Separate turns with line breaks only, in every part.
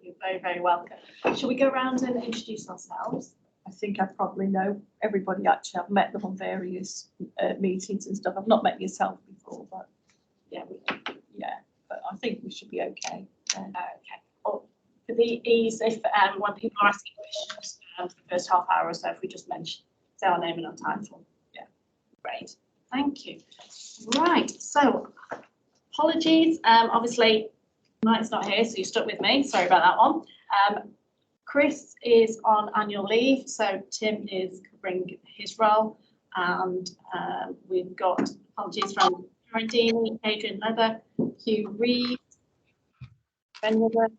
You're very, very welcome. Shall we go around and introduce ourselves?
I think I probably know everybody. Actually, I've met them on various meetings and stuff. I've not met yourself before, but yeah, but I think we should be okay.
Okay. Well, for the ease, if when people are asking questions for the first half hour or so, if we just say our name and our title. Yeah, great. Thank you. Right. So, apologies. Obviously, Mike's not here, so you stuck with me. Sorry about that one. Chris is on annual leave, so Tim is covering his role, and we've got apologies from Karen Deany, Adrian Leather, Hugh Reed, Ben Woodward.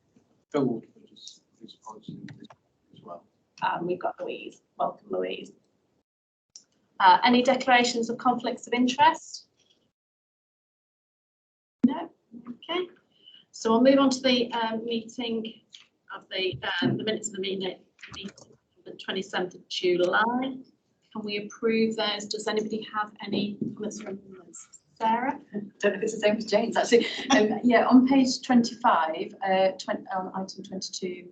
Phil Woodward is sponsoring this as well.
And we've got Louise. Welcome, Louise. Any declarations of conflicts of interest? No? Okay. So we'll move on to the meeting of the minutes of the meeting the 27th of July. Can we approve those? Does anybody have any comments from Sarah?
I don't know if it's the same as Jane's actually. Yeah, on page 25, on item 2283I1,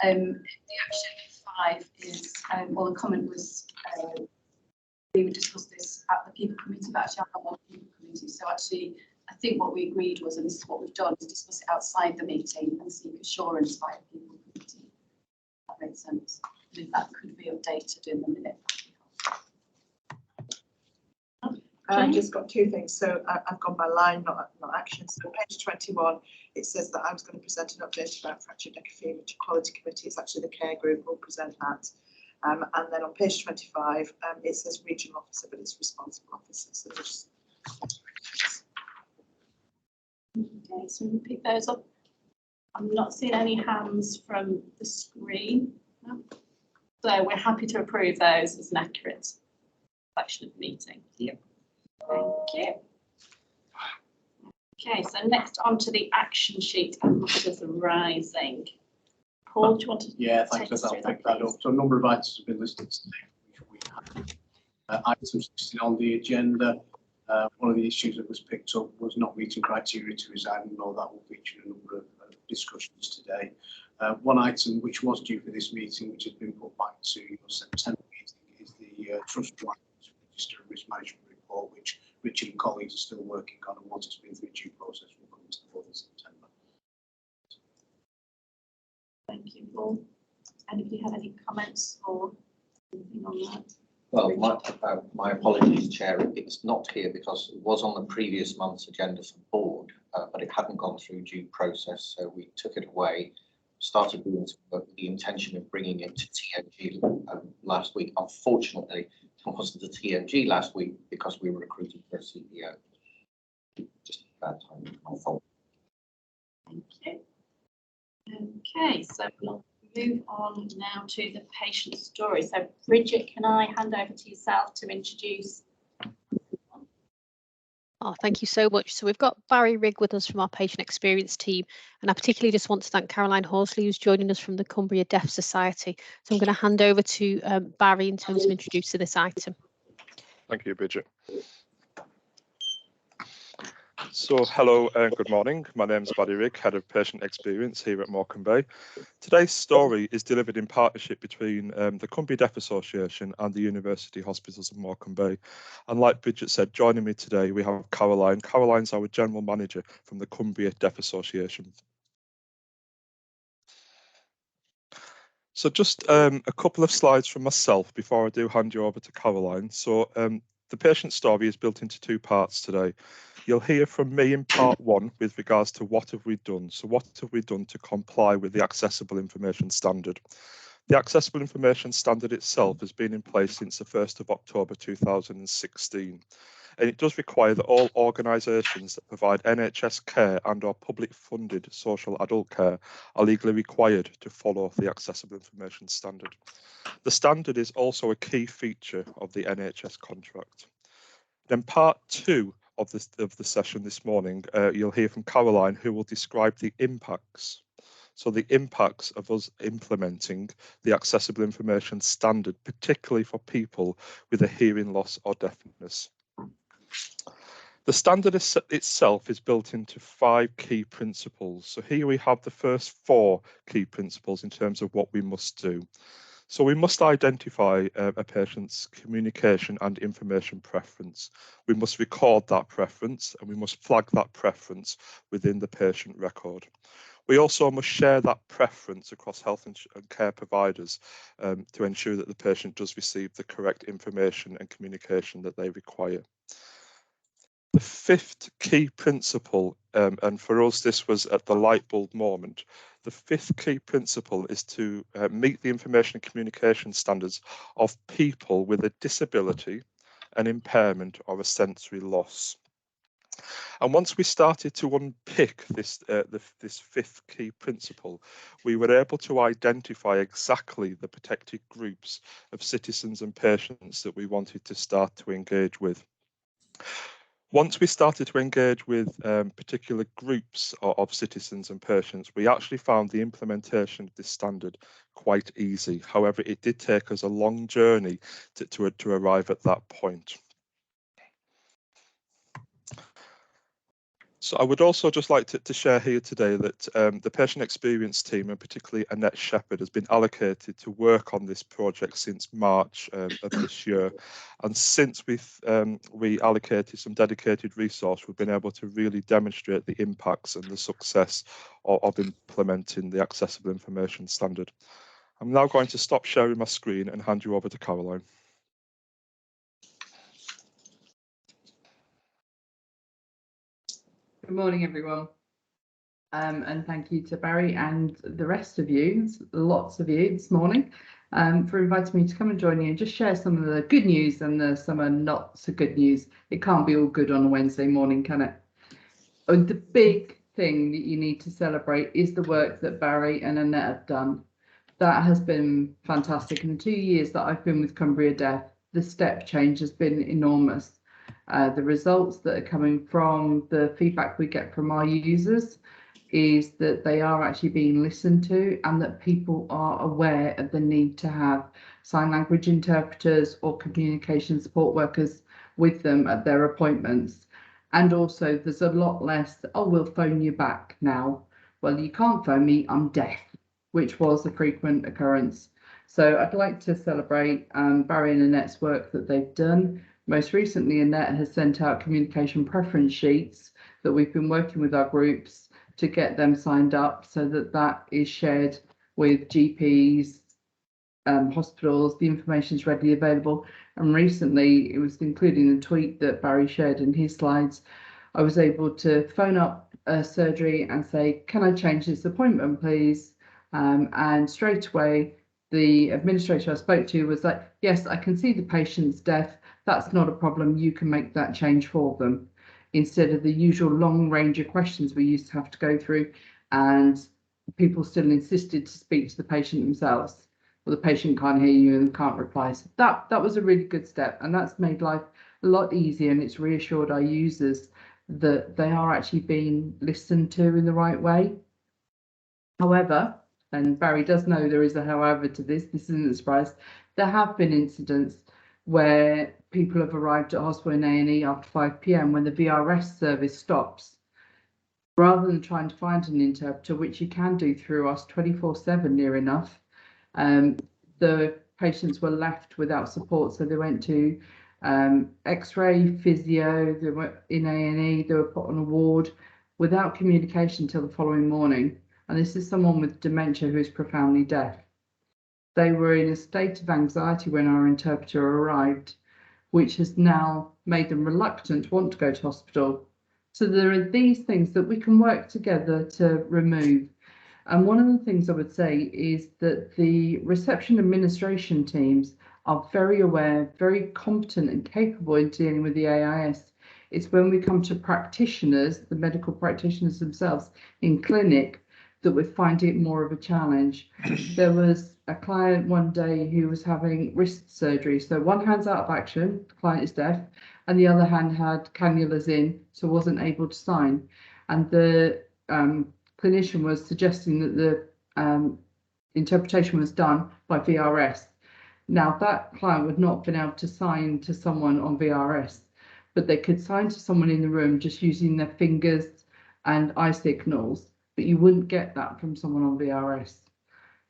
the action 5 is, well, the comment was we would discuss this at the people committee, but actually I'm not on the people committee, so actually I think what we agreed was, and this is what we've done, is discuss it outside the meeting and seek assurance by a people committee. That makes sense. And if that could be updated in the minute.
I've just got two things. So I've gone by line, not action. So page 21, it says that I was going to present an update about fractured neck and femur to quality committee. It's actually the care group will present that. And then on page 25, it says regional officer, but it's responsible officer. So just
okay, so we'll pick those up. I'm not seeing any hands from the screen. No. So we're happy to approve those as an accurate reflection of the meeting.
Yep.
Thank you. Okay, so next on to the action sheet and matters arising. Paul, do you want to?
Yeah, thanks. I'll pick that up. So a number of items have been listed today, which we have items listed on the agenda. One of the issues that was picked up was not meeting criteria to resign, and all that will feature a number of discussions today. One item which was due for this meeting, which has been put back to your September meeting, is the Trust Register and Risk Management Report, which Richard and colleagues are still working on, and once it's been through due process, will come to the board in September.
Thank you, Paul. Anybody have any comments or anything on that?
Well, my apologies, Chair. It's not here because it was on the previous month's agenda for the board, but it hadn't gone through due process, so we took it away, started doing some work with the intention of bringing it to TNG last week. Unfortunately, it wasn't the TNG last week because we were recruiting for a CEO. Just bad timing, my fault.
Thank you. Okay, so we'll move on now to the patient story. So Bridget, can I hand over to yourself to introduce?
Oh, thank you so much. So we've got Barry Rigg with us from our patient experience team, and I particularly just want to thank Caroline Horsley, who's joining us from the Cumbria Deaf Society. So I'm going to hand over to Barry in terms of introducing this item.
Thank you, Bridget. So hello and good morning. My name is Barry Rigg, Head of Patient Experience here at Morecambe Bay. Today's story is delivered in partnership between the Cumbria Deaf Association and the University Hospitals of Morecambe Bay. And like Bridget said, joining me today we have Caroline. Caroline's our General Manager from the Cumbria Deaf Association. So just a couple of slides from myself before I do hand you over to Caroline. So the patient story is built into two parts today. You'll hear from me in part one with regards to what have we done. So what have we done to comply with the Accessible Information Standard? The Accessible Information Standard itself has been in place since the 1st of October 2016. And it does require that all organisations that provide NHS care and or public funded social adult care are legally required to follow the Accessible Information Standard. The standard is also a key feature of the NHS contract. Then part two of the session this morning, you'll hear from Caroline, who will describe the impacts. So the impacts of us implementing the Accessible Information Standard, particularly for people with a hearing loss or deafness. The standard itself is built into 5 key principles. So here we have the first 4 key principles in terms of what we must do. So we must identify a patient's communication and information preference. We must record that preference and we must flag that preference within the patient record. We also must share that preference across health and care providers to ensure that the patient does receive the correct information and communication that they require. The 5th key principle, and for us this was at the light bulb moment, the 5th key principle is to meet the information and communication standards of people with a disability, an impairment or a sensory loss. And once we started to unpick this 5th key principle, we were able to identify exactly the protected groups of citizens and patients that we wanted to start to engage with. Once we started to engage with particular groups of citizens and patients, we actually found the implementation of this standard quite easy. However, it did take us a long journey to arrive at that point. So I would also just like to share here today that the patient experience team, and particularly Annette Shepherd, has been allocated to work on this project since March of this year. And since we allocated some dedicated resource, we've been able to really demonstrate the impacts and the success of implementing the accessible information standard. I'm now going to stop sharing my screen and hand you over to Caroline.
Good morning, everyone. And thank you to Barry and the rest of you, lots of you this morning, for inviting me to come and join you and just share some of the good news and some of not so good news. It can't be all good on a Wednesday morning, can it? And the big thing that you need to celebrate is the work that Barry and Annette have done. That has been fantastic. In the 2 years that I've been with Cumbria Deaf, the step change has been enormous. The results that are coming from the feedback we get from our users is that they are actually being listened to and that people are aware of the need to have sign language interpreters or communication support workers with them at their appointments. And also there's a lot less, oh, we'll phone you back now. Well, you can't phone me, I'm deaf, which was a frequent occurrence. So I'd like to celebrate Barry and Annette's work that they've done. Most recently, Annette has sent out communication preference sheets that we've been working with our groups to get them signed up so that that is shared with GPs, hospitals, the information is readily available. And recently, it was including the tweet that Barry shared in his slides. I was able to phone up a surgery and say, can I change this appointment, please? And straight away, the administrator I spoke to was like, yes, I can see the patient's deaf. That's not a problem. You can make that change for them, instead of the usual long range of questions we used to have to go through, and people still insisted to speak to the patient themselves. Well, the patient can't hear you and can't reply. So that was a really good step, and that's made life a lot easier, and it's reassured our users that they are actually being listened to in the right way. However, and Barry does know there is a however to this isn't a surprise, there have been incidents where people have arrived at hospital in A&E after 5 p.m. when the VRS service stops. Rather than trying to find an interpreter, which you can do through us 24/7 near enough, the patients were left without support. So they went to X-ray, physio, they were in A&E, they were put on a ward without communication till the following morning. And this is someone with dementia who is profoundly deaf. They were in a state of anxiety when our interpreter arrived, which has now made them reluctant to want to go to hospital. So there are these things that we can work together to remove. And one of the things I would say is that the reception administration teams are very aware, very competent and capable in dealing with the AIS. It's when we come to practitioners, the medical practitioners themselves in clinic, that we're finding it more of a challenge. There was a client one day who was having wrist surgery. So one hand's out of action, the client is deaf, and the other hand had cannulas in, so wasn't able to sign. And the clinician was suggesting that the interpretation was done by VRS. Now that client would not have been able to sign to someone on VRS, but they could sign to someone in the room just using their fingers and eye signals, but you wouldn't get that from someone on VRS.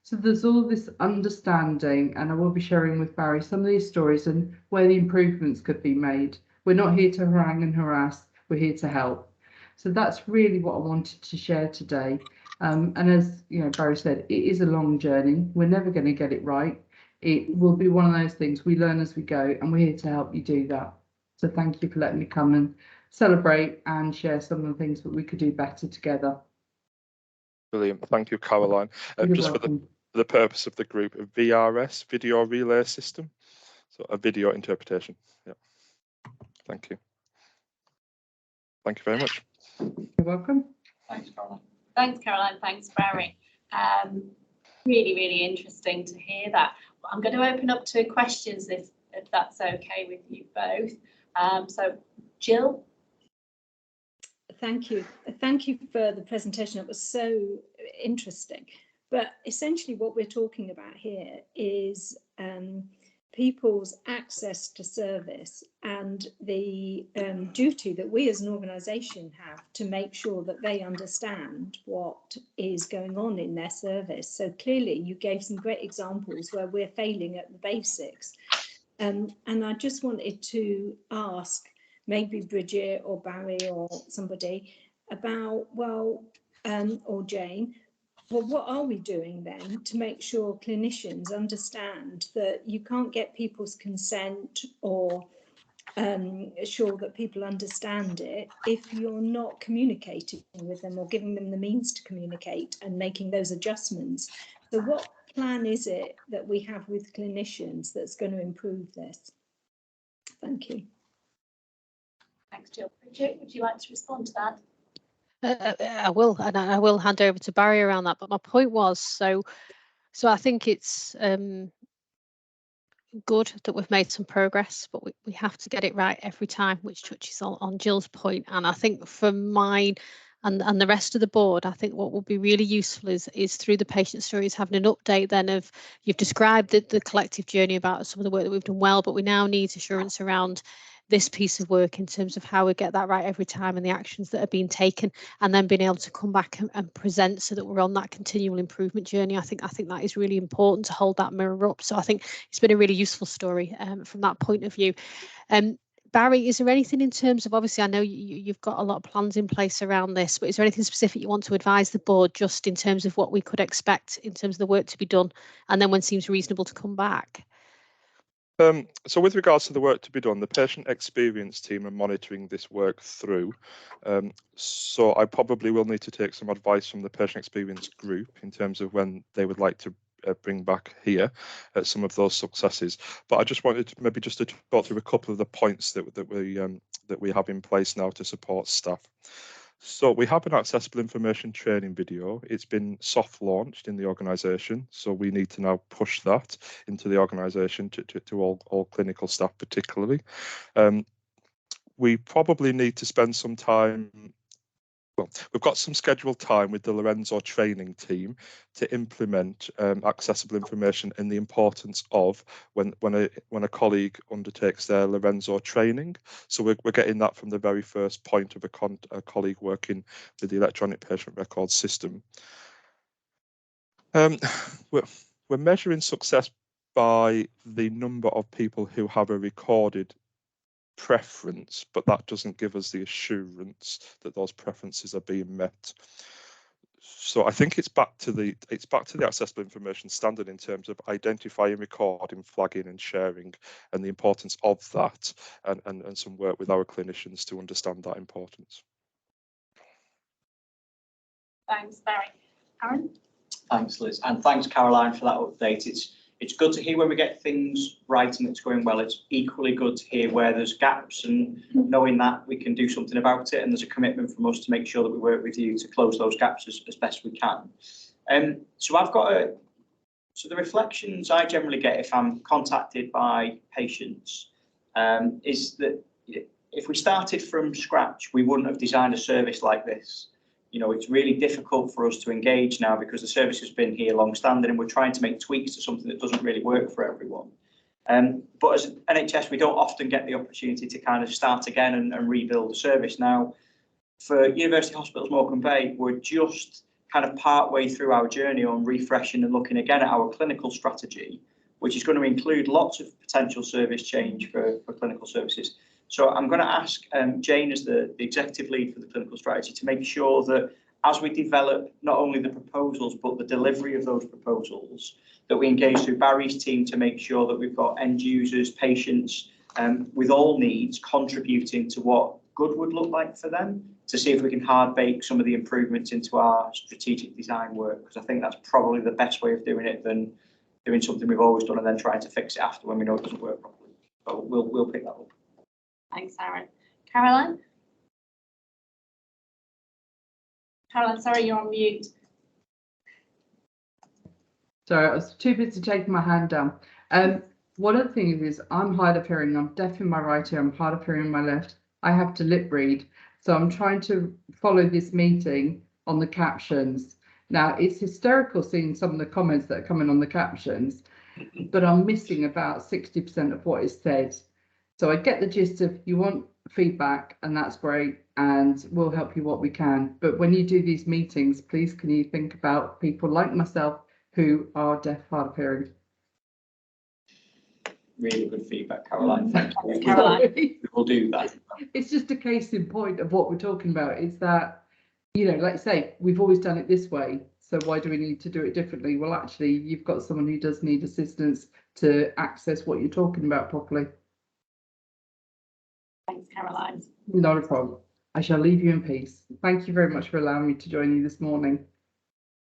So there's all this understanding, and I will be sharing with Barry some of these stories and where the improvements could be made. We're not here to harangue and harass, we're here to help. So that's really what I wanted to share today. And as you know, Barry said, it is a long journey. We're never going to get it right. It will be one of those things we learn as we go, and we're here to help you do that. So thank you for letting me come and celebrate and share some of the things that we could do better together.
Brilliant. Thank you, Caroline.
You're
Just
welcome.
for the purpose of the group, a VRS, video relay system, so a video interpretation. Yeah. Thank you. Thank you very much.
You're welcome.
Thanks, Caroline.
Thanks, Caroline. Thanks, Barry. Really, really interesting to hear that. I'm going to open up to questions if that's okay with you both. So, Jill.
Thank you. Thank you for the presentation. It was so interesting. But essentially what we're talking about here is people's access to service and the duty that we as an organisation have to make sure that they understand what is going on in their service. So clearly you gave some great examples where we're failing at the basics. And I just wanted to ask maybe Bridget or Barry or somebody about, well, or Jane, well, what are we doing then to make sure clinicians understand that you can't get people's consent or ensure that people understand it if you're not communicating with them or giving them the means to communicate and making those adjustments? So what plan is it that we have with clinicians that's going to improve this? Thank you.
Thanks, Jill. Bridget, would you like to respond to that?
I will, and I will hand over to Barry around that. But my point was, so I think it's good that we've made some progress, but we have to get it right every time, which touches on Jill's point. And I think for mine and the rest of the board, I think what will be really useful is through the patient stories, having an update then of, you've described the collective journey about some of the work that we've done well, but we now need assurance around this piece of work in terms of how we get that right every time and the actions that are being taken, and then being able to come back and present so that we're on that continual improvement journey. I think that is really important to hold that mirror up. So I think it's been a really useful story from that point of view. Barry, is there anything in terms of, obviously I know you've got a lot of plans in place around this, but is there anything specific you want to advise the board just in terms of what we could expect in terms of the work to be done, and then when seems reasonable to come back?
So with regards to the work to be done, the patient experience team are monitoring this work through. So I probably will need to take some advice from the patient experience group in terms of when they would like to bring back here some of those successes. But I just wanted to maybe just to talk through a couple of the points that we have in place now to support staff. So we have an accessible information training video. It's been soft launched in the organisation, so we need to now push that into the organisation to all clinical staff particularly. We probably need to spend some time, well, we've got some scheduled time with the Lorenzo training team to implement accessible information and the importance of when a colleague undertakes their Lorenzo training. So we're getting that from the very first point of a colleague working with the electronic patient record system. We're measuring success by the number of people who have a recorded preference, but that doesn't give us the assurance that those preferences are being met. So I think it's back to the accessible information standard in terms of identifying, recording, flagging and sharing, and the importance of that, and some work with our clinicians to understand that importance.
Thanks, Barry. Aaron?
Thanks, Liz, and thanks, Caroline, for that update. It's good to hear when we get things right and it's going well. It's equally good to hear where there's gaps and knowing that we can do something about it, and there's a commitment from us to make sure that we work with you to close those gaps as best we can. So I've got so the reflections I generally get if I'm contacted by patients is that if we started from scratch, we wouldn't have designed a service like this. You know, it's really difficult for us to engage now because the service has been here long standing and we're trying to make tweaks to something that doesn't really work for everyone. But as NHS, we don't often get the opportunity to kind of start again and rebuild the service. Now, for University Hospitals Morecambe Bay, we're just kind of part way through our journey on refreshing and looking again at our clinical strategy, which is going to include lots of potential service change for clinical services. So I'm going to ask Jane, as the executive lead for the clinical strategy, to make sure that as we develop not only the proposals, but the delivery of those proposals, that we engage through Barry's team to make sure that we've got end users, patients with all needs contributing to what good would look like for them, to see if we can hard bake some of the improvements into our strategic design work, because I think that's probably the best way of doing it than doing something we've always done and then trying to fix it after when we know it doesn't work properly. So we'll pick that up.
Thanks, Aaron. Caroline? Caroline, sorry, you're on mute.
Sorry, I was too busy taking my hand down. One of the things is I'm hard of hearing. I'm deaf in my right ear. I'm hard of hearing in my left. I have to lip read. So I'm trying to follow this meeting on the captions. Now, it's hysterical seeing some of the comments that are coming on the captions, but I'm missing about 60% of what is said. So I get the gist of you want feedback, and that's great, and we'll help you what we can. But when you do these meetings, please can you think about people like myself who are deaf, hard of hearing.
Really good feedback, Caroline. Thank you.
Caroline.
We'll do that.
It's just a case in point of what we're talking about, is that, you know, like I say, we've always done it this way, so why do we need to do it differently? Well, actually, you've got someone who does need assistance to access what you're talking about properly.
Thanks, Caroline.
Not a problem. I shall leave you in peace. Thank you very much for allowing me to join you this morning.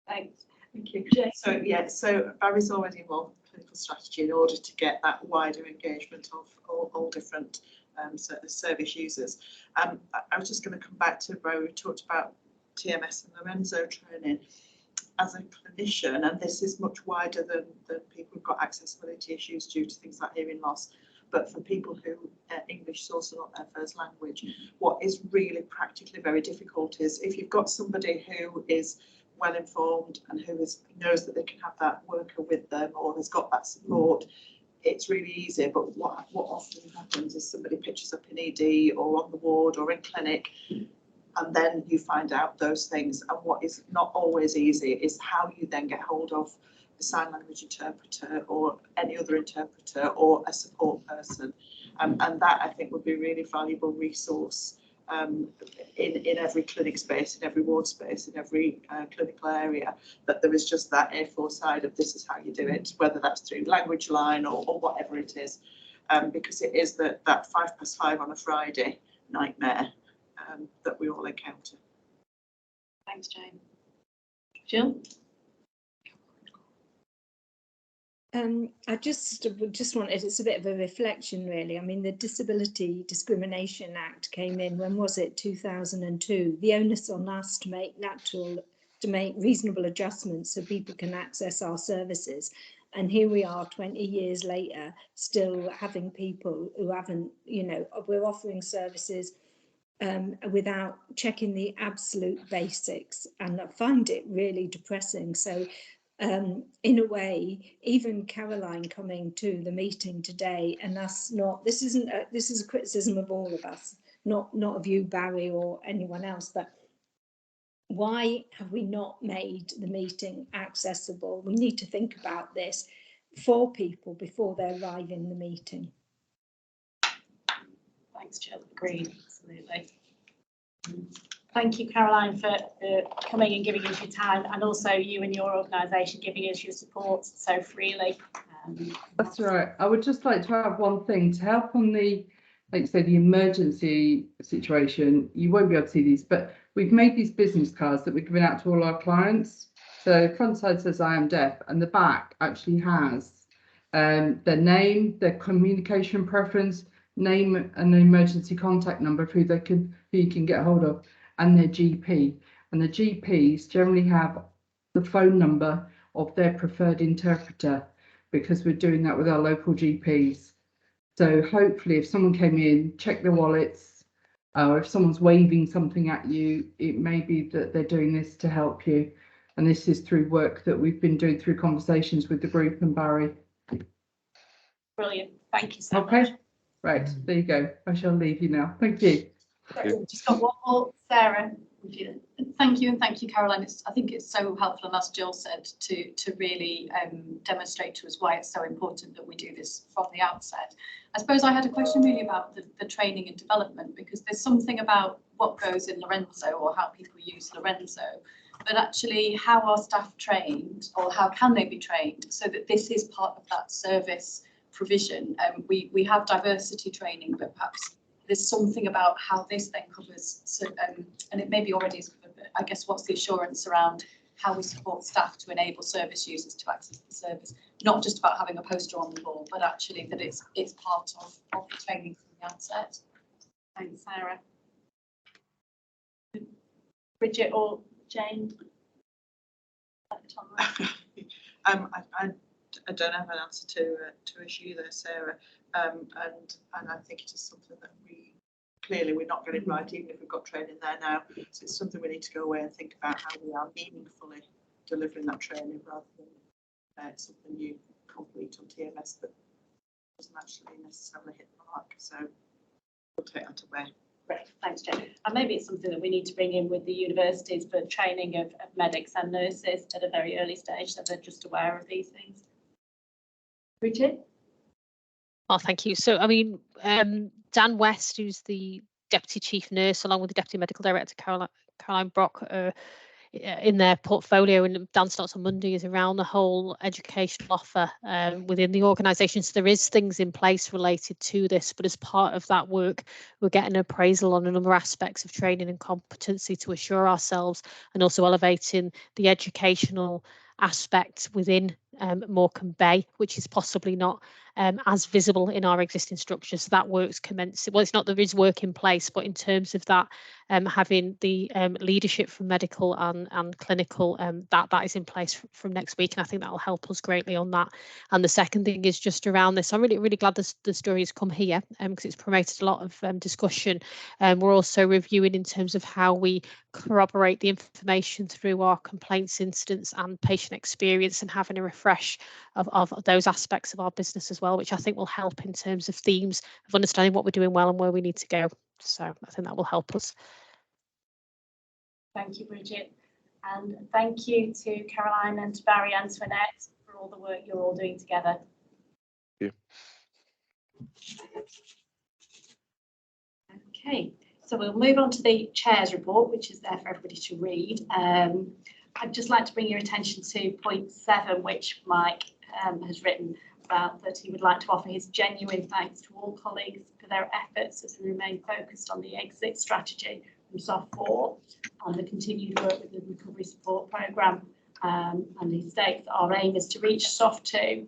Thanks.
Thank you. So yeah, so Barry's already involved in clinical strategy in order to get that wider engagement of all different service users. I was just going to come back to where we talked about TMS and Lorenzo training. As a clinician, and this is much wider than people who've got accessibility issues due to things like hearing loss, but for people who English is also not their first language, what is really practically very difficult is if you've got somebody who is well informed and who knows that they can have that worker with them or has got that support, it's really easy. But what often happens is somebody pitches up in ED or on the ward or in clinic, and then you find out those things. And what is not always easy is how you then get hold of a sign language interpreter or any other interpreter or a support person. And that, I think, would be a really valuable resource in every clinic space, in every ward space, in every clinical area, that there is just that A4 side of this is how you do it, whether that's through language line or whatever it is, because it is that 5+5 on a Friday nightmare that we all encounter.
Thanks, Jane. Jill?
I just wanted, it's a bit of a reflection really. I mean, the Disability Discrimination Act came in, when was it? 2002. The onus on us to make reasonable adjustments so people can access our services. And here we are 20 years later, still having people who haven't, you know, we're offering services without checking the absolute basics. And I find it really depressing. So in a way, even Caroline coming to the meeting today, and us not, this is a criticism of all of us, not of you, Barry, or anyone else, but why have we not made the meeting accessible? We need to think about this for people before they arrive in the meeting.
Thanks, Jill. Agreed. Absolutely. Thank you, Caroline, for coming and giving us your time, and also you and your organisation giving us your support so freely.
That's right. I would just like to add one thing to help on the, like you say, the emergency situation. You won't be able to see these, but we've made these business cards that we're giving out to all our clients. So front side says I am deaf, and the back actually has their name, their communication preference, name and an emergency contact number of who you can get hold of, and their GP. And the GPs generally have the phone number of their preferred interpreter, because we're doing that with our local GPs. So hopefully if someone came in, check their wallets, or if someone's waving something at you, it may be that they're doing this to help you. And this is through work that we've been doing through conversations with the group and Barry.
Brilliant. Thank you so much.
Okay, right, there you go. I shall leave you now. Thank you.
We've just got one more, Sarah.
Thank you, and thank you, Caroline. I think it's so helpful, and as Jill said, to really demonstrate to us why it's so important that we do this from the outset. I suppose I had a question really about the training and development, because there's something about what goes in Lorenzo or how people use Lorenzo, but actually how are staff trained, or how can they be trained so that this is part of that service provision. We have diversity training, but perhaps there's something about how this then covers, so, and it maybe already is covered, but I guess what's the assurance around how we support staff to enable service users to access the service, not just about having a poster on the wall, but actually that it's part of the training from the outset.
Thanks, Sarah. Bridget or Jane?
I don't have an answer to issue there, Sarah, and I think it is something that we're not getting right, even if we've got training there now. So it's something we need to go away and think about how we are meaningfully delivering that training, rather than something you complete on TMS that doesn't actually necessarily hit the mark. So we'll take that away.
Great, thanks, Jane. And maybe it's something that we need to bring in with the universities for training of medics and nurses at a very early stage, so they're just aware of these things. Bridget?
Oh, thank you. So, I mean, Dan West, who's the Deputy Chief Nurse, along with the Deputy Medical Director, Caroline Brock, in their portfolio, and Dan starts on Monday, is around the whole educational offer within the organisation. So there is things in place related to this, but as part of that work, we're getting an appraisal on a number of aspects of training and competency to assure ourselves, and also elevating the educational aspect within Morecambe Bay, which is possibly not as visible in our existing structures. So that work's commencing. Well, it's not, there is work in place, but in terms of that, having the leadership from medical and clinical, that is in place from next week, and I think that will help us greatly on that. And the second thing is just around this. I'm really glad the story has come here, because it's promoted a lot of discussion. We're also reviewing in terms of how we corroborate the information through our complaints, incidents and patient experience, and having a refresh of those aspects of our business as well, which I think will help in terms of themes of understanding what we're doing well and where we need to go. So I think that will help us.
Thank you, Bridget. And thank you to Caroline and to Barry and to Annette for all the work you're all doing together.
Thank you.
Okay, so we'll move on to the Chair's report, which is there for everybody to read. I'd just like to bring your attention to point 7, which Mike has written about, that he would like to offer his genuine thanks to all colleagues for their efforts as we remain focused on the exit strategy from SOF 4 and the continued work with the recovery support programme. And he states that our aim is to reach SOF 2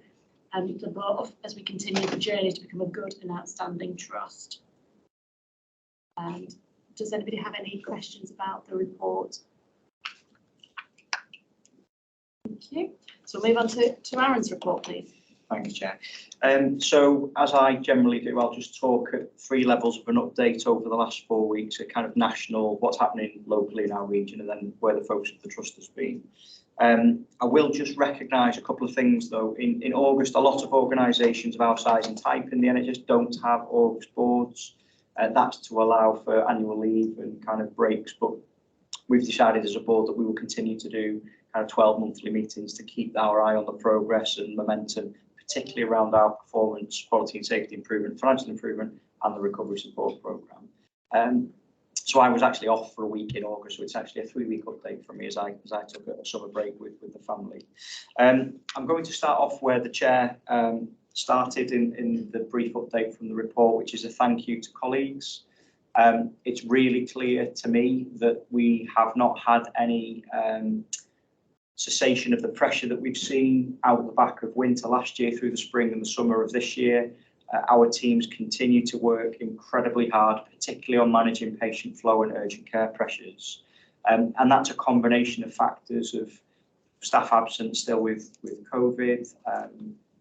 and above as we continue the journey to become a good and outstanding trust. And does anybody have any questions about the report? Thank you. So we'll move on to Aaron's report, please.
Thank you, Chair. So as I generally do, I'll just talk at 3 levels of an update over the last 4 weeks, a kind of national, what's happening locally in our region, and then where the focus of the trust has been. I will just recognise a couple of things though. In August, a lot of organisations of our size and type in the NHS don't have August boards. That's to allow for annual leave and kind of breaks, but we've decided as a board that we will continue to do kind of 12 monthly meetings to keep our eye on the progress and momentum, particularly around our performance, quality and safety improvement, financial improvement and the recovery support programme. So I was actually off for a week in August, so it's actually a 3-week update for me as I took a summer break with the family. I'm going to start off where the Chair started in the brief update from the report, which is a thank you to colleagues. It's really clear to me that we have not had any cessation of the pressure that we've seen out the back of winter last year through the spring and the summer of this year. Our teams continue to work incredibly hard, particularly on managing patient flow and urgent care pressures. And that's a combination of factors of staff absence still with COVID,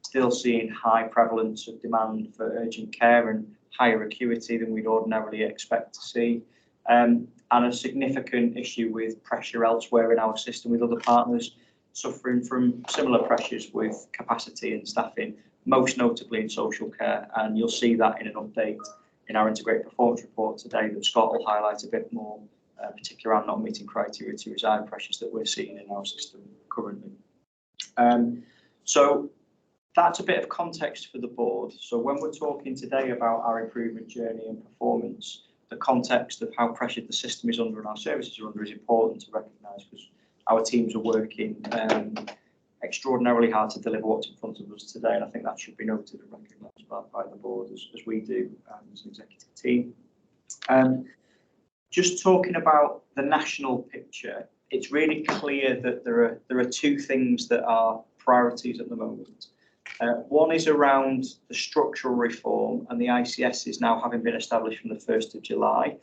still seeing high prevalence of demand for urgent care and higher acuity than we'd ordinarily expect to see. And a significant issue with pressure elsewhere in our system with other partners suffering from similar pressures with capacity and staffing, most notably in social care, and you'll see that in an update in our integrated performance report today that Scott will highlight a bit more, particularly around not meeting criteria to resign pressures that we're seeing in our system currently. So that's a bit of context for the board. So when we're talking today about our improvement journey and performance, the context of how pressured the system is under and our services are under is important to recognise, because our teams are working extraordinarily hard to deliver what's in front of us today, and I think that should be noted and recognised by the board as we do as an executive team. Just talking about the national picture, it's really clear that there are two things that are priorities at the moment. One is around the structural reform, and the ICS is now having been established from the 1st of July,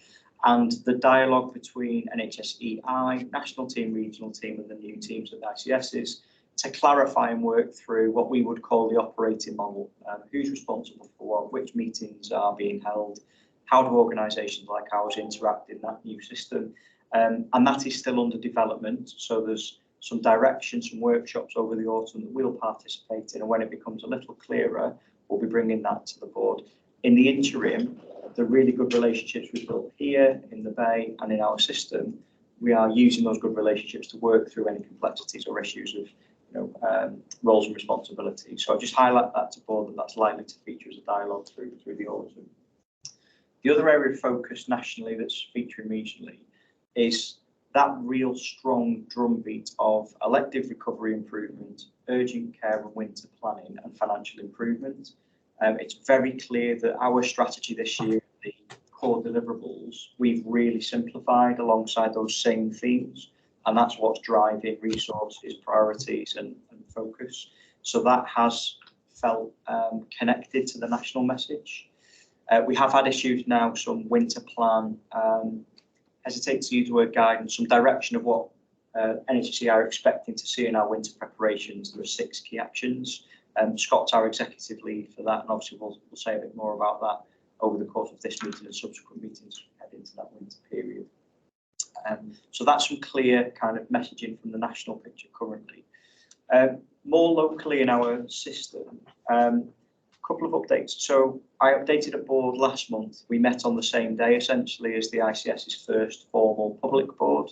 and the dialogue between NHSEI, national team, regional team, and the new teams at the ICSs to clarify and work through what we would call the operating model. Who's responsible for what, which meetings are being held, how do organisations like ours interact in that new system, and that is still under development. So there's some direction, some workshops over the autumn that we'll participate in, and when it becomes a little clearer, we'll be bringing that to the board. In the interim, the really good relationships we've built here in the Bay and in our system, we are using those good relationships to work through any complexities or issues of roles and responsibilities. So I'll just highlight that to board, that's likely to feature as a dialogue through the autumn. The other area of focus nationally that's featuring regionally is that real strong drumbeat of elective recovery improvement, urgent care and winter planning, and financial improvement. It's very clear that our strategy this year, the core deliverables, we've really simplified alongside those same themes, and that's what's driving resources, priorities and focus. So that has felt connected to the national message. We have had issues now, some winter plan, hesitate to use the word guidance, some direction of what NHSE are expecting to see in our winter preparations. There are 6 key actions. Scott's our executive lead for that, and obviously we'll say a bit more about that over the course of this meeting and subsequent meetings head into that winter period. So that's some clear kind of messaging from the national picture currently. More locally in our system, a couple of updates. So I updated a board last month. We met on the same day essentially as the ICS's first formal public board.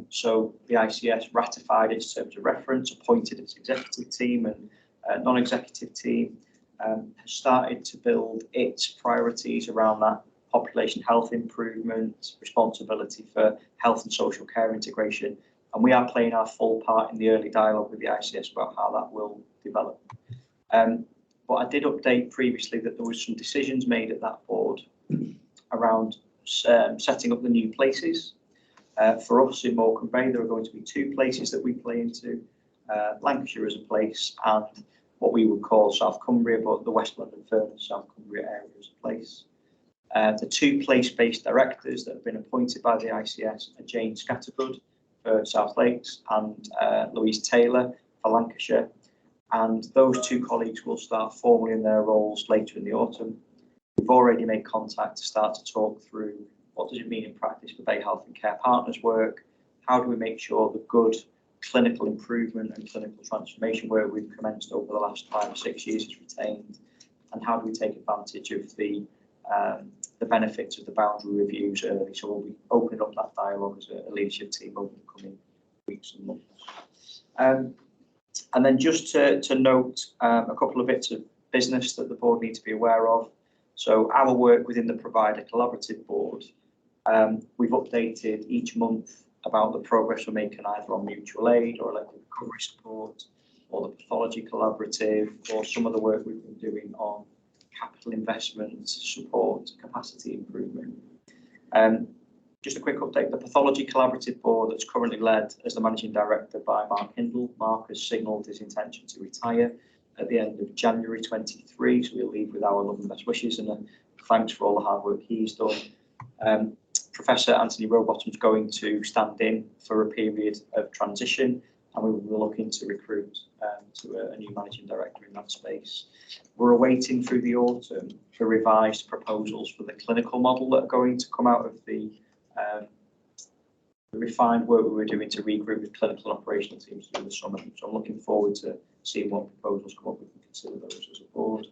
So the ICS ratified its terms of reference, appointed its executive team and non-executive team, has started to build its priorities around that population health improvement, responsibility for health and social care integration, and we are playing our full part in the early dialogue with the ICS about how that will develop. But I did update previously that there was some decisions made at that board around setting up the new places. For us in Morecambe Bay, there are going to be 2 places that we play into, Lancashire as a place and what we would call South Cumbria, but the West London Furnace, South Cumbria area as a place. The 2 place-based directors that have been appointed by the ICS are Jane Scattergood for South Lakes and Louise Taylor for Lancashire. And those 2 colleagues will start formally in their roles later in the autumn. We've already made contact to start to talk through what does it mean in practice for Bay Health and Care Partners work, how do we make sure the good clinical improvement and clinical transformation work we've commenced over the last 5 or 6 years is retained, and how do we take advantage of the benefits of the boundary reviews early. So we'll be opening up that dialogue as a leadership team over the coming weeks and months. And then just to note a couple of bits of business that the board needs to be aware of. So our work within the Provider Collaborative Board, we've updated each month about the progress we're making either on mutual aid or elective recovery support, or the Pathology Collaborative, or some of the work we've been doing on capital investment, support, capacity improvement. Just a quick update, the Pathology Collaborative Board that's currently led as the Managing Director by Mark Hindle. Mark has signalled his intention to retire at the end of January 23, so we'll leave with our love and best wishes and thanks for all the hard work he's done. Professor Anthony Rowbottom's going to stand in for a period of transition, and we will be looking to recruit to a new Managing Director in that space. We're awaiting through the autumn for revised proposals for the clinical model that are going to come out of the refined work we were doing to regroup with clinical and operational teams through the summer. So I'm looking forward to seeing what proposals come up with consider those as a board.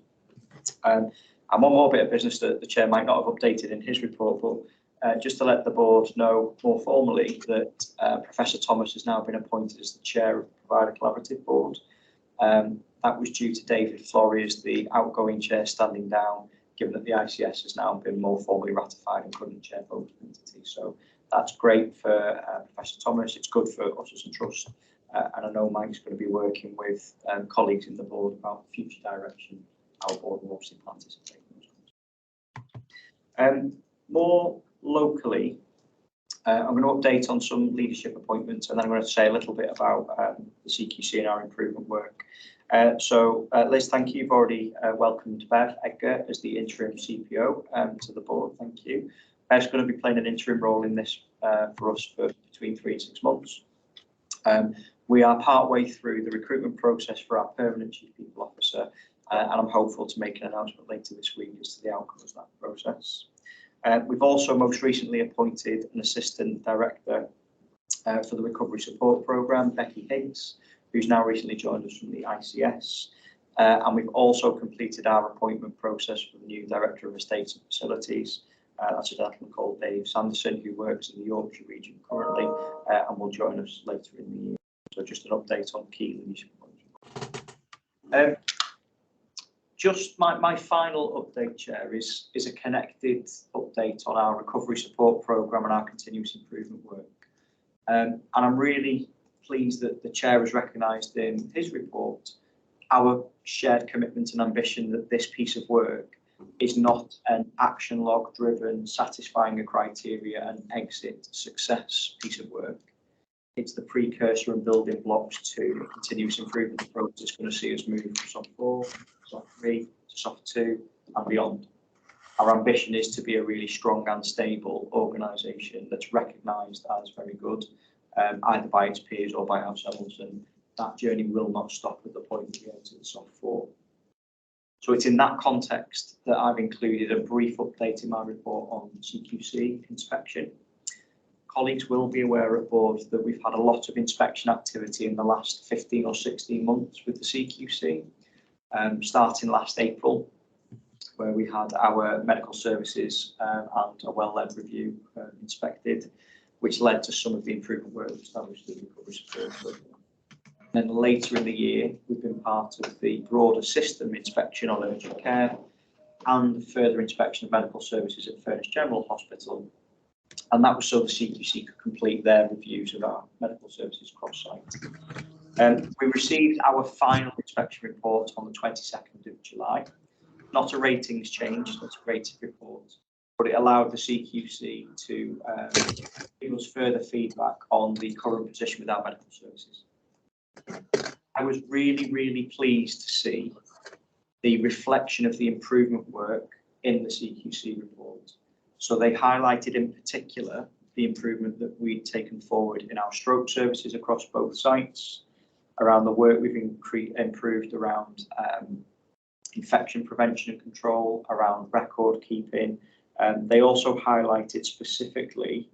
And one more bit of business that the chair might not have updated in his report, but just to let the board know more formally that Professor Thomas has now been appointed as the chair of the Provider Collaborative Board. That was due to David Flory as the outgoing chair standing down, given that the ICS has now been more formally ratified and couldn't chair both entities. So that's great for Professor Thomas. It's good for us as a trust. And I know Mike's going to be working with colleagues in the board about the future direction our board will obviously participate in those. More locally, I'm going to update on some leadership appointments, and then I'm going to say a little bit about the CQC and our improvement work. Liz, thank you. You've already welcomed Bev Edgar as the interim CPO to the board. Thank you. Bev's going to be playing an interim role in this for us for between 3 and 6 months. We are partway through the recruitment process for our permanent Chief People Officer, and I'm hopeful to make an announcement later this week as to the outcome of that process. We've also most recently appointed an Assistant Director for the Recovery Support Programme, Becky Higgs, who's now recently joined us from the ICS. And we've also completed our appointment process for the new Director of Estates and Facilities. That's a gentleman called Dave Sanderson, who works in the Yorkshire region currently and will join us later in the year. So just an update on key leadership appointments. Just my final update, Chair, is a connected update on our recovery support programme and our continuous improvement work. And I'm really pleased that the Chair has recognised in his report our shared commitment and ambition that this piece of work is not an action log driven, satisfying a criteria and exit success piece of work. It's the precursor and building blocks to a continuous improvement approach that's going to see us move from SOF 4, SOF 3 to SOF 2 and beyond. Our ambition is to be a really strong and stable organisation that's recognised as very good, either by its peers or by ourselves, and that journey will not stop at the point we enter the SOF 4. So it's in that context that I've included a brief update in my report on CQC inspection. Colleagues will be aware at board that we've had a lot of inspection activity in the last 15 or 16 months with the CQC, starting last April, where we had our medical services and a well-led review inspected, which led to some of the improvement work established in the recovery support program. Then later in the year, we've been part of the broader system inspection on urgent care and further inspection of medical services at Furness General Hospital. And that was so the CQC could complete their reviews of our medical services cross-site. We received our final inspection report on the 22nd of July. Not a ratings change, that's a rated report, but it allowed the CQC to give us further feedback on the current position with our medical services. I was really pleased to see the reflection of the improvement work in the CQC report. So they highlighted in particular the improvement that we'd taken forward in our stroke services across both sites, around the work we've improved around infection prevention and control, around record keeping. They also highlighted specifically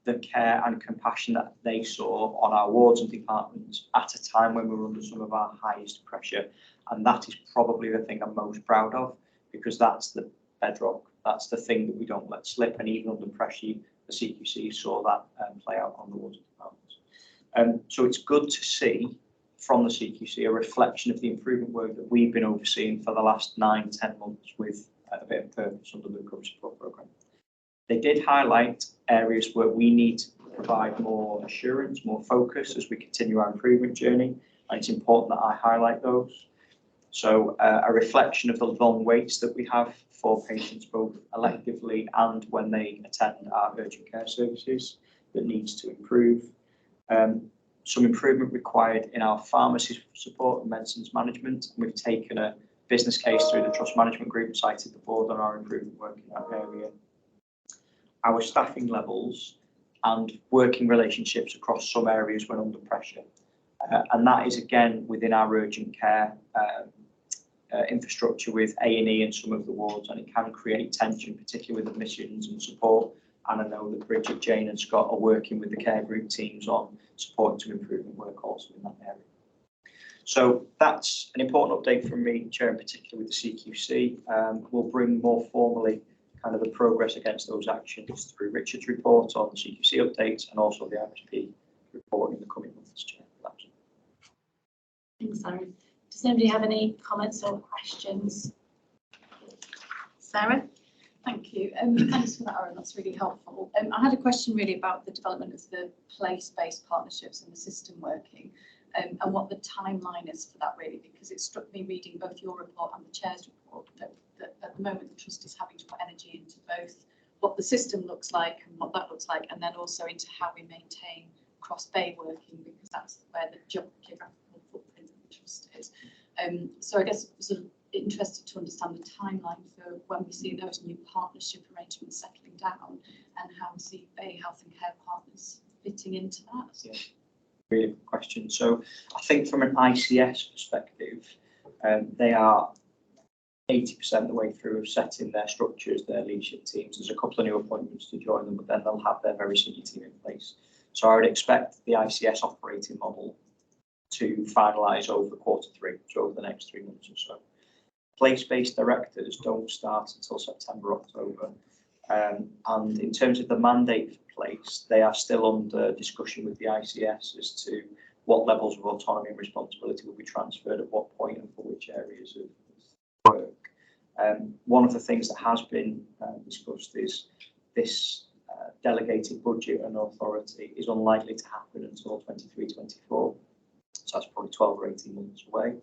the care and compassion that they saw on our wards and departments at a time when we were under some of our highest pressure. And that is probably the thing I'm most proud of, because that's the bedrock. That's the thing that we don't let slip. And even under pressure, the CQC saw that play out on the wards and departments. So it's good to see from the CQC a reflection of the improvement work that we've been overseeing for the last 9-10 months with a bit of purpose under the recovery support programme. They did highlight areas where we need to provide more assurance, more focus as we continue our improvement journey, and it's important that I highlight those. So a reflection of the long waits that we have for patients, both electively and when they attend our urgent care services, that needs to improve. Some improvement required in our pharmacy support and medicines management. And we've taken a business case through the trust management group and cited the board on our improvement work in that area. Our staffing levels and working relationships across some areas when under pressure. And that is again within our urgent care infrastructure with A&E and some of the wards, and it can create tension, particularly with admissions and support. And I know that Bridget, Jane and Scott are working with the care group teams on supporting to improvement work also in that area. So that's an important update from me, Chair, in particular with the CQC. We'll bring more formally kind of the progress against those actions through Richard's report on the CQC updates and also the Mssp report in the coming months, Chair.
Thanks, Sarah. Does anybody have any comments or questions? Sarah?
Thank you. Thanks for that, Aaron. That's really helpful. I had a question really about the development of the place-based partnerships and the system working, and what the timeline is for that really, because it struck me reading both your report and the Chair's report that at the moment the Trust is having to put energy into both what the system looks like and what that looks like, and then also into how we maintain cross-bay working, because that's where the geographical footprint of the Trust is. So I guess sort of interested to understand the timeline for when we see those new partnership arrangements settling down and how we see Bay Health and Care Partners fitting into that.
Yeah, really good question. So I think from an ICS perspective, they are 80% of the way through of setting their structures, their leadership teams. There's a couple of new appointments to join them, but then they'll have their very senior team in place. So I would expect the ICS operating model to finalise over Q3, so over the next 3 months or so. Place-based directors don't start until September, October. And in terms of the mandate for place, they are still under discussion with the ICS as to what levels of autonomy and responsibility will be transferred at what point and for which areas of work. One of the things that has been discussed is this delegated budget and authority is unlikely to happen until 23-24. So that's probably 12 or 18 months away.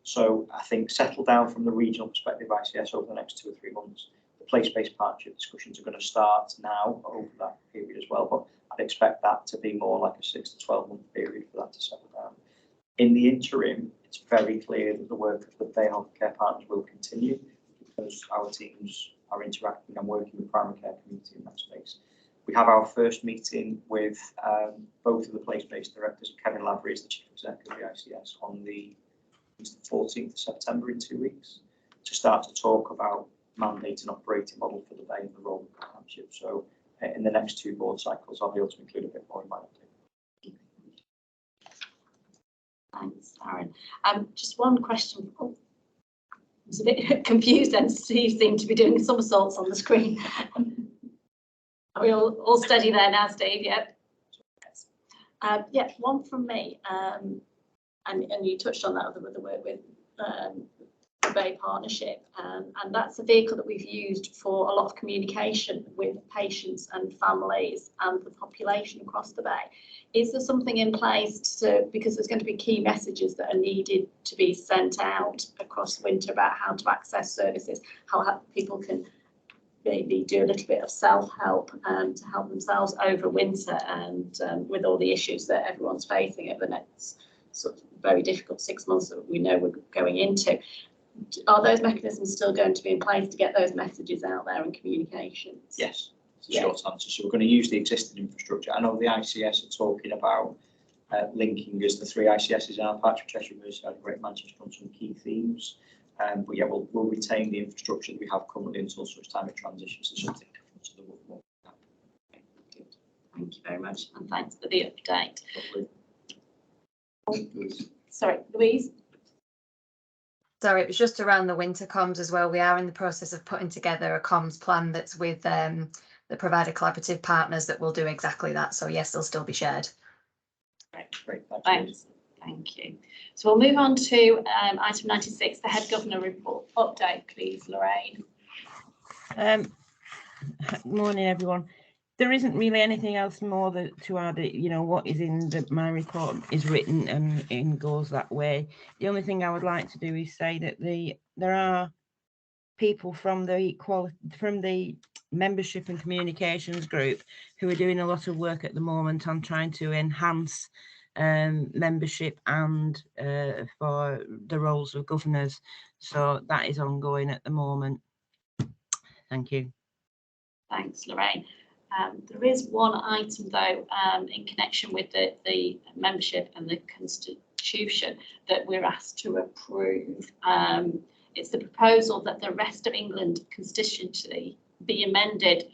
So I think settle down from the regional perspective ICS over the next 2 or 3 months. The place-based partnership discussions are going to start now over that period as well, but I'd expect that to be more like a 6 to 12 month period for that to settle down. In the interim, it's very clear that the work of the Bay Health Care Partners will continue because our teams are interacting and working with the primary care community in that space. We have our first meeting with both of the place-based directors. Kevin Lavery is the Chief Executive of the ICS on the 14th of September in 2 weeks to start to talk about mandate and operating model for the Bay and the role of the partnership. So in the next 2 board cycles, I'll be able to include a bit more in my update.
Thanks, Aaron. Just one question. Oh, I was a bit confused then. Steve seemed to be doing somersaults on the screen. Are we all steady there now, Steve? Yep. Yeah, one from me. And you touched on that with the work with the Bay Partnership, and that's a vehicle that we've used for a lot of communication with patients and families and the population across the Bay. Is there something in place because there's going to be key messages that are needed to be sent out across winter about how to access services, how people can maybe do a little bit of self-help to help themselves over winter and with all the issues that everyone's facing over the next sort of very difficult 6 months that we know we're going into. Are those mechanisms still going to be in place to get those messages out there and communications?
Yes, short answer. So we're going to use the existing infrastructure. I know the ICS are talking about linking as the 3 ICSs in our patch, Cheshire, Merseyside, Great Manchester on some key themes. But yeah, we'll retain the infrastructure that we have currently until such time it transitions to something different to the one.
Thank you very much, and thanks for the update. Sorry, Louise.
Sorry, it was just around the winter comms as well. We are in the process of putting together a comms plan that's with the provider collaborative partners that will do exactly that. So yes, they'll still be shared.
Great.
Thanks. Thank you. So we'll move on to item 96, the Head Governor report update, please, Lorraine.
Morning, everyone. There isn't really anything else more to add. You know, what is in my report is written and goes that way. The only thing I would like to do is say that there are people from the membership and communications group who are doing a lot of work at the moment on trying to enhance membership and for the roles of governors. So that is ongoing at the moment. Thank you.
Thanks, Lorraine. There is one item though in connection with the membership and the constitution that we're asked to approve. It's the proposal that the Rest of England constituency be amended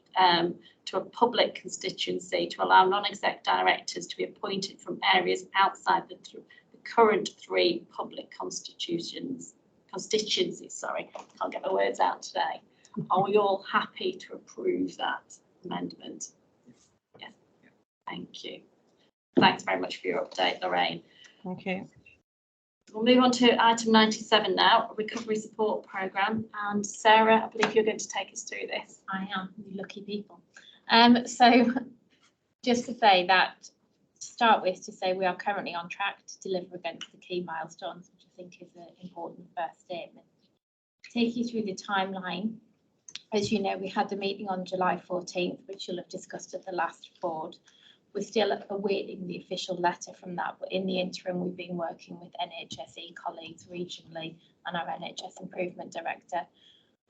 to a public constituency to allow non-exec directors to be appointed from areas outside the current 3 public constituencies, sorry, can't get the words out today. Are we all happy to approve that amendment? Yes. Thank you. Thanks very much for your update, Lorraine.
Thank you.
We'll move on to item 97 now, recovery support programme. And Sarah, I believe you're going to take us through this.
I am, you lucky people. So just to say that, to start with, to say we are currently on track to deliver against the key milestones, which I think is an important first statement. Take you through the timeline. As you know, we had the meeting on July 14th, which you'll have discussed at the last board. We're still awaiting the official letter from that, but in the interim, we've been working with NHSE colleagues regionally and our NHS Improvement Director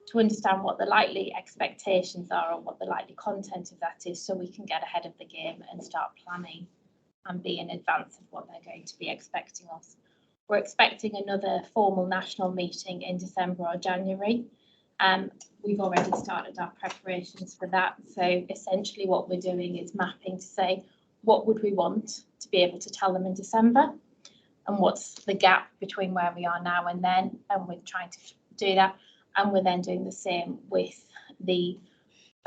to understand what the likely expectations are and what the likely content of that is, so we can get ahead of the game and start planning and be in advance of what they're going to be expecting us. We're expecting another formal national meeting in December or January. We've already started our preparations for that. So essentially what we're doing is mapping to say, what would we want to be able to tell them in December? And what's the gap between where we are now and then? And we're trying to do that. And we're then doing the same with the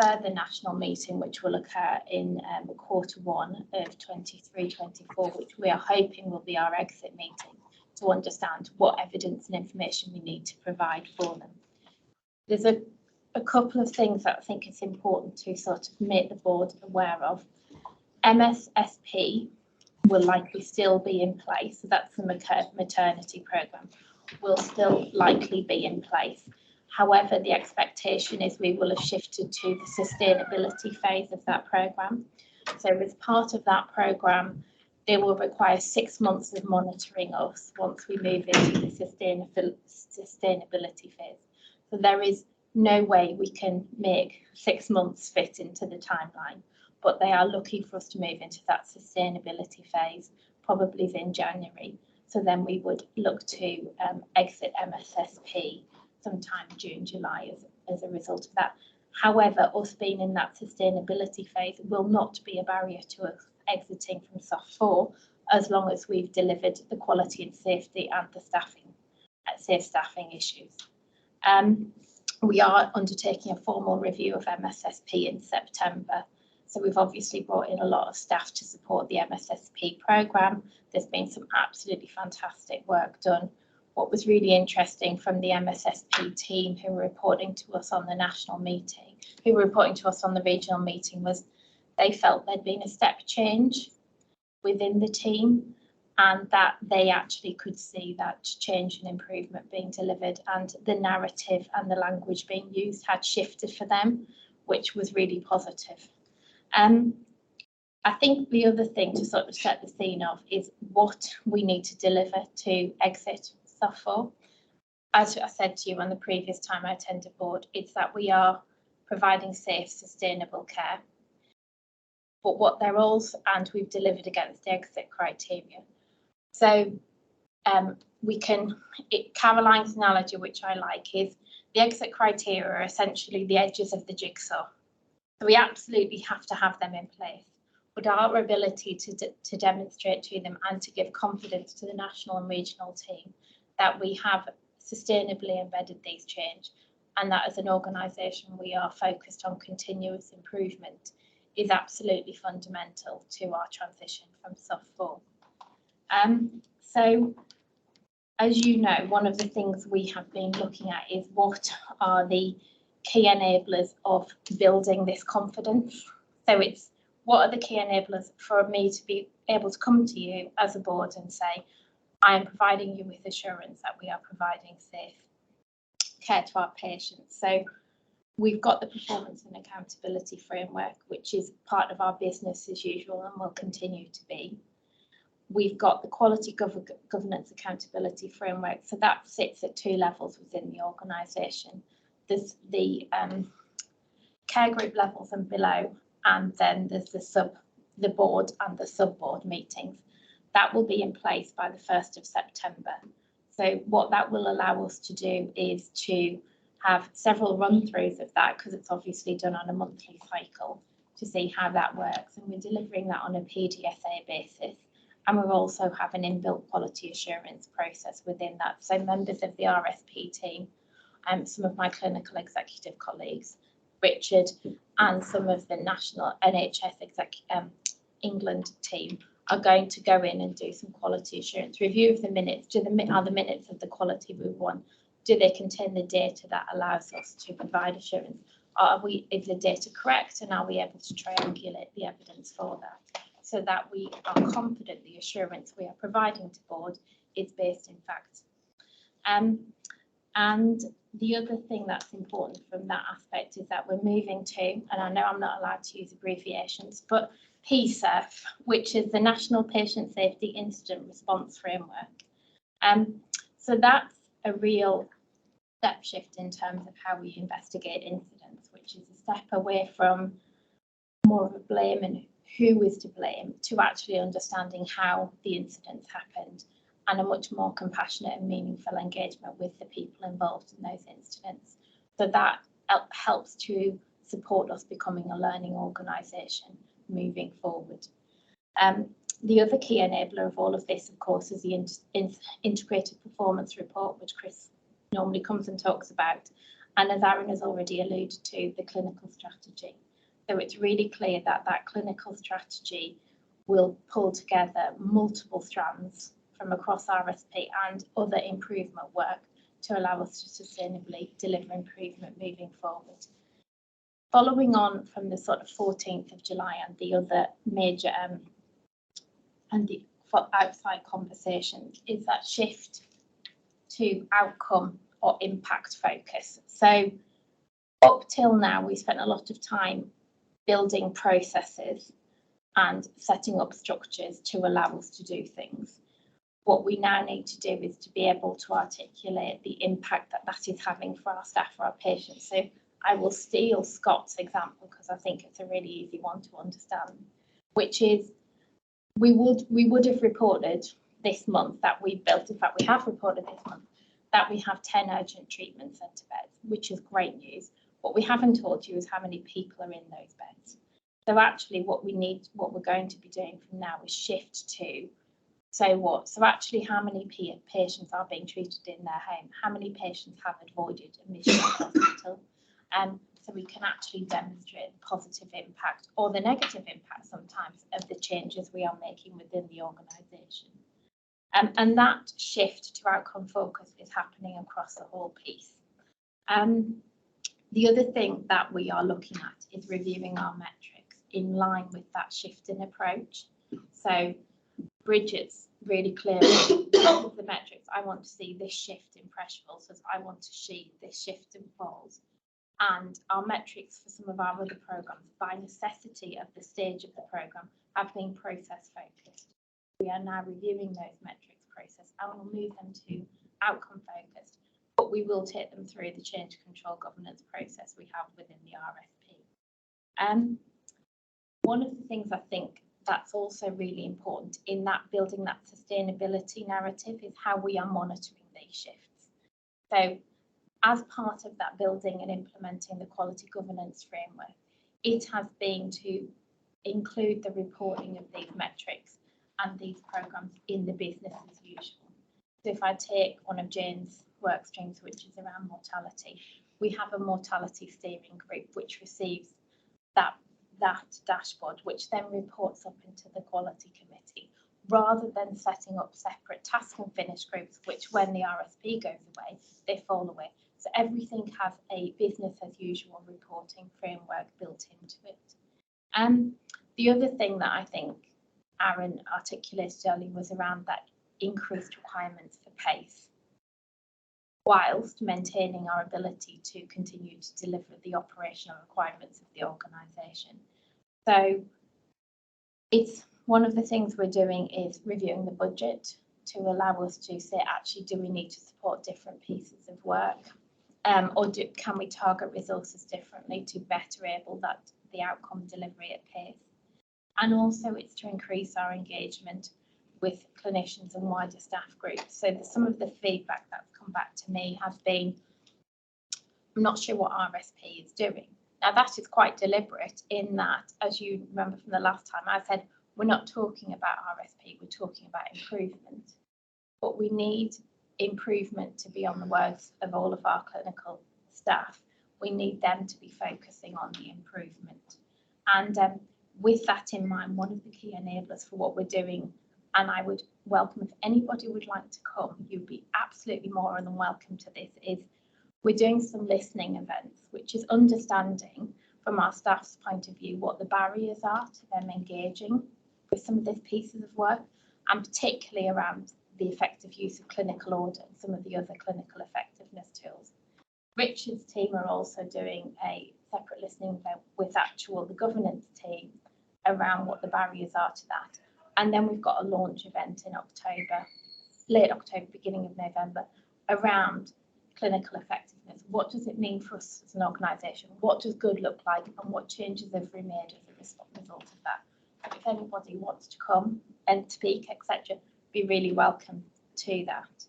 further national meeting, which will occur in Q1 of 23-24, which we are hoping will be our exit meeting to understand what evidence and information we need to provide for them. There's a couple of things that I think it's important to sort of make the board aware of. Mssp will likely still be in place. So that's the maternity programme, will still likely be in place. However, the expectation is we will have shifted to the sustainability phase of that programme. So as part of that programme, they will require 6 months of monitoring us once we move into the sustainability phase. So there is no way we can make 6 months fit into the timeline, but they are looking for us to move into that sustainability phase, probably in January. So then we would look to exit Mssp sometime June, July as a result of that. However, us being in that sustainability phase will not be a barrier to us exiting from SOF 4, as long as we've delivered the quality and safety and the safe staffing issues. We are undertaking a formal review of Mssp in September. So we've obviously brought in a lot of staff to support the Mssp programme. There's been some absolutely fantastic work done. What was really interesting from the Mssp team who were reporting to us on the national meeting, who were reporting to us on the regional meeting, was they felt there'd been a step change within the team, and that they actually could see that change and improvement being delivered, and the narrative and the language being used had shifted for them, which was really positive. I think the other thing to sort of set the scene of is what we need to deliver to exit SOF 4. As I said to you on the previous time I attended board, it's that we are providing safe, sustainable care. But what they're also, and we've delivered against the exit criteria. So Caroline's analogy, which I like, is the exit criteria are essentially the edges of the jigsaw. So we absolutely have to have them in place. But our ability to demonstrate to them and to give confidence to the national and regional team that we have sustainably embedded these change, and that as an organisation we are focused on continuous improvement, is absolutely fundamental to our transition from SOF 4. So, as you know, one of the things we have been looking at is what are the key enablers of building this confidence. So it's what are the key enablers for me to be able to come to you as a board and say, I am providing you with assurance that we are providing safe care to our patients. So we've got the performance and accountability framework, which is part of our business as usual and will continue to be. We've got the quality governance accountability framework. So that sits at 2 levels within the organisation. There's the care group levels and below, and then there's the board and the sub-board meetings. That will be in place by the 1st of September. So what that will allow us to do is to have several run-throughs of that, because it's obviously done on a monthly cycle, to see how that works. And we're delivering that on a PDSA basis. And we also have an inbuilt quality assurance process within that. So members of the RSP team, some of my clinical executive colleagues, Richard, and some of the national NHS England team are going to go in and do some quality assurance review of the minutes. Are the minutes of the quality we want? Do they contain the data that allows us to provide assurance? Is the data correct, and are we able to triangulate the evidence for that, so that we are confident the assurance we are providing to board is based in fact. And the other thing that's important from that aspect is that we're moving to, and I know I'm not allowed to use abbreviations, but PSEF, which is the National Patient Safety Incident Response Framework. So that's a real step shift in terms of how we investigate incidents, which is a step away from more of a blame and who is to blame, to actually understanding how the incidents happened, and a much more compassionate and meaningful engagement with the people involved in those incidents. So that helps to support us becoming a learning organisation moving forward. The other key enabler of all of this, of course, is the integrated performance report, which Chris normally comes and talks about. And as Aaron has already alluded to, the clinical strategy. So it's really clear that that clinical strategy will pull together multiple strands from across RSP and other improvement work to allow us to sustainably deliver improvement moving forward. Following on from the sort of 14th of July and the other major and the outside conversations is that shift to outcome or impact focus. So up till now, we spent a lot of time building processes and setting up structures to allow us to do things. What we now need to do is to be able to articulate the impact that that is having for our staff, for our patients. So I will steal Scott's example because I think it's a really easy one to understand, which is we would have reported this month that we built, in fact we have reported this month, that we have 10 urgent treatment centre beds, which is great news. What we haven't told you is how many people are in those beds. So actually what we're going to be doing from now is shift to, so actually how many patients are being treated in their home, how many patients have avoided admission to hospital, so we can actually demonstrate the positive impact or the negative impact sometimes of the changes we are making within the organisation. And that shift to outcome focus is happening across the whole piece. The other thing that we are looking at is reviewing our metrics in line with that shift in approach. So Bridget's really clear on the metrics. I want to see this shift in pressure ulcers. I want to see this shift in falls. And our metrics for some of our other programmes, by necessity of the stage of the programme, have been process focused. We are now reviewing those metrics process and we'll move them to outcome focused, but we will take them through the change control governance process we have within the RSP. One of the things I think that's also really important in that building that sustainability narrative is how we are monitoring these shifts. So as part of that building and implementing the quality governance framework, it has been to include the reporting of these metrics and these programmes in the business as usual. So if I take one of Jane's work streams, which is around mortality, we have a mortality steering group which receives that dashboard, which then reports up into the quality committee, rather than setting up separate task and finish groups, which when the RSP goes away, they fall away. So everything has a business as usual reporting framework built into it. The other thing that I think Aaron articulated earlier was around that increased requirements for pace, whilst maintaining our ability to continue to deliver the operational requirements of the organisation. So it's one of the things we're doing is reviewing the budget to allow us to say, actually, do we need to support different pieces of work? Or can we target resources differently to better enable the outcome delivery at pace? And also it's to increase our engagement with clinicians and wider staff groups. So some of the feedback that's come back to me has been, I'm not sure what RSP is doing. Now that is quite deliberate in that, as you remember from the last time, I said, we're not talking about RSP, we're talking about improvement. But we need improvement to be on the words of all of our clinical staff. We need them to be focusing on the improvement. And with that in mind, one of the key enablers for what we're doing, and I would welcome if anybody would like to come, you'd be absolutely more than welcome to this, is we're doing some listening events, which is understanding from our staff's point of view what the barriers are to them engaging with some of these pieces of work, and particularly around the effective use of clinical audit and some of the other clinical effectiveness tools. Richard's team are also doing a separate listening event with the governance team around what the barriers are to that. And then we've got a launch event in October, late October, beginning of November, around clinical effectiveness. What does it mean for us as an organisation? What does good look like, and what changes have we made as a result of that? So if anybody wants to come and speak, etc., be really welcome to that.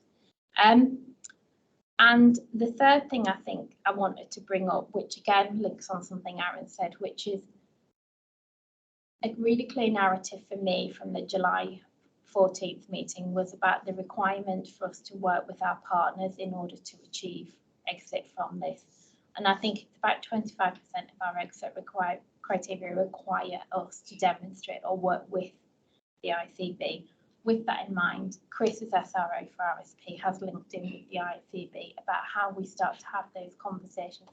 And the third thing I think I wanted to bring up, which again links on something Aaron said, which is a really clear narrative for me from the July 14th meeting, was about the requirement for us to work with our partners in order to achieve exit from this. And I think it's about 25% of our exit criteria require us to demonstrate or work with the ICB. With that in mind, Chris, as SRO for RSP, has linked in with the ICB about how we start to have those conversations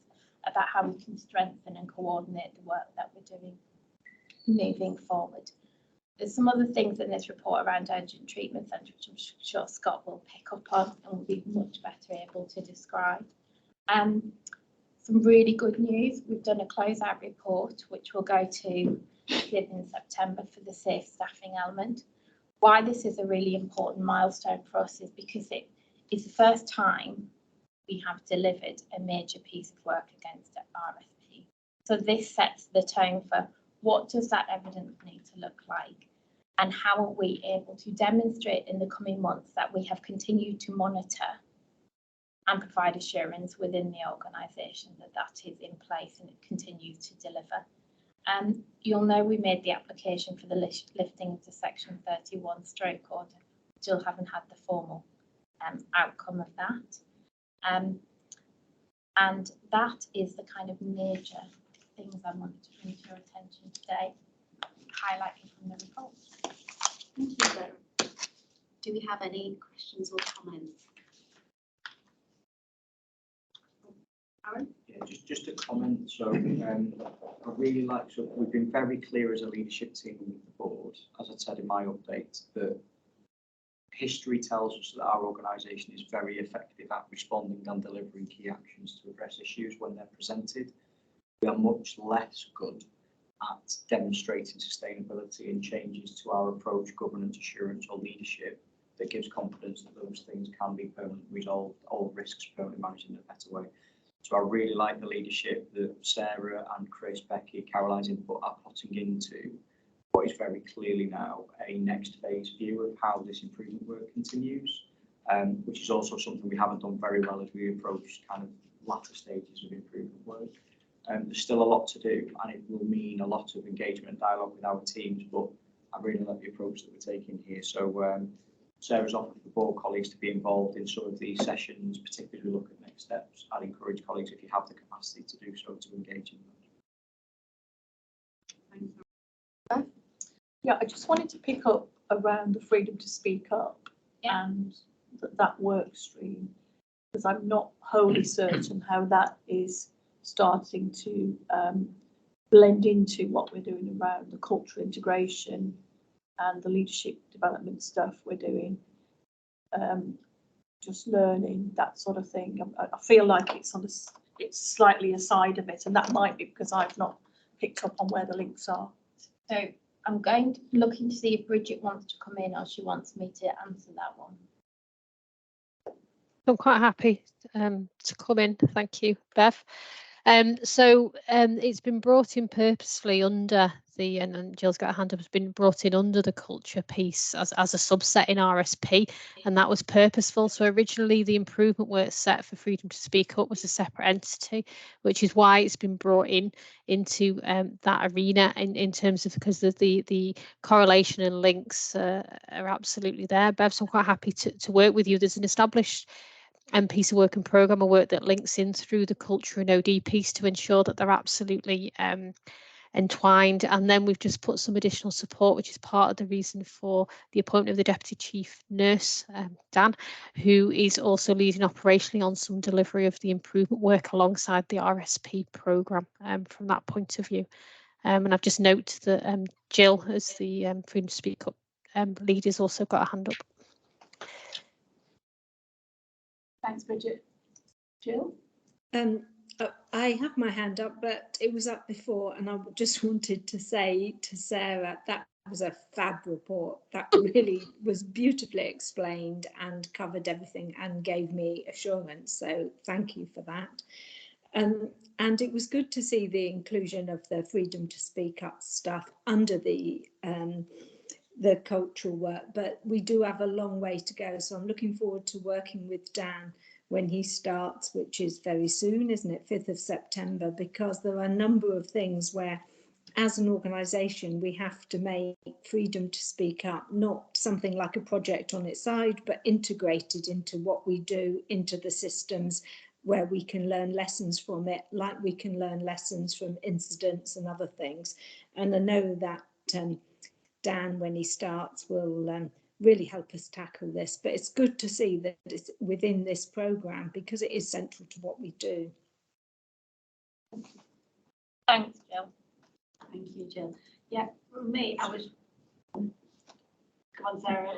about how we can strengthen and coordinate the work that we're doing moving forward. There's some other things in this report around urgent treatment centre, which I'm sure Scott will pick up on and will be much better able to describe. Some really good news. We've done a closeout report, which will go to in September for the safe staffing element. Why this is a really important milestone for us is because it is the first time we have delivered a major piece of work against RSP. So this sets the tone for what does that evidence need to look like, and how are we able to demonstrate in the coming months that we have continued to monitor and provide assurance within the organisation that that is in place and it continues to deliver. You'll know we made the application for the lifting of the Section 31 stroke order. Still haven't had the formal outcome of that. And that is the kind of major things I wanted to bring to your attention today, highlighting from the report.
Thank you, Sarah. Do we have any questions or comments? Aaron?
Yeah, just a comment. So I really like, so we've been very clear as a leadership team with the board, as I said in my update, that history tells us that our organisation is very effective at responding and delivering key actions to address issues when they're presented. We are much less good at demonstrating sustainability and changes to our approach, governance, assurance or leadership that gives confidence that those things can be permanently resolved, all risks permanently managed in a better way. So I really like the leadership that Sarah and Chris, Becky, Caroline's input are putting into what is very clearly now a next phase view of how this improvement work continues, which is also something we haven't done very well as we approach kind of latter stages of improvement work. There's still a lot to do, and it will mean a lot of engagement and dialogue with our teams, but I really like the approach that we're taking here. So Sarah's offered for board colleagues to be involved in some of these sessions, particularly as we look at next steps. I'd encourage colleagues, if you have the capacity to do so, to engage in that.
Yeah, I just wanted to pick up around the freedom to speak up and that work stream, because I'm not wholly certain how that is starting to blend into what we're doing around the cultural integration and the leadership development stuff we're doing. Just learning that sort of thing. I feel like it's slightly aside of it, and that might be because I've not picked up on where the links are.
So I'm going to looking to see if Bridget wants to come in or she wants me to answer that one.
I'm quite happy to come in. Thank you, Bev. It's been brought in purposefully under the, and Jill's got a hand up, has been brought in under the culture piece as a subset in RSP, and that was purposeful. So originally the improvement work set for freedom to speak up was a separate entity, which is why it's been brought into that arena in terms of, because the correlation and links are absolutely there. Bev, so I'm quite happy to work with you. There's an established piece of work and programme of work that links in through the culture and OD piece to ensure that they're absolutely entwined. And then we've just put some additional support, which is part of the reason for the appointment of the Deputy Chief Nurse, Dan, who is also leading operationally on some delivery of the improvement work alongside the RSP programme from that point of view. And I've just noted that Jill, as the Freedom to Speak Up lead, has also got a hand up.
Thanks, Bridget. Jill?
I have my hand up, but it was up before, and I just wanted to say to Sarah, that was a fab report. That really was beautifully explained and covered everything and gave me assurance. So thank you for that. And it was good to see the inclusion of the freedom to speak up stuff under the cultural work, but we do have a long way to go. So I'm looking forward to working with Dan when he starts, which is very soon, isn't it? 5th of September, because there are a number of things where, as an organisation, we have to make freedom to speak up, not something like a project on its side, but integrated into what we do, into the systems where we can learn lessons from it, like we can learn lessons from incidents and other things. And I know that Dan, when he starts, will really help us tackle this. But it's good to see that it's within this programme because it is central to what we do.
Thanks, Jill.
Thank you, Jill. Yeah, for me, I was. Come on, Sarah.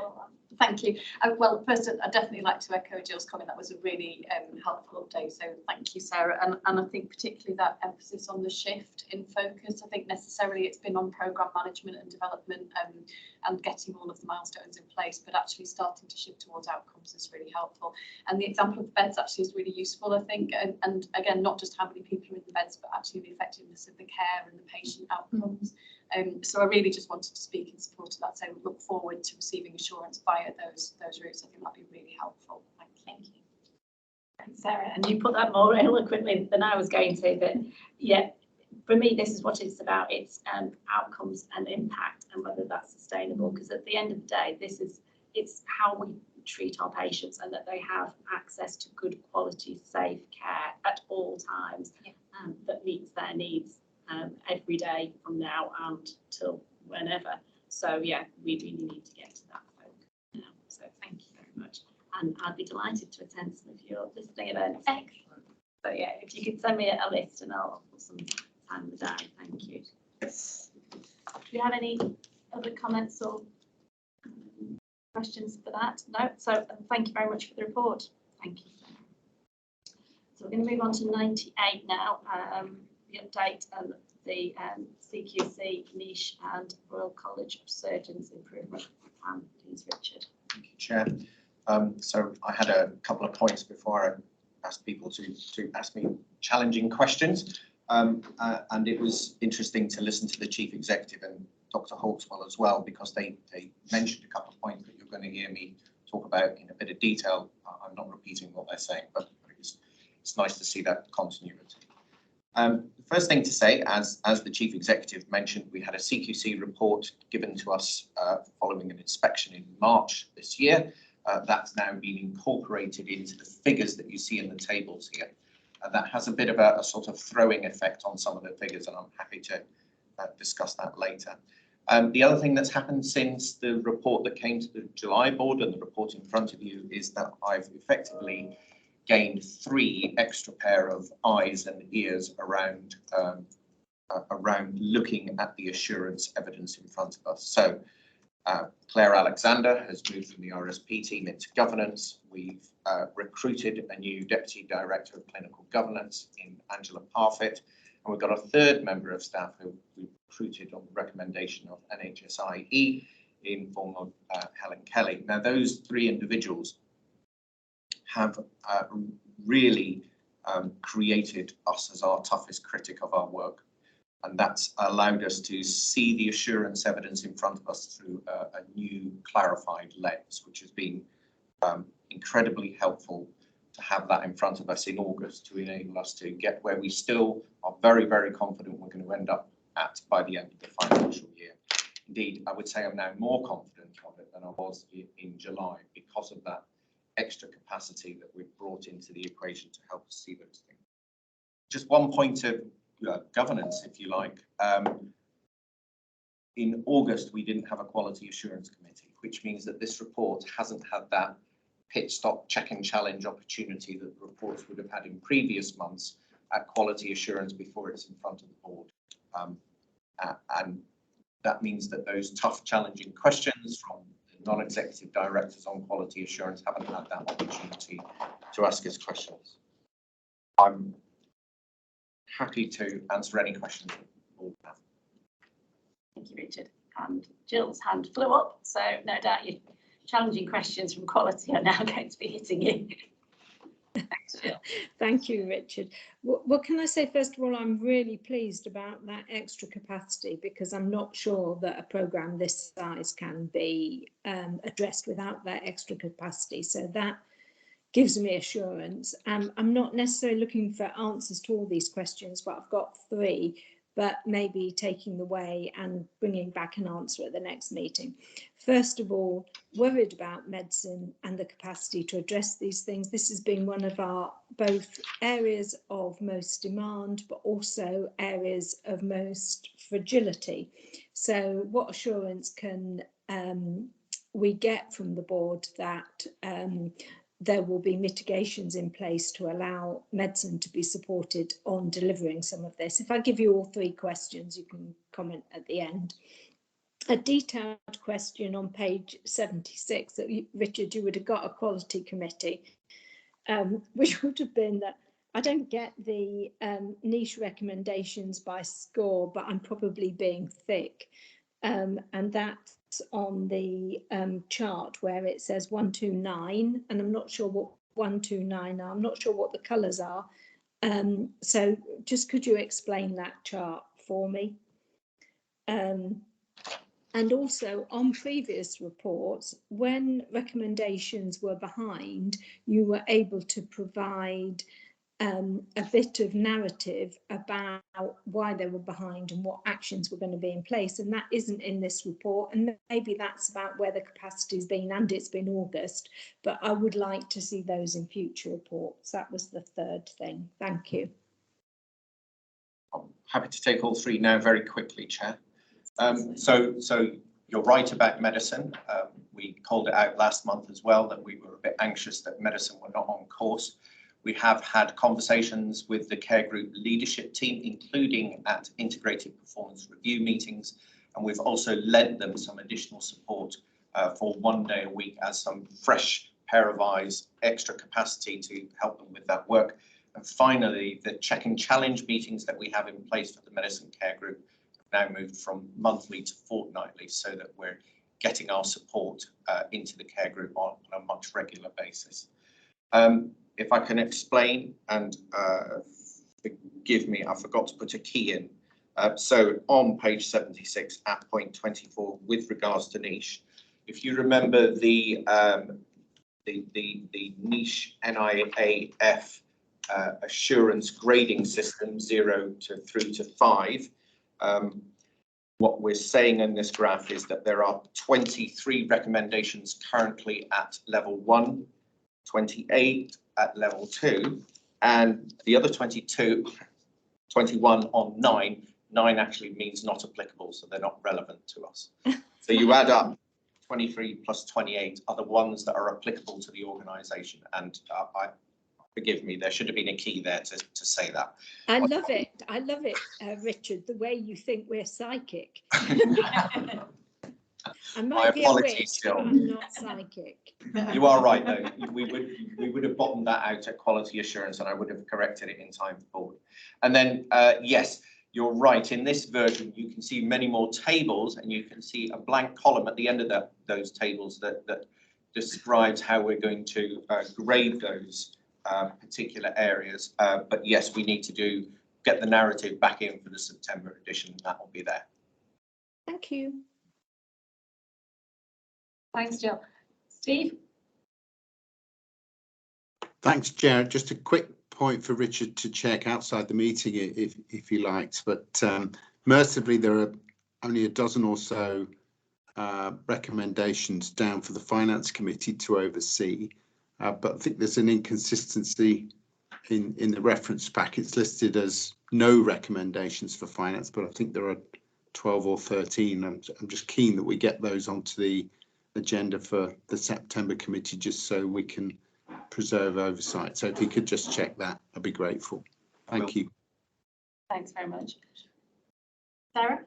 Thank you. Well, first, I'd definitely like to echo Jill's comment. That was a really helpful update. So thank you, Sarah. And I think particularly that emphasis on the shift in focus. I think necessarily it's been on programme management and development and getting all of the milestones in place, but actually starting to shift towards outcomes is really helpful. And the example of the beds actually is really useful, I think. And again, not just how many people are in the beds, but actually the effectiveness of the care and the patient outcomes. So I really just wanted to speak in support of that. So we look forward to receiving assurance via those routes. I think that'd be really helpful. Thank you.
Thanks, Sarah. And you put that more eloquently than I was going to. But yeah, for me, this is what it's about. It's outcomes and impact, and whether that's sustainable. Because at the end of the day, it's how we treat our patients and that they have access to good quality, safe care at all times that meets their needs. Every day from now and till whenever. So yeah, we really need to get to that focus now. So thank you very much. And I'd be delighted to attend some of your listening events. Excellent. So yeah, if you could send me a list and I'll put some time in the diary. Thank you.
Do you have any other comments or questions for that? No? So thank you very much for the report. Thank you. So we're going to move on to 98 now. The update and the CQC niche and Royal College of Surgeons improvement plan. Please, Richard.
Thank you, Chair. So I had a couple of points before I asked people to ask me challenging questions. And it was interesting to listen to the Chief Executive and Dr. Holtzwell as well, because they mentioned a couple of points that you're going to hear me talk about in a bit of detail. I'm not repeating what they're saying, but it's nice to see that continuity. The first thing to say, as the Chief Executive mentioned, we had a CQC report given to us following an inspection in March this year. That's now been incorporated into the figures that you see in the tables here. That has a bit of a sort of throwing effect on some of the figures, and I'm happy to discuss that later. The other thing that's happened since the report that came to the July board and the report in front of you is that I've effectively gained 3 extra pair of eyes and ears around looking at the assurance evidence in front of us. So Claire Alexander has moved from the RSP team into governance. We've recruited a new Deputy Director of Clinical Governance in Angela Parfitt, and we've got a 3rd member of staff who we recruited on the recommendation of NHSIE in form of Helen Kelly. Now, those 3 individuals have really created us as our toughest critic of our work. And that's allowed us to see the assurance evidence in front of us through a new clarified lens, which has been incredibly helpful to have that in front of us in August to enable us to get where we still are very, very confident we're going to end up at by the end of the financial year. Indeed, I would say I'm now more confident of it than I was in July because of that extra capacity that we've brought into the equation to help us see those things. Just one point of governance, if you like. In August, we didn't have a quality assurance committee, which means that this report hasn't had that pit stop check and challenge opportunity that the reports would have had in previous months at quality assurance before it's in front of the board. And that means that those tough, challenging questions from the non-executive directors on quality assurance haven't had that opportunity to ask us questions. I'm happy to answer any questions that the board have.
Thank you, Richard. And Jill's hand flew up, so no doubt your challenging questions from quality are now going to be hitting you. Thanks, Jill.
Thank you, Richard. What can I say? First of all, I'm really pleased about that extra capacity because I'm not sure that a programme this size can be addressed without that extra capacity. So that gives me assurance. I'm not necessarily looking for answers to all these questions, but I've got 3, but maybe taking the way and bringing back an answer at the next meeting. First of all, worried about medicine and the capacity to address these things. This has been one of our both areas of most demand, but also areas of most fragility. So what assurance can we get from the board that there will be mitigations in place to allow medicine to be supported on delivering some of this? If I give you all 3 questions, you can comment at the end. A detailed question on page 76 that Richard, you would have got a quality committee, which would have been that I don't get the niche recommendations by score, but I'm probably being thick. And that's on the chart where it says 1 to 9, and I'm not sure what 1 to 9 are. I'm not sure what the colours are. So just could you explain that chart for me? And also on previous reports, when recommendations were behind, you were able to provide a bit of narrative about why they were behind and what actions were going to be in place, and that isn't in this report, and maybe that's about where the capacity's been, and it's been August, but I would like to see those in future reports. That was the 3rd thing. Thank you.
I'm happy to take all 3 now very quickly, Chair. So you're right about medicine. We called it out last month as well that we were a bit anxious that medicine were not on course. We have had conversations with the care group leadership team, including at integrated performance review meetings, and we've also lent them some additional support for 1 day a week as some fresh pair of eyes, extra capacity to help them with that work. And finally, the check and challenge meetings that we have in place for the medicine care group have now moved from monthly to fortnightly, so that we're getting our support into the care group on a much regular basis. If I can explain, and forgive me, I forgot to put a key in. So on page 76 at point 24, with regards to niche, if you remember the niche NIAF assurance grading system 0 through to 5, what we're saying in this graph is that there are 23 recommendations currently at level 1, 28 at level 2, and the other 21 on 9. 9 actually means not applicable, so they're not relevant to us. So you add up 23 plus 28 are the ones that are applicable to the organisation, and forgive me, there should have been a key there to say that.
I love it, Richard, the way you think we're psychic. I might be a witch, but I'm not psychic.
You are right, though. We would have bottomed that out at quality assurance, and I would have corrected it in time forward. And then, yes, you're right. In this version, you can see many more tables, and you can see a blank column at the end of those tables that describes how we're going to grade those particular areas. But yes, we need to get the narrative back in for the September edition, and that will be there.
Thank you.
Thanks, Jill. Steve?
Thanks, Jared. Just a quick point for Richard to check outside the meeting if he likes, but mercifully there are only a dozen or so recommendations down for the Finance Committee to oversee, but I think there's an inconsistency in the reference pack. It's listed as no recommendations for finance, but I think there are 12 or 13. I'm just keen that we get those onto the agenda for the September committee, just so we can preserve oversight. So if you could just check that, I'd be grateful. Thank you.
Thanks very much. Sarah?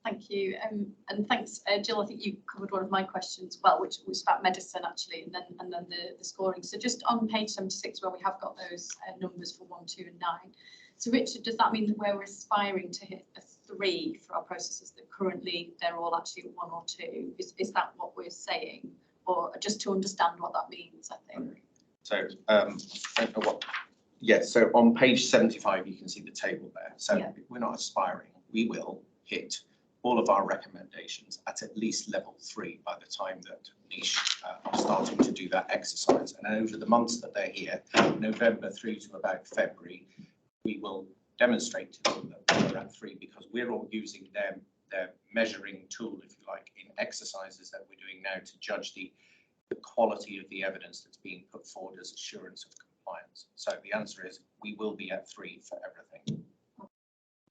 Thank you, and thanks, Jill. I think you covered one of my questions, well, which was about medicine actually, and then the scoring. So just on page 76, where we have got those numbers for 1, 2, and 9. So Richard, does that mean that we're aspiring to hit a 3 for our processes that currently they're all actually at 1 or 2? Is that what we're saying, or just to understand what that means? I think.
So yes. So on page 75, you can see the table there. So yeah, we're not aspiring. We will hit all of our recommendations at least level 3 by the time that niche are starting to do that exercise. And over the months that they're here, November through to about February, we will demonstrate to them that we're at 3, because we're all using their measuring tool, if you like, in exercises that we're doing now to judge the quality of the evidence that's being put forward as assurance of compliance. So the answer is we will be at 3 for everything.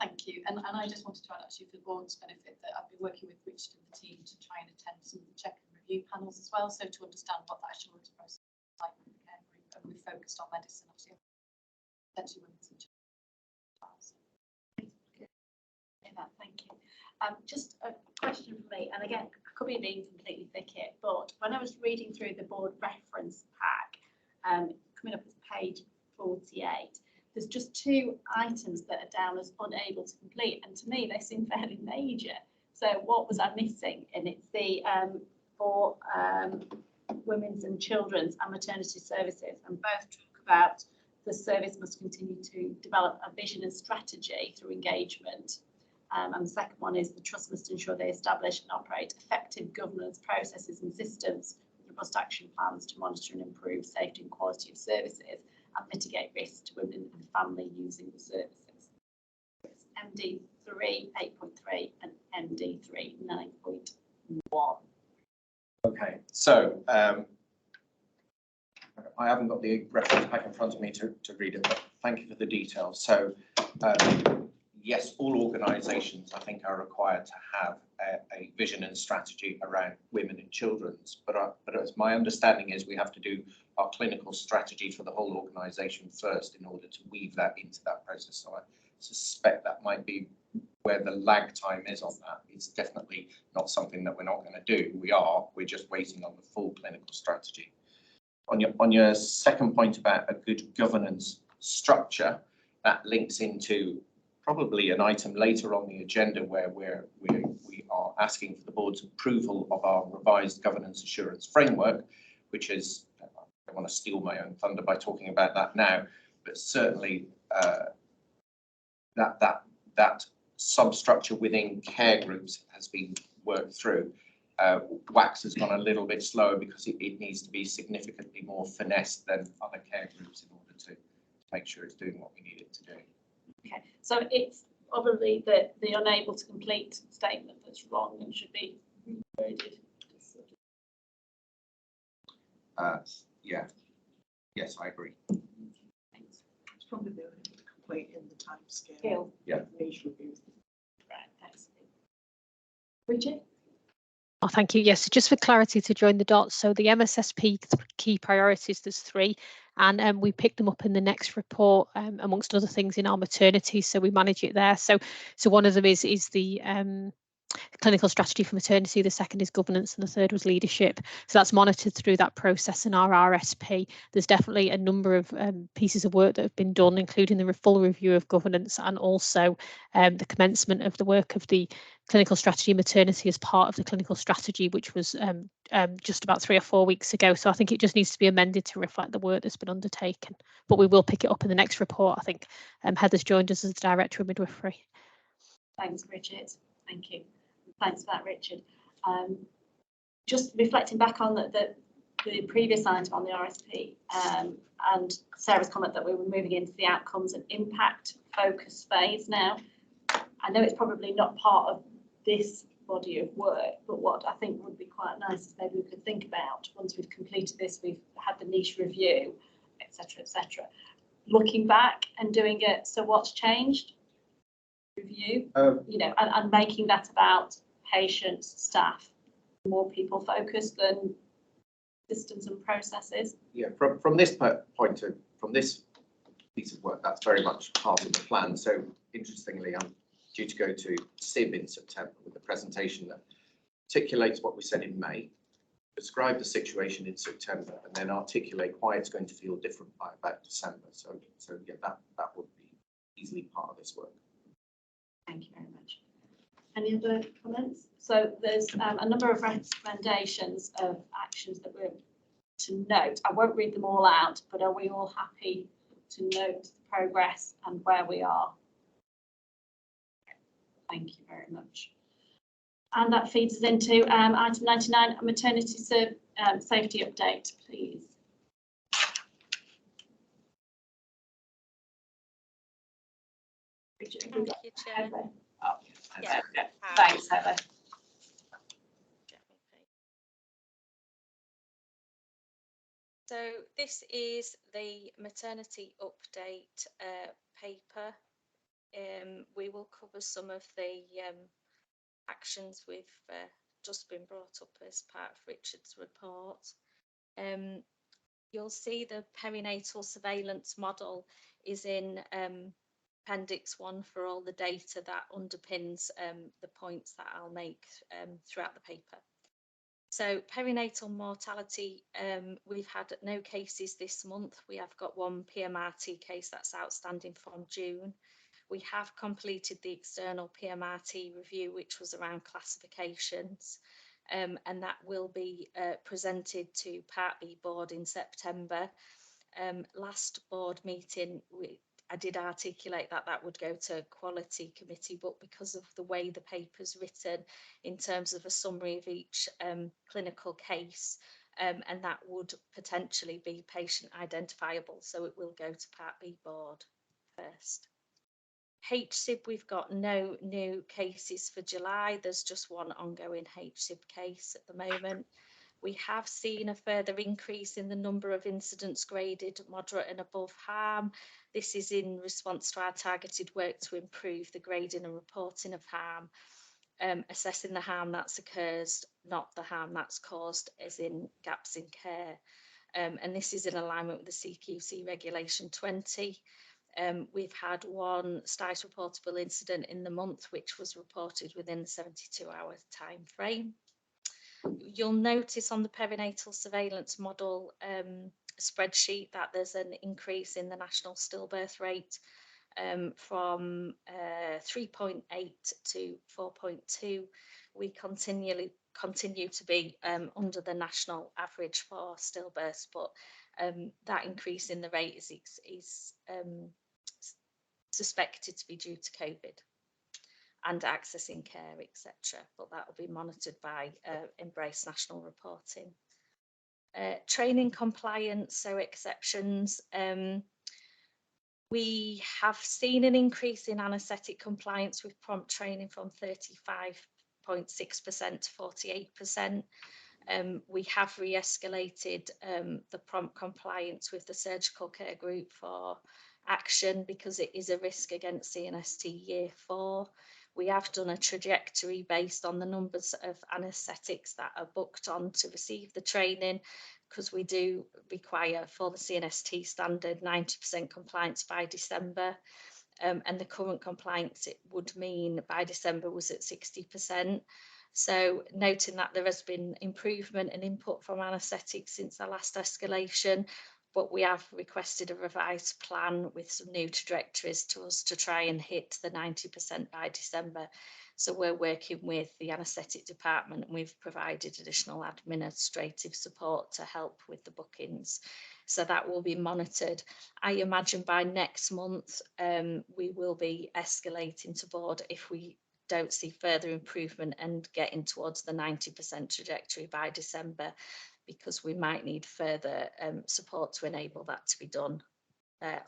Thank you. And I just wanted to add, actually, for the board's benefit, that I've been working with Richard and the team to try and attend some of the check and review panels as well, so to understand what that assurance process is like with the care group. And we've focused on medicine, obviously, potentially women's and children's.
Thank you. Just a question for me, and again, I could be being completely thick here, but when I was reading through the board reference pack, coming up as page 48, there's just 2 items that are down as unable to complete, and to me they seem fairly major. So what was I missing? And it's the for women's and children's and maternity services, and both talk about the service must continue to develop a vision and strategy through engagement. And the second one is the trust must ensure they establish and operate effective governance processes and systems with robust action plans to monitor and improve safety and quality of services and mitigate risks to women and family using the services. It's MD3 8.3 and MD3 9.1.
Okay, so I haven't got the reference pack in front of me to read it, but thank you for the details. So yes, all organisations, I think, are required to have a vision and strategy around women and children's. But as my understanding is, we have to do our clinical strategy for the whole organisation first in order to weave that into that process. So I suspect that might be where the lag time is on that. It's definitely not something that we're not going to do. We're just waiting on the full clinical strategy. On your second point about a good governance structure, that links into probably an item later on the agenda where we are asking for the board's approval of our revised governance assurance framework, which is, I don't want to steal my own thunder by talking about that now, but certainly that substructure within care groups has been worked through. WACS has gone a little bit slower because it needs to be significantly more finessed than other care groups in order to make sure it's doing what we need it to do.
Okay, so it's probably the unable to complete statement that's wrong and should be reworded.
Yeah. Yes, I agree.
Thanks. It's probably the unable to complete in the time scale.
Yeah.
Niche reviews.
Right, thanks. Bridget?
Oh, thank you. Yes, so just for clarity to join the dots. So the Mssp Key Priorities, there's 3, and we pick them up in the next report, amongst other things in our maternity. So we manage it there. So one of them is the clinical strategy for maternity, the second is governance, and the third was leadership. So that's monitored through that process in our RSP. There's definitely a number of pieces of work that have been done, including the full review of governance and also the commencement of the work of the clinical strategy maternity as part of the clinical strategy, which was just about 3 or 4 weeks ago. So I think it just needs to be amended to reflect the work that's been undertaken. But we will pick it up in the next report. I think Heather's joined us as the Director of Midwifery.
Thanks, Bridget. Thank you. Thanks for that, Richard. Just reflecting back on the previous item on the RSP and Sarah's comment that we were moving into the outcomes and impact focus phase now. I know it's probably not part of this body of work, but what I think would be quite nice is maybe we could think about, once we've completed this, we've had the niche review, etc., looking back and doing it. So what's changed? Review, you know, and making that about patients, staff, more people focused than systems and processes.
Yeah, from this point of, from this piece of work, that's very much part of the plan. So interestingly, I'm due to go to SIB in September with a presentation that articulates what we said in May, describe the situation in September, and then articulate why it's going to feel different by about December. So yeah, that would be easily part of this work.
Thank you very much. Any other comments? So there's a number of recommendations of actions that we're to note. I won't read them all out, but are we all happy to note the progress and where we are? Thank you very much. And that feeds us into item 99, a maternity safety update, please.
Thank you, Chair.
Oh,
yeah.
Thanks, Heather.
So this is the maternity update paper. We will cover some of the actions we've just been brought up as part of Richard's report. You'll see the perinatal surveillance model is in Appendix 1 for all the data that underpins the points that I'll make throughout the paper. So perinatal mortality, we've had no cases this month. We have got one PMRT case that's outstanding from June. We have completed the external PMRT review, which was around classifications, and that will be presented to Part B board in September. Last board meeting, I did articulate that that would go to quality committee, but because of the way the paper's written in terms of a summary of each clinical case, and that would potentially be patient identifiable, so it will go to Part B board first. HSIB, we've got no new cases for July. There's just one ongoing HSIB case at the moment. We have seen a further increase in the number of incidents graded moderate and above harm. This is in response to our targeted work to improve the grading and reporting of harm, assessing the harm that's occurred, not the harm that's caused, as in gaps in care. And this is in alignment with the CQC Regulation 20. We've had one site reportable incident in the month, which was reported within the 72-hour time frame. You'll notice on the perinatal surveillance model spreadsheet that there's an increase in the national stillbirth rate from 3.8 to 4.2. We continue to be under the national average for stillbirths, but that increase in the rate is suspected to be due to COVID and accessing care, etc. But that will be monitored by Embrace National Reporting. Training compliance, so exceptions. We have seen an increase in anaesthetic compliance with prompt training from 35.6% to 48%. We have re-escalated the prompt compliance with the surgical care group for action because it is a risk against CNST year 4. We have done a trajectory based on the numbers of anaesthetics that are booked on to receive the training, because we do require for the CNST standard 90% compliance by December. and the current compliance, it would mean by December was at 60%. So noting that there has been improvement and input from anaesthetics since our last escalation, but we have requested a revised plan with some new trajectories to us to try and hit the 90% by December. So we're working with the anaesthetic department, and we've provided additional administrative support to help with the bookings. So that will be monitored. I imagine by next month, we will be escalating to board if we don't see further improvement and getting towards the 90% trajectory by December, because we might need further support to enable that to be done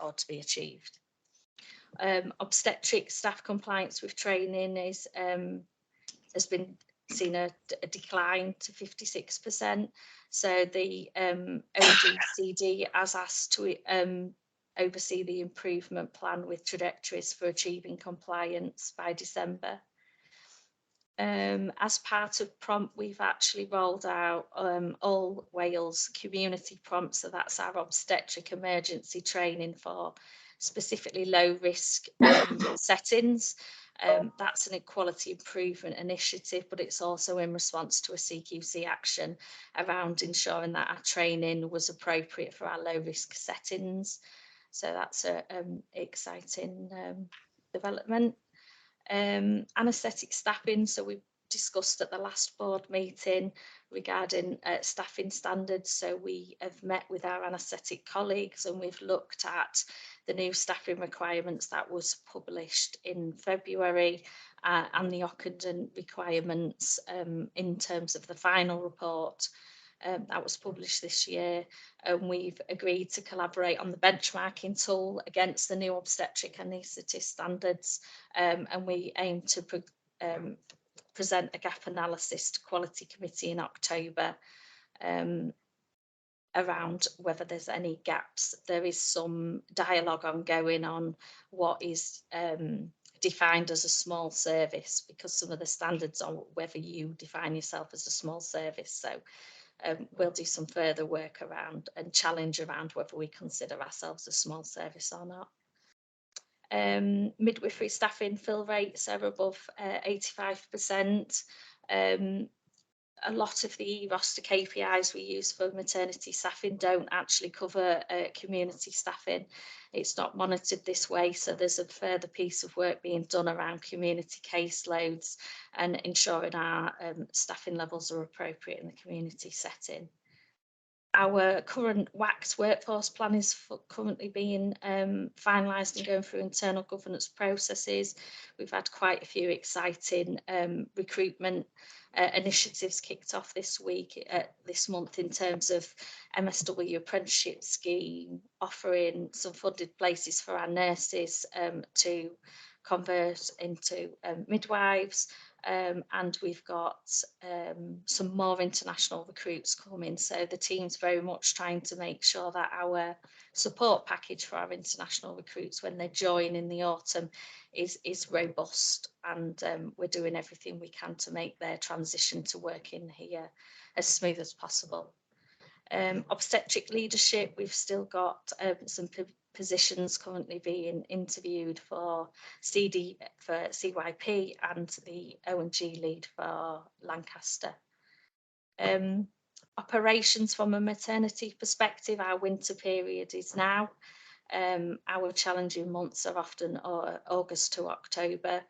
or to be achieved. Obstetric staff compliance with training is has been seen a decline to 56%. So the OGCD has asked to oversee the improvement plan with trajectories for achieving compliance by December. As part of prompt, we've actually rolled out all Wales community prompts, so that's our obstetric emergency training for specifically low risk settings. That's an equality improvement initiative, but it's also in response to a CQC action around ensuring that our training was appropriate for our low risk settings. So that's an exciting development. Anaesthetic staffing, so we discussed at the last board meeting regarding staffing standards. So we have met with our anaesthetic colleagues and we've looked at the new staffing requirements that was published in February and the Ockenden requirements in terms of the final report that was published this year. And we've agreed to collaborate on the benchmarking tool against the new obstetric anaesthetist standards, and we aim to present a gap analysis to Quality Committee in October around whether there's any gaps. There is some dialogue ongoing on what is defined as a small service, because some of the standards on whether you define yourself as a small service. So we'll do some further work around and challenge around whether we consider ourselves a small service or not. Midwifery staffing fill rates are above 85%. A lot of the roster KPIs we use for maternity staffing don't actually cover community staffing. It's not monitored this way, so there's a further piece of work being done around community caseloads and ensuring our staffing levels are appropriate in the community setting. Our current WACT workforce plan is currently being finalised and going through internal governance processes. We've had quite a few exciting recruitment initiatives kicked off this month in terms of MSW apprenticeship scheme, offering some funded places for our nurses to convert into midwives. And we've got some more international recruits coming, so the team's very much trying to make sure that our support package for our international recruits when they join in the autumn is robust, and we're doing everything we can to make their transition to working here as smooth as possible. Obstetric leadership, we've still got some positions currently being interviewed for CD for CYP and the O&G lead for Lancaster. Operations from a maternity perspective, our winter period is now. Our challenging months are often August to October.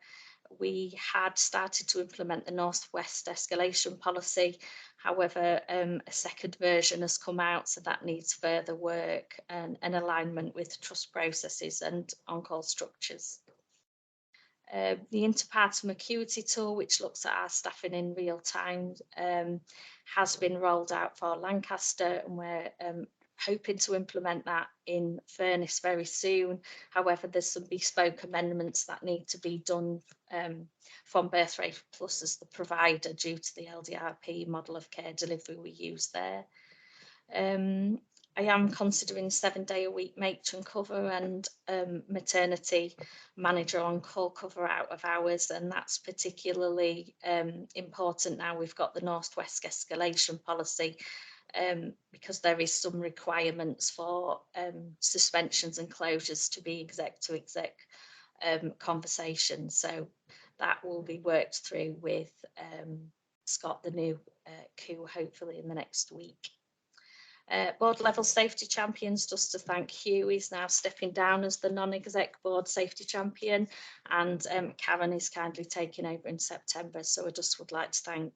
We had started to implement the Northwest escalation policy. However, a second version has come out, so that needs further work and alignment with trust processes and on-call structures. The interpartum acuity tool, which looks at our staffing in real time, has been rolled out for Lancaster, and we're hoping to implement that in Furness very soon. However, there's some bespoke amendments that need to be done from Birthrate Plus as the provider due to the LDRP model of care delivery we use there. I am considering 7-day-a-week matron cover and maternity manager on call cover out of hours, and that's particularly important now we've got the Northwest escalation policy, because there is some requirements for suspensions and closures to be exec to exec conversation. So that will be worked through with Scott, the new coup, hopefully in the next week. Board level safety champions, just to thank Hugh, he's now stepping down as the non-exec board safety champion, and Karen is kindly taking over in September. So I just would like to thank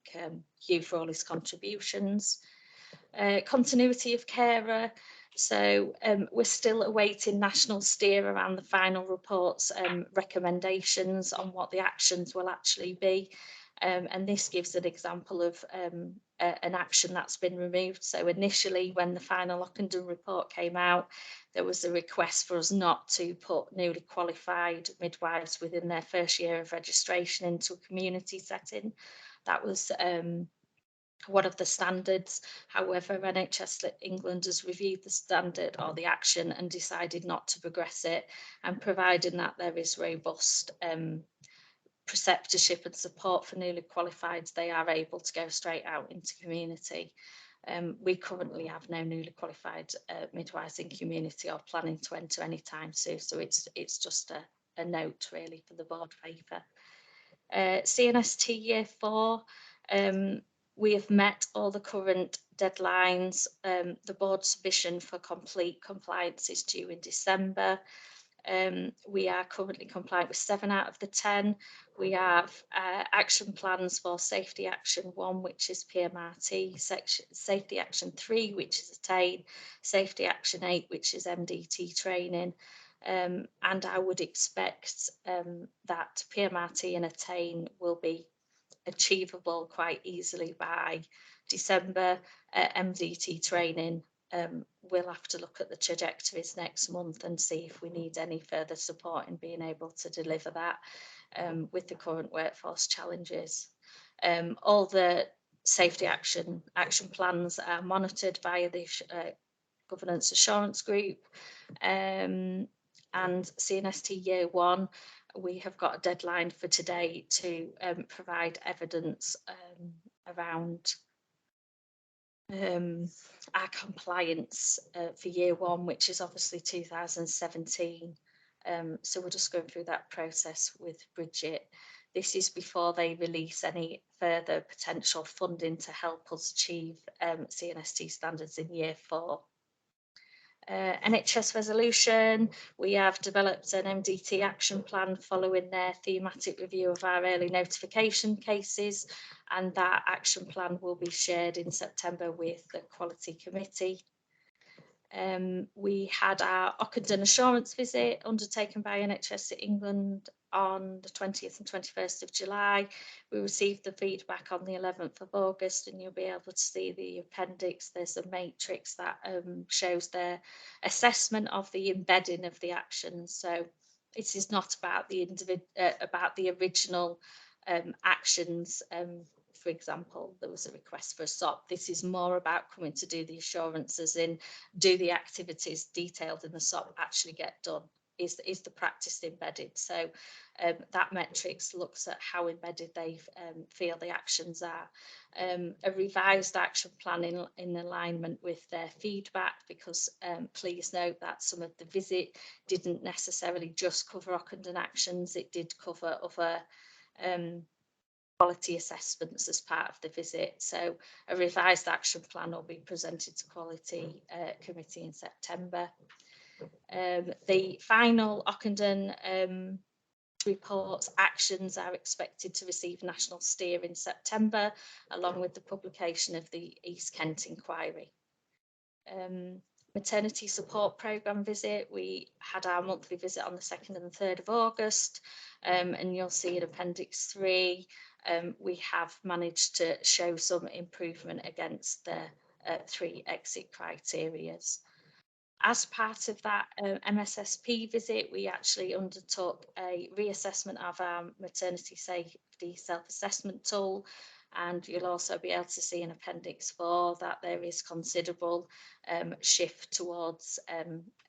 Hugh for all his contributions. Continuity of carer. So we're still awaiting national steer around the final report's recommendations on what the actions will actually be. And this gives an example of an action that's been removed. So initially, when the final Ockenden report came out, there was a request for us not to put newly qualified midwives within their first year of registration into a community setting. That was one of the standards. However, NHS England has reviewed the standard or the action and decided not to progress it, and providing that there is robust preceptorship and support for newly qualified, they are able to go straight out into community. We currently have no newly qualified midwives in community or planning to enter anytime soon, so it's just a note really for the board paper. CNST Year 4, we have met all the current deadlines. The board submission for complete compliance is due in December. We are currently compliant with 7 out of the 10. We have action plans for Safety Action 1, which is PMRT, Safety Action 3, which is ATTAIN, Safety Action 8, which is MDT training. And I would expect that PMRT and ATTAIN will be achievable quite easily by December. MDT training, we'll have to look at the trajectories next month and see if we need any further support in being able to deliver that with the current workforce challenges. All the safety action plans are monitored via the governance assurance group, and CNST Year 1, we have got a deadline for today to provide evidence around our compliance for Year 1, which is obviously 2017. So we're just going through that process with Bridget. This is before they release any further potential funding to help us achieve CNST standards in Year 4. NHS resolution, we have developed an MDT action plan following their thematic review of our early notification cases, and that action plan will be shared in September with the Quality Committee. We had our Ockenden assurance visit undertaken by NHS England on the 20th and 21st of July. We received the feedback on the 11th of August, and you'll be able to see the appendix. There's a matrix that shows their assessment of the embedding of the actions. So it is not about the original actions. For example, there was a request for a SOP. This is more about coming to do the assurances in, do the activities detailed in the SOP actually get done? Is the practice embedded? So that metrics looks at how embedded they feel the actions are. A revised action plan in alignment with their feedback, because please note that some of the visit didn't necessarily just cover Ockenden actions, it did cover other quality assessments as part of the visit. So a revised action plan will be presented to Quality Committee in September. The final Ockenden reports actions are expected to receive national steer in September, along with the publication of the East Kent inquiry. Maternity support programme visit, we had our monthly visit on the 2nd and 3rd of August, and you'll see in Appendix 3 we have managed to show some improvement against the 3 exit criterias. As part of that MSSP visit, we actually undertook a reassessment of our maternity safety self-assessment tool, and you'll also be able to see in Appendix 4 that there is considerable shift towards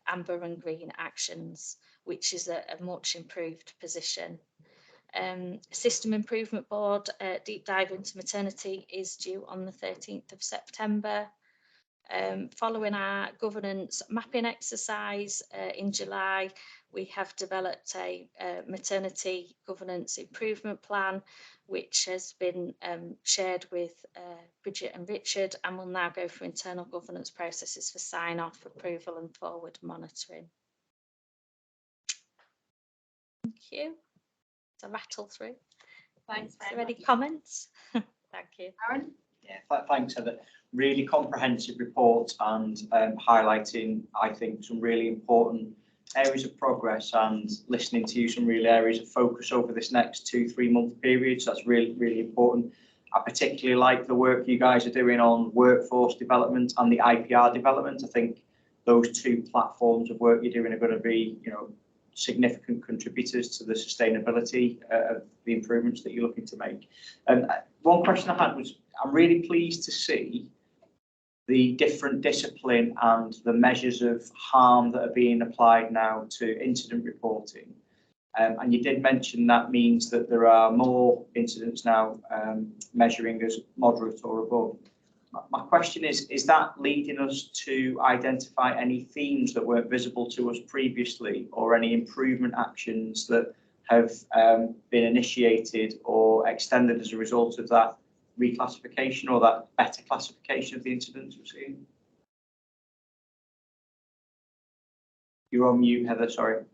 amber and green actions, which is a much improved position. System Improvement Board deep dive into maternity is due on the 13th of September. Following our governance mapping exercise in July, we have developed a maternity governance improvement plan, which has been shared with Bridget and Richard, and will now go through internal governance processes for sign-off, approval and forward monitoring. Thank you. To rattle through.
Thanks.
Is there any comments? Thank you.
Aaron?
Yeah, thanks, Heather. Really comprehensive report and highlighting, I think, some really important areas of progress and listening to you, some real areas of focus over this next 2-3 month period. So that's really, really important. I particularly like the work you guys are doing on workforce development and the IPR development. I think those two platforms of work you're doing are going to be, you know, significant contributors to the sustainability of the improvements that you're looking to make. And one question I had was, I'm really pleased to see the different discipline and the measures of harm that are being applied now to incident reporting. And you did mention that means that there are more incidents now measuring as moderate or above. My question is that leading us to identify any themes that weren't visible to us previously, or any improvement actions that have been initiated or extended as a result of that reclassification or that better classification of the incidents we're seeing? You're on mute, Heather, sorry.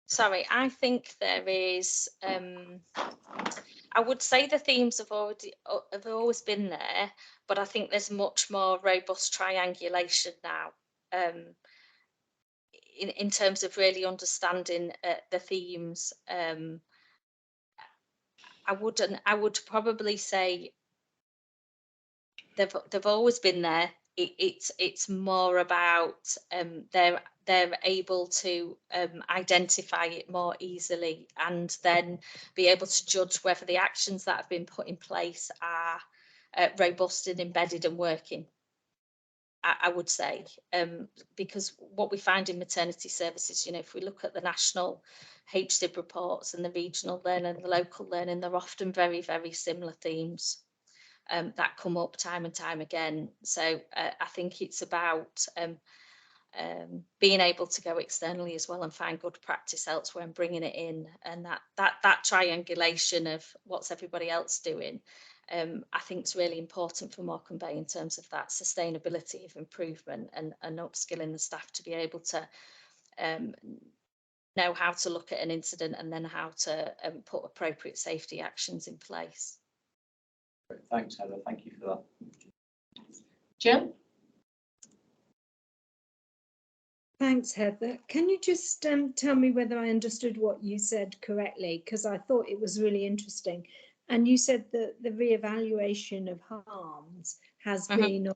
Sorry, I think there is, I would say the themes have always been there, but I think there's much more robust triangulation now in terms of really understanding the themes. I would probably say they've always been there. It's more about they're able to identify it more easily and then be able to judge whether the actions that have been put in place are robust and embedded and working. I would say, because what we find in maternity services, you know, if we look at the national HDIB reports and the regional learning and the local learning, they're often very, very similar themes that come up time and time again. So I think it's about being able to go externally as well and find good practice elsewhere and bringing it in, and that triangulation of what's everybody else doing. I think it's really important for Morecambe Bay in terms of that sustainability of improvement and upskilling the staff to be able to know how to look at an incident and then how to put appropriate safety actions in place.
Thanks, Heather. Thank you for that.
Jill?
Thanks, Heather. Can you just tell me whether I understood what you said correctly? Because I thought it was really interesting. And you said that the re-evaluation of harms has been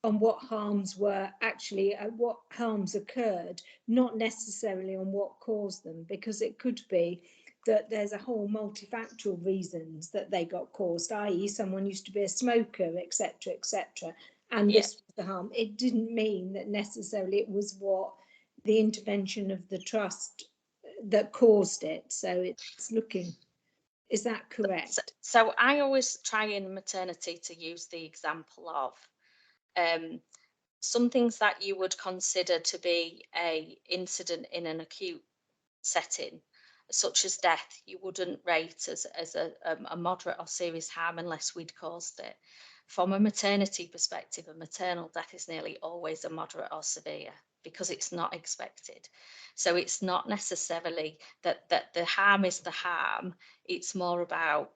on what harms were actually, what harms occurred, not necessarily on what caused them, because it could be that there's a whole multifactorial reasons that they got caused, i.e. someone used to be a smoker, etc., etc. And this was the harm. It didn't mean that necessarily it was what the intervention of the trust that caused it. So it's looking... Is that correct?
So I always try in maternity to use the example of some things that you would consider to be an incident in an acute setting, such as death, you wouldn't rate as a moderate or serious harm unless we'd caused it. From a maternity perspective, a maternal death is nearly always a moderate or severe because it's not expected. So it's not necessarily that the harm is the harm, it's more about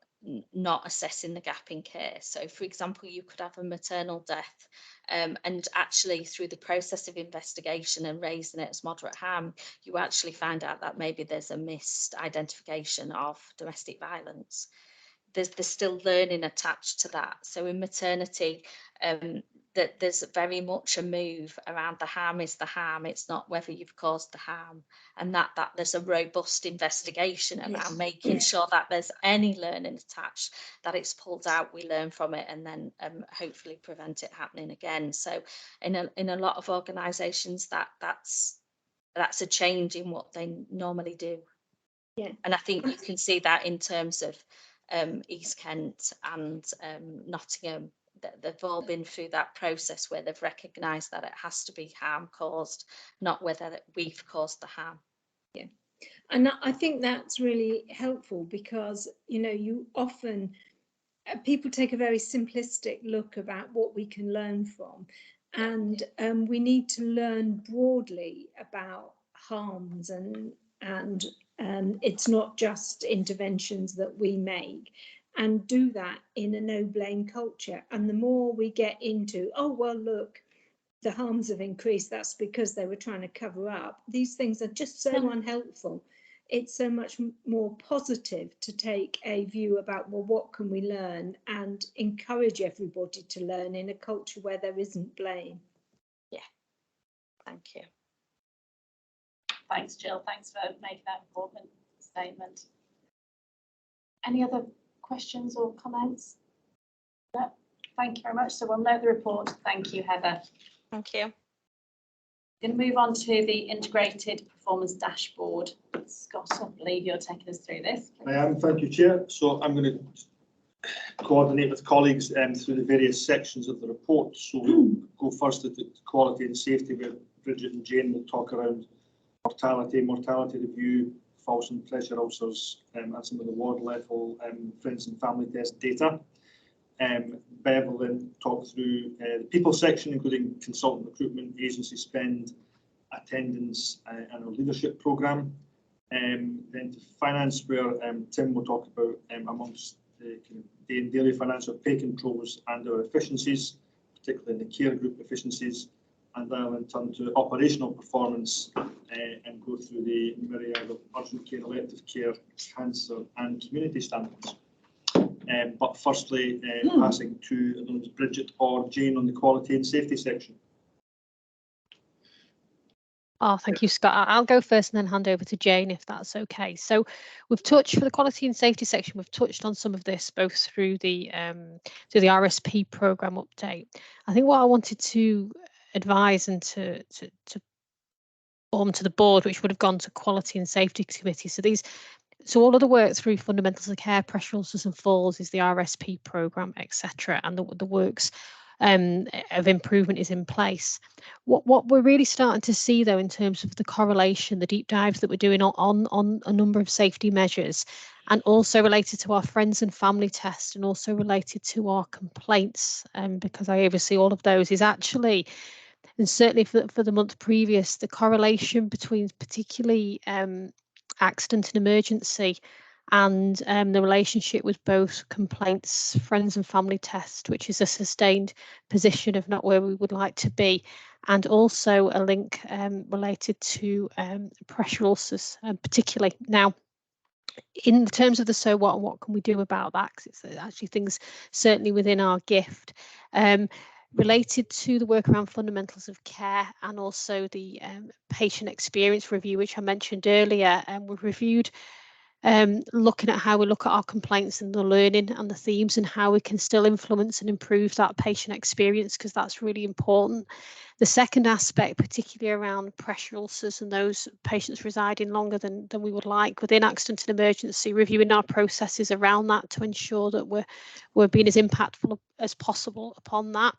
not assessing the gap in care. So for example, you could have a maternal death and actually through the process of investigation and raising it as moderate harm, you actually find out that maybe there's a missed identification of domestic violence. There's still learning attached to that. So in maternity, that there's very much a move around the harm is the harm. It's not whether you've caused the harm, and that there's a robust investigation around making sure that there's any learning attached, that it's pulled out, we learn from it, and then hopefully prevent it happening again. So in a lot of organisations, that's a change in what they normally do.
Yeah,
and I think you can see that in terms of East Kent and Nottingham. that they've all been through that process where they've recognised that it has to be harm caused, not whether that we've caused the harm.
Yeah, and I think that's really helpful because, you know, you often people take a very simplistic look about what we can learn from, and we need to learn broadly about harms, and it's not just interventions that we make, and do that in a no blame culture. And the more we get into, oh well, look, the harms have increased, that's because they were trying to cover up, these things are just so unhelpful. It's so much more positive to take a view about, well, what can we learn, and encourage everybody to learn in a culture where there isn't blame.
Yeah, thank you.
Thanks, Jill. Thanks for making that important statement. Any other questions or comments? No. Thank you very much. So we'll note the report. Thank you, Heather.
Thank you.
Going to move on to the integrated performance dashboard. Scott, I believe you're taking us through this.
I am, thank you, Chair. So I'm going to coordinate with colleagues through the various sections of the report. So we'll go first at the quality and safety, where Bridget and Jane will talk around mortality review, false and pressure ulcers, and some of the ward level friends and family test data. Bev will then talk through the people section, including consultant recruitment, agency spend, attendance, and our leadership programme. Then to finance, where Tim will talk about amongst the daily financial pay controls and our efficiencies, particularly in the care group efficiencies. And then I'll then turn to operational performance and go through the myriad of urgent care, elective care, cancer and community standards. But firstly, passing to Bridget or Jane on the quality and safety section.
Oh, thank you, Scott. I'll go first and then hand over to Jane, if that's okay. So we've touched, for the quality and safety section, we've touched on some of this both through the RSP programme update. I think what I wanted to advise and to form to the board, which would have gone to quality and safety committee. So all of the work through fundamentals of care, pressure ulcers and falls is the RSP programme, etc. And the works of improvement is in place. What we're really starting to see, though, in terms of the correlation, the deep dives that we're doing on a number of safety measures, and also related to our friends and family test, and also related to our complaints, because I oversee all of those, is actually, and certainly for the month previous, the correlation between particularly accident and emergency and the relationship with both complaints, friends and family test, which is a sustained position of not where we would like to be, and also a link related to pressure ulcers particularly. Now, in terms of the so what and what can we do about that, because it's actually things certainly within our gift. Related to the work around fundamentals of care and also the patient experience review, which I mentioned earlier, and we've reviewed looking at how we look at our complaints and the learning and the themes and how we can still influence and improve that patient experience, because that's really important. The second aspect, particularly around pressure ulcers and those patients residing longer than we would like within accident and emergency, reviewing our processes around that to ensure that we're being as impactful as possible upon that.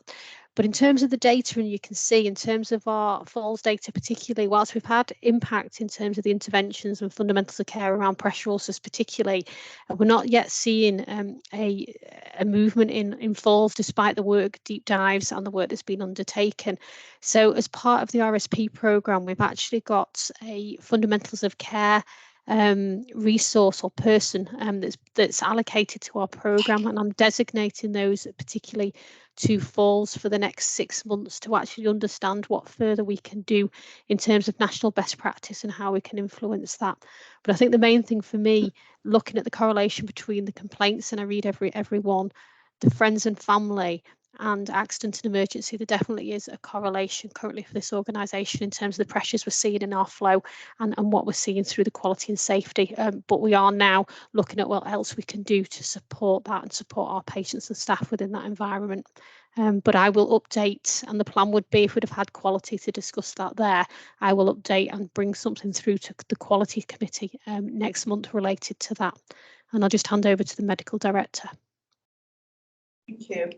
But in terms of the data, and you can see in terms of our falls data particularly, whilst we've had impact in terms of the interventions and fundamentals of care around pressure ulcers particularly, we're not yet seeing a movement in falls despite the work, deep dives and the work that's been undertaken. So as part of the RSP programme, we've actually got a fundamentals of care resource or person that's allocated to our programme, and I'm designating those particularly to falls for the next 6 months to actually understand what further we can do in terms of national best practice and how we can influence that. But I think the main thing for me, looking at the correlation between the complaints, and I read every one, the friends and family and accident and emergency, there definitely is a correlation currently for this organisation in terms of the pressures we're seeing in our flow and what we're seeing through the quality and safety. But we are now looking at what else we can do to support that and support our patients and staff within that environment. But I will update, and the plan would be, if we'd have had quality to discuss that there, I will update and bring something through to the quality committee next month related to that. And I'll just hand over to the medical director.
Thank you.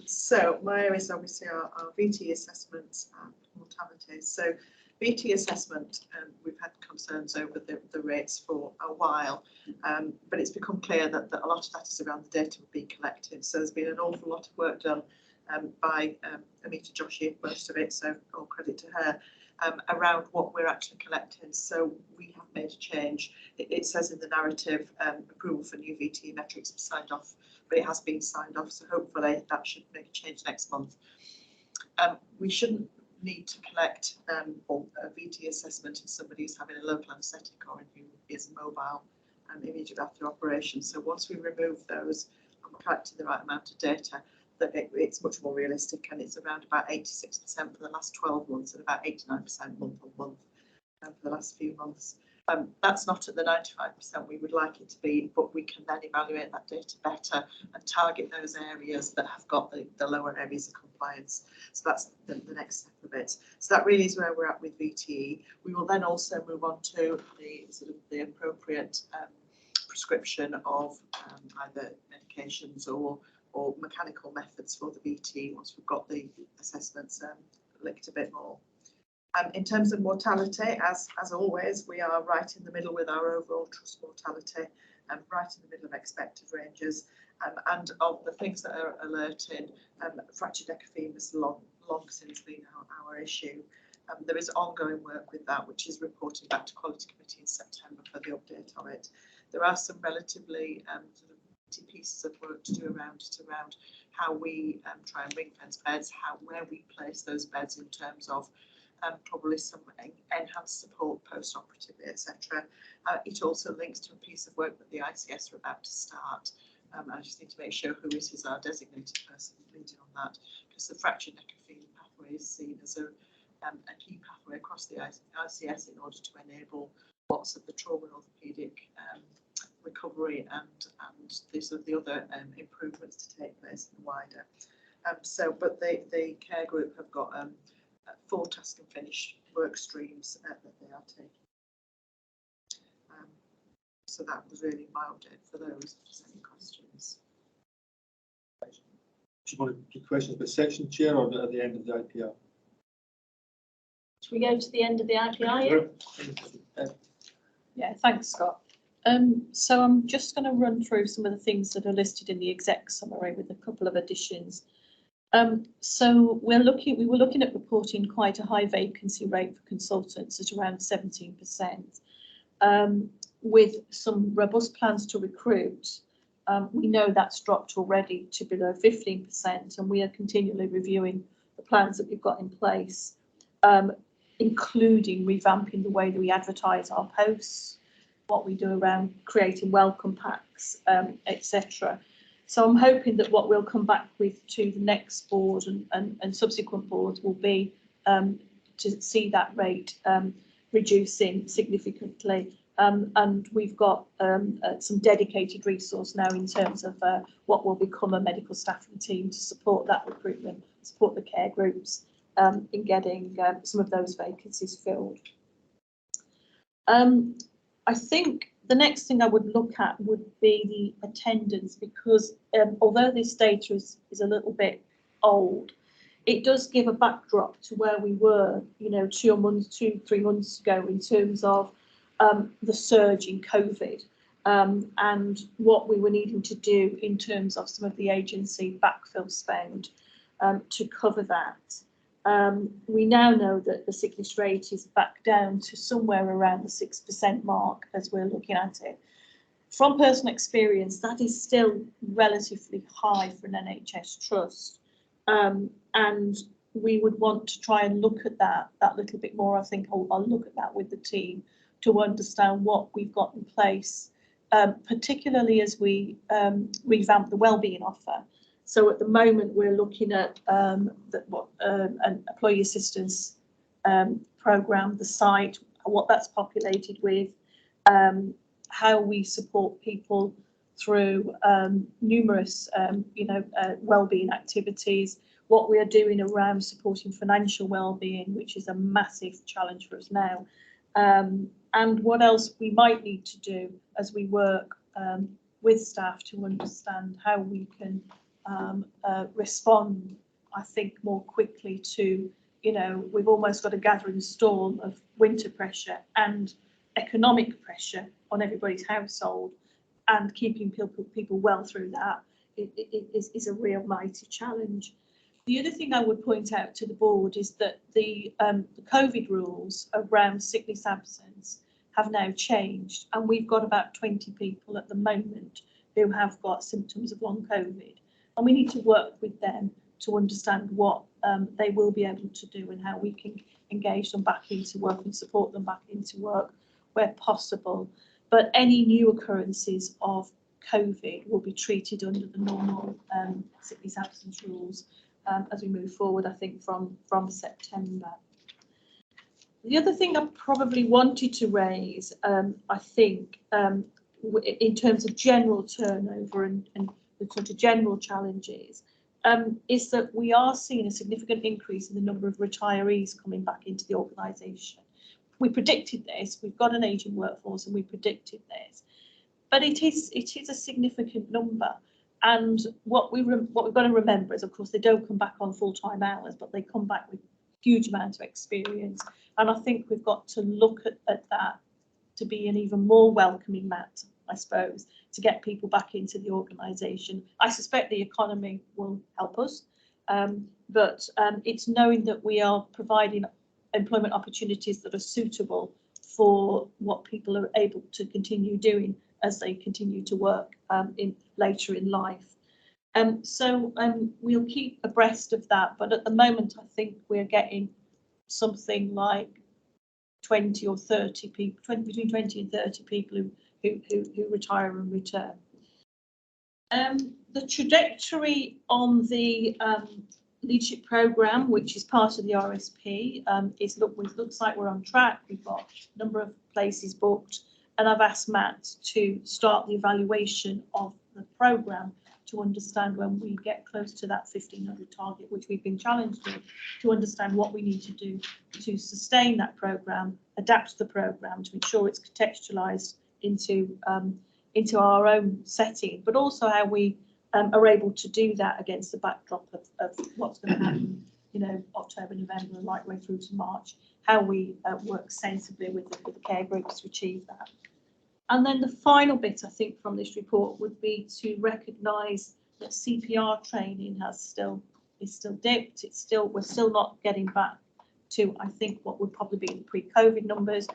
So my areas obviously are VT assessments and mortality. So VT assessment, we've had concerns over the rates for a while, but it's become clear that a lot of that is around the data being collected. So there's been an awful lot of work done by Amita Joshi, most of it, so all credit to her, around what we're actually collecting. So we have made a change. It says in the narrative approval for new VT metrics was signed off, but it has been signed off, so hopefully that should make a change next month. We shouldn't need to collect a VT assessment if somebody is having a local anaesthetic or who is mobile immediately after operation. So once we remove those and we're collecting the right amount of data, that it's much more realistic, and it's around about 86% for the last 12 months and about 89% month on month for the last few months. That's not at the 95% we would like it to be, but we can then evaluate that data better and target those areas that have got the lower areas of compliance. So that's the next step of it. So that really is where we're at with VTE. We will then also move on to the appropriate prescription of either medications or mechanical methods for the VT once we've got the assessments linked a bit more. In terms of mortality, as always, we are right in the middle with our overall trust mortality, right in the middle of expected ranges. And of the things that are alerting, fractured neck of femur has long since been our issue. There is ongoing work with that, which is reporting back to Quality Committee in September for the update on it. There are some relatively pieces of work to do around how we try and ring fence beds, where we place those beds in terms of probably some enhanced support post-operatively, etc. It also links to a piece of work that the ICS are about to start. I just need to make sure who is our designated person leading on that, because the fractured neck and femur pathway is seen as a key pathway across the ICS in order to enable lots of the trauma and orthopaedic recovery and the other improvements to take place in the wider. But the care group have got 4 task and finish work streams that they are taking. So that was really my update for those. If there's any questions.
Do you want to do questions by section, Chair, or at the end of the IPR?
Should we go to the end of the IPR? Yeah, thanks, Scott. So I'm just going to run through some of the things that are listed in the exec summary with a couple of additions. So we were looking at reporting quite a high vacancy rate for consultants at around 17%. With some robust plans to recruit, we know that's dropped already to below 15%, and we are continually reviewing the plans that we've got in place, including revamping the way that we advertise our posts, what we do around creating welcome packs, etc. So I'm hoping that what we'll come back with to the next board and subsequent boards will be to see that rate reducing significantly. And we've got some dedicated resource now in terms of what will become a medical staffing team to support that recruitment, support the care groups in getting some of those vacancies filled. I think the next thing I would look at would be the attendance, because although this data is a little bit old, it does give a backdrop to where we were, 2-3 months ago in terms of the surge in COVID and what we were needing to do in terms of some of the agency backfill spend to cover that. We now know that the sickness rate is back down to somewhere around the 6% mark as we're looking at it. From personal experience, that is still relatively high for an NHS trust. And we would want to try and look at that little bit more. I think I'll look at that with the team to understand what we've got in place, particularly as we revamp the wellbeing offer. So at the moment, we're looking at an employee assistance programme, the site, what that's populated with, how we support people through numerous, wellbeing activities, what we are doing around supporting financial wellbeing, which is a massive challenge for us now, and what else we might need to do as we work with staff to understand how we can respond, I think, more quickly to, you know, we've almost got a gathering storm of winter pressure and economic pressure on everybody's household, and keeping people well through that is a real mighty challenge. The other thing I would point out to the board is that the COVID rules around sickness absence have now changed, and we've got about 20 people at the moment who have got symptoms of long COVID, and we need to work with them to understand what they will be able to do and how we can engage them back into work and support them back into work where possible. But any new occurrences of COVID will be treated under the normal sickness absence rules as we move forward, I think, from September. The other thing I probably wanted to raise, I think, in terms of general turnover and the sort of general challenges, is that we are seeing a significant increase in the number of retirees coming back into the organisation. We predicted this. We've got an ageing workforce, and we predicted this, but it is a significant number. And what we've got to remember is, of course, they don't come back on full-time hours, but they come back with huge amounts of experience. And I think we've got to look at that to be an even more welcoming mat, I suppose, to get people back into the organisation. I suspect the economy will help us, but it's knowing that we are providing employment opportunities that are suitable for what people are able to continue doing as they continue to work later in life. So we'll keep abreast of that, but at the moment I think we're getting something like 20 or 30 people, between 20 and 30 people who retire and return. The trajectory on the leadership programme, which is part of the RSP, looks like we're on track. We've got a number of places booked, and I've asked Matt to start the evaluation of the programme to understand when we get close to that 1,500 target, which we've been challenged with, to understand what we need to do to sustain that programme, adapt the programme to ensure it's contextualised into our own setting, but also how we are able to do that against the backdrop of what's going to happen, you know, October, November, right way through to March, how we work sensibly with the care groups to achieve that. And then the final bit, I think, from this report would be to recognise that CPR training is still dipped. We're still not getting back to, I think, what would probably be the pre-COVID numbers.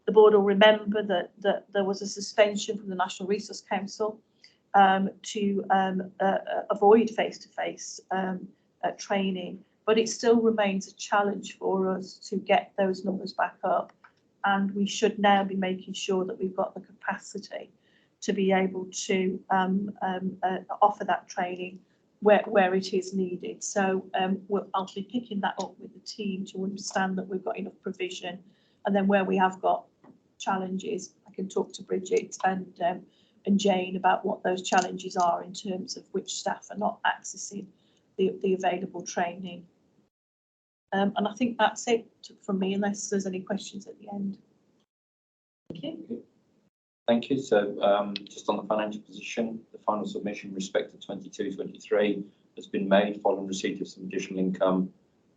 The board will remember that there was a suspension from the National Resource Council to avoid face-to-face training, but it still remains a challenge for us to get those numbers back up. And we should now be making sure that we've got the capacity to be able to offer that training where it is needed. So I'll be picking that up with the team to understand that we've got enough provision, and then where we have got challenges, I can talk to Bridget and Jane about what those challenges are in terms of which staff are not accessing the available training. And I think that's it from me, unless there's any questions at the end. Thank you.
Thank you. So just on the financial position, the final submission in respect to 22-23 has been made following receipt of some additional income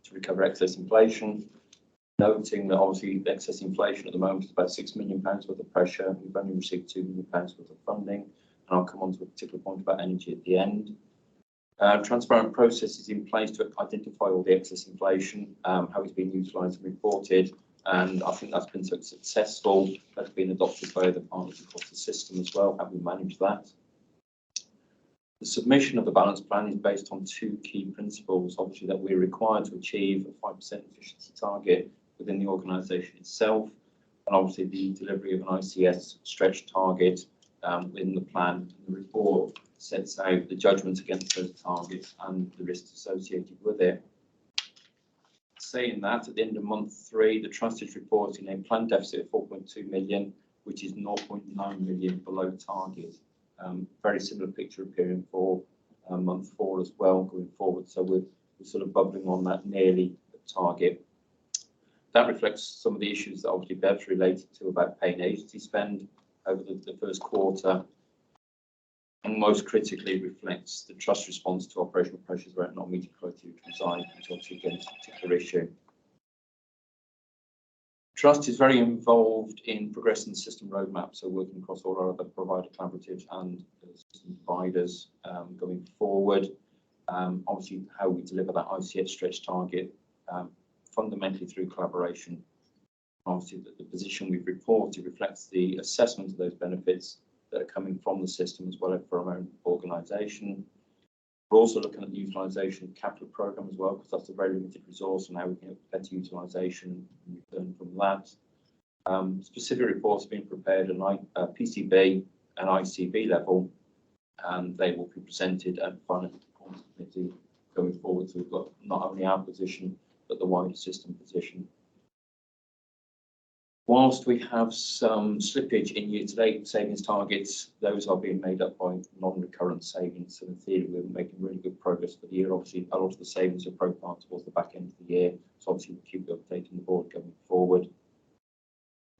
to recover excess inflation. Noting that obviously the excess inflation at the moment is about £6 million worth of pressure. We've only received £2 million worth of funding, and I'll come on to a particular point about energy at the end. Transparent processes in place to identify all the excess inflation, how it's been utilised and reported, and I think that's been so successful. That's been adopted by other partners across the system as well, how we manage that. The submission of the balance plan is based on two key principles, obviously, that we're required to achieve a 5% efficiency target within the organisation itself, and obviously the delivery of an ICS stretch target within the plan. The report sets out the judgment against those targets and the risks associated with it. Saying that, at the end of month 3, the trust is reporting a planned deficit of 4.2 million, which is 0.9 million below target. Very similar picture appearing for month 4 as well going forward. So we're sort of bubbling on that nearly target. That reflects some of the issues that obviously Bev's related to about paying agency spend over the first quarter. and most critically reflects the trust response to operational pressures where it not meeting criteria to reside, which obviously again is a particular issue. Trust is very involved in progressing the system roadmap, so working across all our other provider collaboratives and system providers going forward. Obviously, how we deliver that ICH stretch target fundamentally through collaboration. Obviously, the position we've reported reflects the assessment of those benefits that are coming from the system as well as from our own organisation. We're also looking at the utilisation of capital programme as well, because that's a very limited resource, and how we can have better utilisation and return from that. Specific reports are being prepared at PCB and ICB level, and they will be presented at the Finance Performance Committee going forward. So we've got not only our position, but the wider system position. Whilst we have some slippage in year-to-date savings targets, those are being made up by non-recurrent savings. So in theory, we're making really good progress for the year. Obviously, a lot of the savings are profiled towards the back end of the year. So obviously, we'll keep updating the board going forward.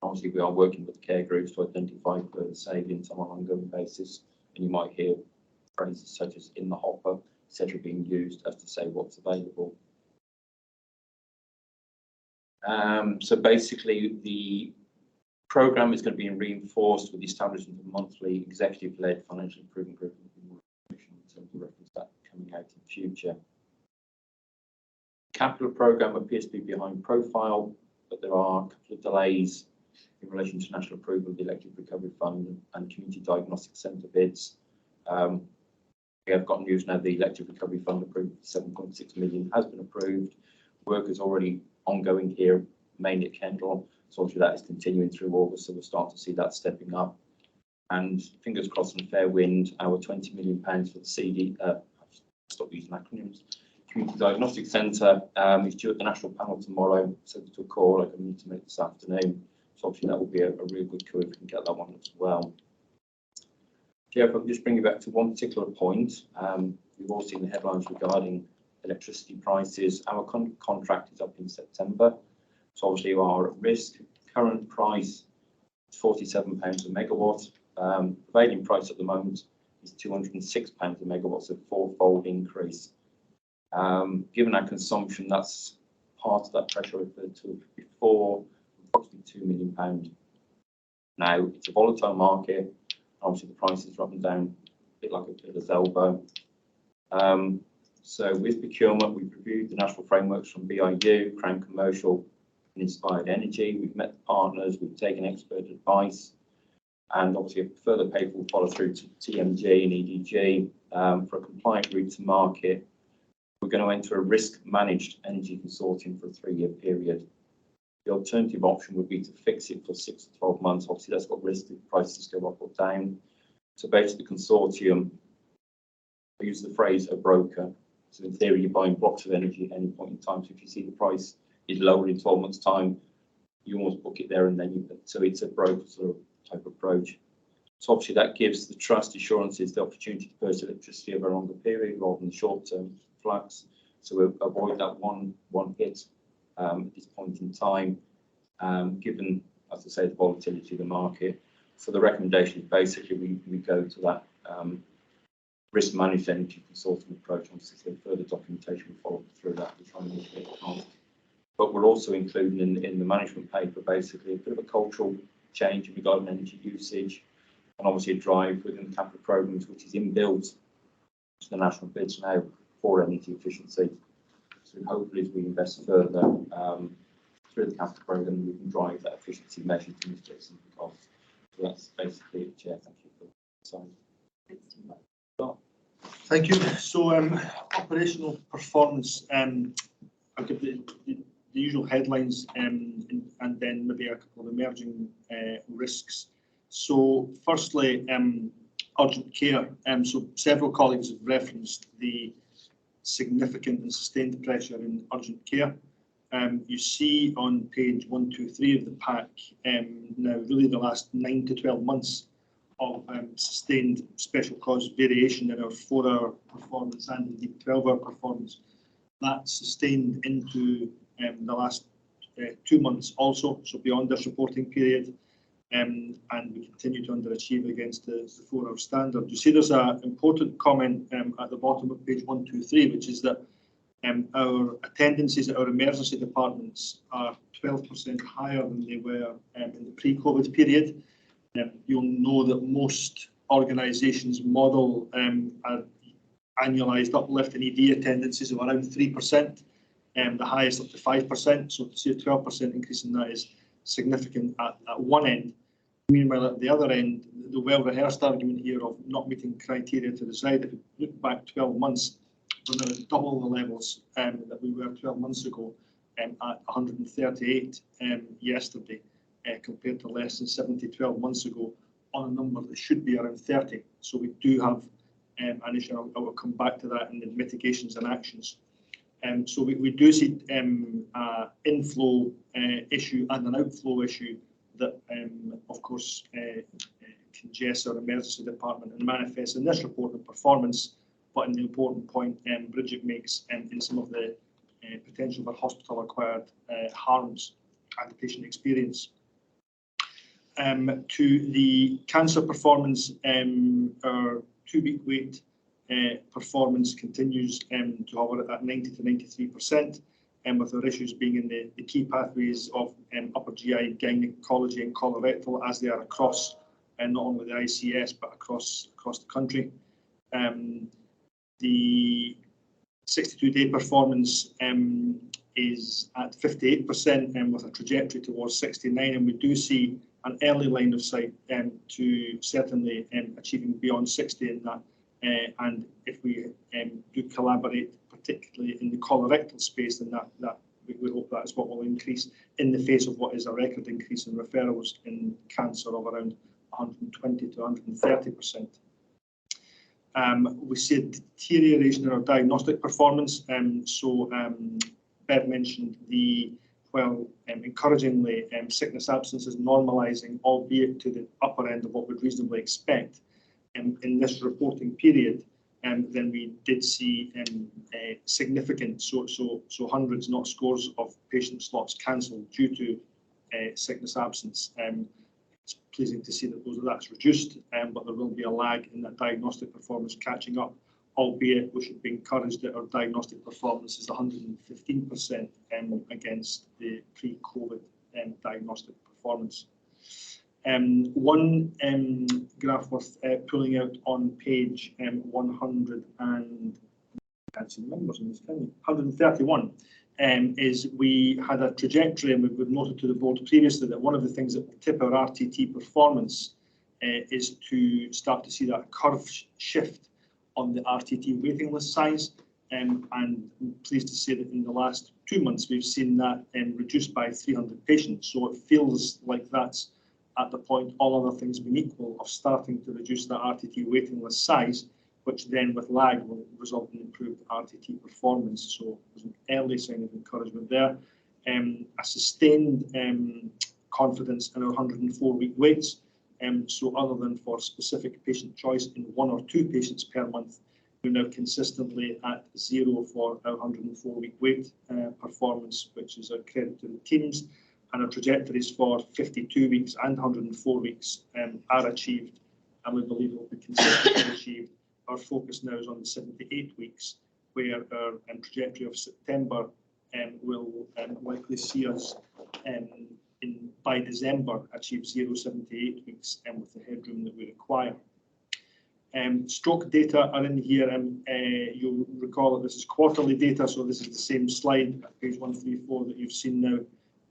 Obviously, we are working with the care groups to identify further savings on an ongoing basis. And you might hear phrases such as in the hopper, etc., being used as to say what's available. So basically, the programme is going to be reinforced with the establishment of a monthly executive-led financial improvement group in terms of reference that coming out in the future. Capital programme appears to be behind profile, but there are a couple of delays in relation to national approval of the Elective Recovery Fund and Community Diagnostic Centre bids. We have got news now the Elective Recovery Fund approved 7.6 million has been approved. Work is already ongoing here, mainly at Kendal. So obviously that is continuing through August, so we'll start to see that stepping up. And fingers crossed on a fair wind, our £20 million for the CD, stop using acronyms, Community Diagnostic Centre is due at the national panel tomorrow, subject to a call I can need to make this afternoon. So obviously that will be a real good coup if we can get that one as well. Jeff, I'll just bring you back to one particular point. We've all seen the headlines regarding electricity prices. Our contract is up in September, so obviously you are at risk. Current price is £47 a megawatt. Prevailing price at the moment is £206 a megawatt, so a fourfold increase. Given our consumption, that's part of that pressure I referred to before, approximately £2 million. Now, it's a volatile market. Obviously, the prices are up and down, a bit like a pillar's elbow. So with procurement, we've reviewed the national frameworks from BIU, Crown Commercial and Inspired Energy. We've met the partners, we've taken expert advice, and obviously a further paper will follow through to TMG and EDG for a compliant route to market. We're going to enter a risk-managed energy consortium for a 3-year period. The alternative option would be to fix it for 6 to 12 months. Obviously, that's got risk if prices go up or down. So basically, the consortium, I use the phrase a broker. So in theory, you're buying blocks of energy at any point in time. So if you see the price is lower in 12 months' time, you almost book it there and then so it's a broker sort of type approach. So obviously that gives the trust assurances the opportunity to purchase electricity over a longer period rather than short-term flux. So we'll avoid that one hit at this point in time, given, as I say, the volatility of the market. So the recommendation is basically we go to that risk managed energy consulting approach. Obviously, further documentation will follow through that to try and mitigate the cost. But we're also including in the management paper basically a bit of a cultural change regarding energy usage, and obviously a drive within the capital programmes which is inbuilt to the national bids now for energy efficiency. So hopefully as we invest further through the capital programme, we can drive that efficiency measure to mitigate some of the costs. So that's basically it, Chair. Thank you for the time.
Thank you. So operational performance, I'll give the usual headlines and then maybe a couple of emerging risks. So firstly, urgent care. So several colleagues have referenced the significant and sustained pressure in urgent care. You see on page 123 of the pack now really the last 9 to 12 months of sustained special cause variation in our 4-hour performance and indeed 12-hour performance. That's sustained into the last 2 months also, so beyond this reporting period. and we continue to underachieve against the 4-hour standard. You see there's an important comment at the bottom of page 123, which is that our attendances at our emergency departments are 12% higher than they were in the pre-COVID period. You'll know that most organisations model an annualised uplift in ED attendances of around 3%, the highest up to 5%. So to see a 12% increase in that is significant at one end. Meanwhile, at the other end, the well-rehearsed argument here of not meeting criteria to reside, if you look back 12 months, we're now at double the levels that we were 12 months ago, at 138 yesterday, compared to less than 70 12 months ago, on a number that should be around 30. So we do have an issue. I will come back to that in the mitigations and actions. So we do see an inflow issue and an outflow issue that, of course, congests our emergency department and manifests in this report of performance, but in the important point Bridget makes in some of the potential for hospital-acquired harms and patient experience. To the cancer performance, our 2-week wait performance continues to hover at that 90 to 93%, with our issues being in the key pathways of upper GI, gynecology and colorectal, as they are across not only the ICS but across the country. The 62-day performance is at 58% with a trajectory towards 69%, and we do see an early line of sight to certainly achieving beyond 60 in that. And if we do collaborate, particularly in the colorectal space, then that we hope that is what will increase in the face of what is a record increase in referrals in cancer of around 120 to 130%. We see a deterioration in our diagnostic performance. Bev mentioned encouragingly, sickness absence is normalising, albeit to the upper end of what we'd reasonably expect in this reporting period. Then we did see significant, so hundreds, not scores, of patient slots cancelled due to sickness absence. It's pleasing to see that that's reduced, but there will be a lag in that diagnostic performance catching up, albeit we should be encouraged that our diagnostic performance is 115% against the pre-COVID diagnostic performance. One graph worth pulling out on page 100 and can't see the numbers in this, can you? 131 is we had a trajectory, and we've noted to the board previously that one of the things that will tip our RTT performance is to start to see that curve shift on the RTT waiting list size. And I'm pleased to say that in the last 2 months we've seen that reduced by 300 patients. So it feels like that's at the point, all other things being equal, of starting to reduce that RTT waiting list size, which then with lag will result in improved RTT performance. So there's an early sign of encouragement there. A sustained confidence in our 104-week waits. So other than for specific patient choice in 1 or 2 patients per month, we're now consistently at 0 for our 104-week wait performance, which is a credit to the teams. And our trajectories for 52 weeks and 104 weeks are achieved, and we believe will be consistently achieved. Our focus now is on the 78 weeks, where our trajectory of September will likely see us by December achieve 0.78 weeks with the headroom that we require. Stroke data are in here, and you'll recall that this is quarterly data, so this is the same slide at page 134 that you've seen now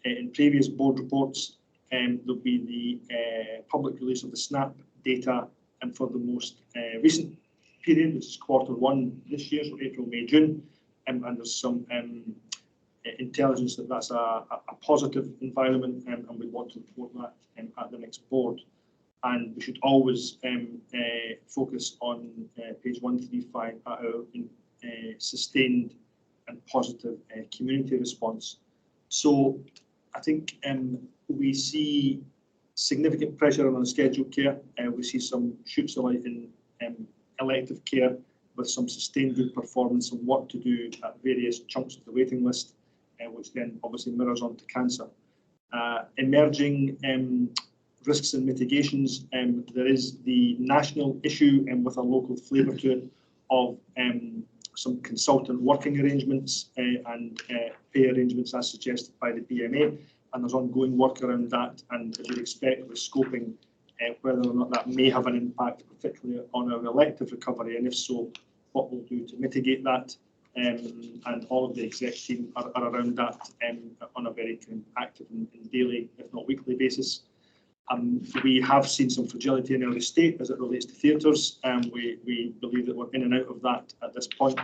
in previous board reports. There'll be the public release of the SNAP data, and for the most recent period, which is Q1 this year, so April, May, June, and there's some intelligence that that's a positive environment, and we want to report that at the next board. And we should always focus on page 135 at our sustained and positive community response. So I think we see significant pressure on scheduled care, and we see some shoots of light in elective care, with some sustained good performance and work to do at various chunks of the waiting list, which then obviously mirrors onto cancer. Emerging risks and mitigations. There is the national issue with a local flavour to it of some consultant working arrangements and pay arrangements as suggested by the BMA, and there's ongoing work around that, and as you'd expect with scoping whether or not that may have an impact, particularly on our elective recovery, and if so, what we'll do to mitigate that. And all of the exec team are around that on a very active and daily, if not weekly basis. We have seen some fragility in our estate as it relates to theatres, and we believe that we're in and out of that at this point.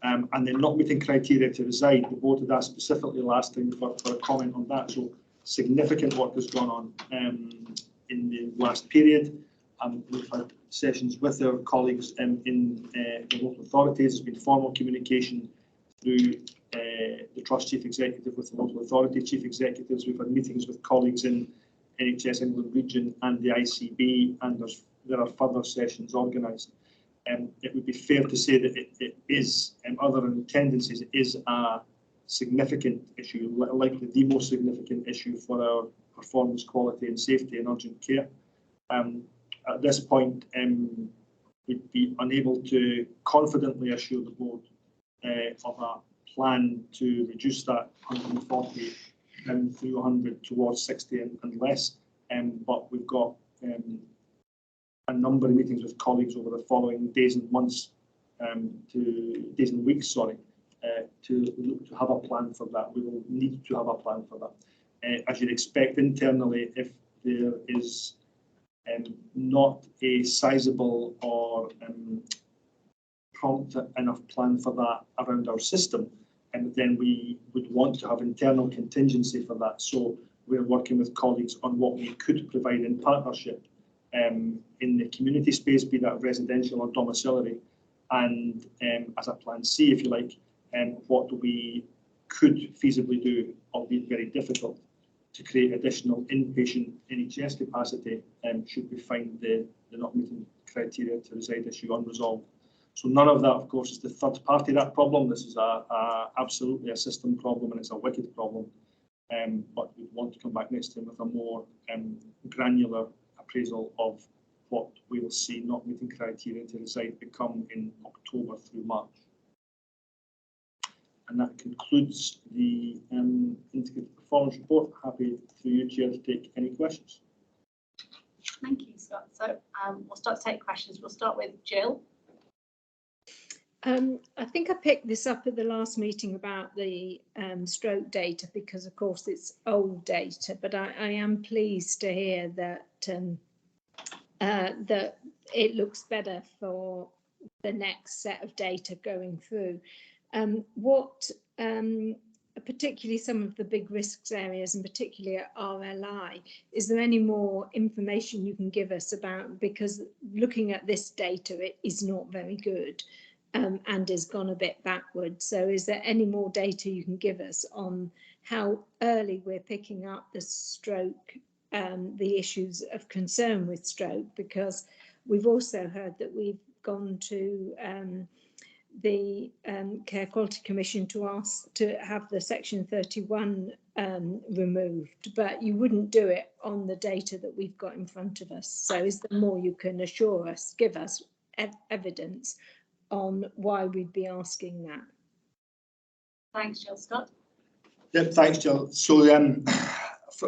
And then not meeting criteria to reside, the board had asked specifically last time for a comment on that. So significant work has gone on in the last period. We've had sessions with our colleagues in the local authorities. There's been formal communication through the Trust Chief Executive with the local authority Chief Executives. We've had meetings with colleagues in NHS England Region and the ICB, and there are further sessions organised. It would be fair to say that it is, other than tendencies, it is a significant issue, likely the most significant issue for our performance, quality and safety in urgent care. At this point, we'd be unable to confidently assure the board of a plan to reduce that 140 down through 100 towards 60 and less. But we've got a number of meetings with colleagues over the following days and months, days and weeks, sorry, to have a plan for that. We will need to have a plan for that. As you'd expect internally, if there is not a sizable or prompt enough plan for that around our system, and then we would want to have internal contingency for that. So we're working with colleagues on what we could provide in partnership in the community space, be that residential or domiciliary, and as a plan C, if you like, what we could feasibly do, albeit very difficult, to create additional inpatient NHS capacity should we find the not meeting criteria to reside issue unresolved. So none of that, of course, is the third party that problem. This is absolutely a system problem, and it's a wicked problem. But we want to come back next time with a more granular appraisal of what we will see not meeting criteria to reside become in October through March. And that concludes the integrated performance report. Happy through you, Chair, to take any questions.
Thank you, Scott. So we'll start to take questions. We'll start with Jill.
I think I picked this up at the last meeting about the stroke data because, of course, it's old data, but I am pleased to hear that that it looks better for the next set of data going through. Particularly some of the big risks areas, and particularly at RLI, is there any more information you can give us about, because looking at this data, it is not very good. And has gone a bit backwards. So is there any more data you can give us on how early we're picking up the stroke, the issues of concern with stroke? Because we've also heard that we've gone to the Care Quality Commission to ask to have the Section 31 removed, but you wouldn't do it on the data that we've got in front of us. So is there more you can assure us, give us evidence on why we'd be asking that?
Thanks, Jill. Scott?
Yep, thanks, Jill. So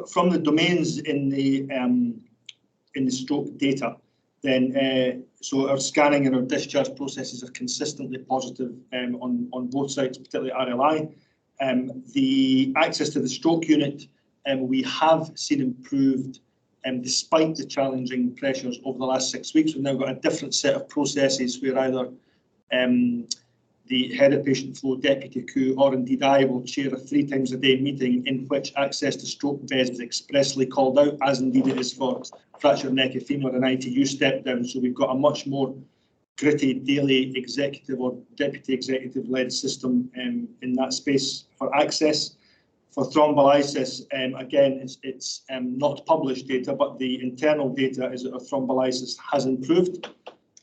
from the domains in the stroke data, then so our scanning and our discharge processes are consistently positive on both sides, particularly RLI. The access to the stroke unit, we have seen improved despite the challenging pressures over the last 6 weeks. We've now got a different set of processes where either the head of patient flow, Deputy Coup, or indeed I will chair a 3 times a day meeting in which access to stroke beds is expressly called out, as indeed it is for fractured neck and femur and ITU step down. So we've got a much more gritty daily executive or deputy executive led system in that space for access. For thrombolysis, again, it's not published data, but the internal data is that our thrombolysis has improved.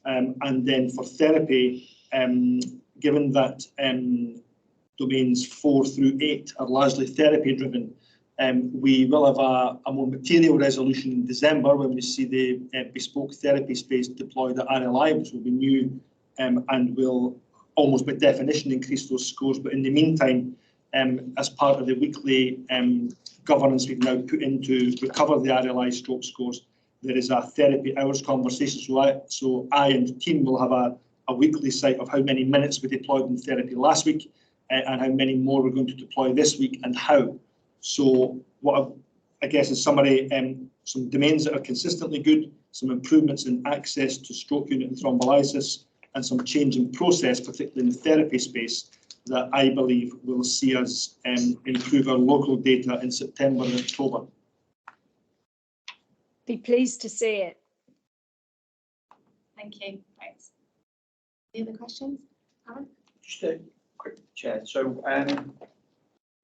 And then for therapy, given that domains 4 through 8 are largely therapy driven, We will have a more material resolution in December when we see the bespoke therapy space deployed at RLI, which will be new and will almost by definition increase those scores. But in the meantime, as part of the weekly governance we've now put in to recover the RLI stroke scores, there is a therapy hours conversation. So I and the team will have a weekly sight of how many minutes we deployed in therapy last week and how many more we're going to deploy this week and how. So what I guess in summary, some domains that are consistently good, some improvements in access to stroke unit and thrombolysis, and some change in process, particularly in the therapy space, that I believe will see us improve our local data in September and October.
Be pleased to see it.
Thank you. Thanks. Any other questions? Alan?
Just a quick chair. So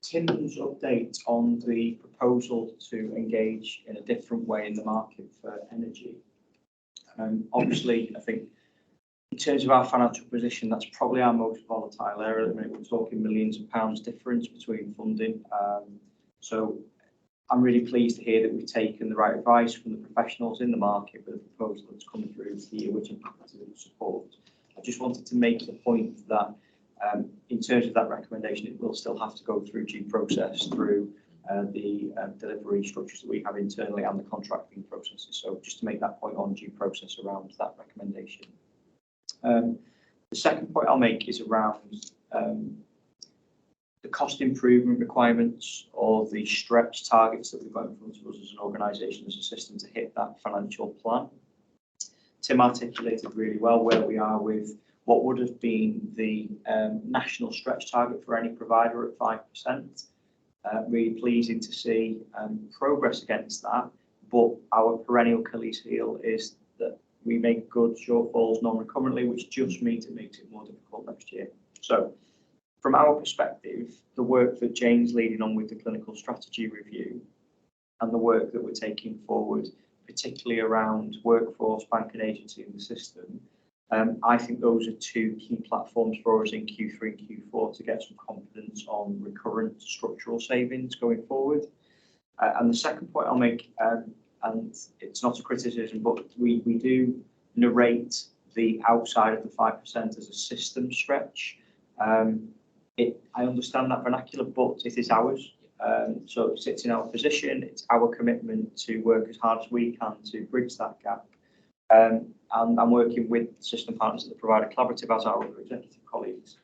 Tim's update on the proposal to engage in a different way in the market for energy. Obviously, I think in terms of our financial position, that's probably our most volatile area. I mean, we're talking millions of pounds difference between funding. So I'm really pleased to hear that we've taken the right advice from the professionals in the market with a proposal that's come through here, which I'm happy to support. I just wanted to make the point that in terms of that recommendation, it will still have to go through due process through the delivery structures that we have internally and the contracting processes. So just to make that point on due process around that recommendation. The second point I'll make is around the cost improvement requirements or the stretch targets that we've got in front of us as an organisation, as a system to hit that financial plan. Tim articulated really well where we are with what would have been the national stretch target for any provider at 5%. Really pleasing to see progress against that, but our perennial Achilles heel is that we make good shortfalls non-recurrently, which just means it makes it more difficult next year. So from our perspective, the work that Jane's leading on with the clinical strategy review and the work that we're taking forward, particularly around workforce, bank and agency in the system, I think those are two key platforms for us in Q3 and Q4 to get some confidence on recurrent structural savings going forward. And the second point I'll make, and it's not a criticism, but we do narrate the outside of the 5% as a system stretch. I understand that vernacular, but it is ours. So it sits in our position. It's our commitment to work as hard as we can to bridge that gap. And I'm working with system partners at the Provider Collaborative, as our other executive colleagues,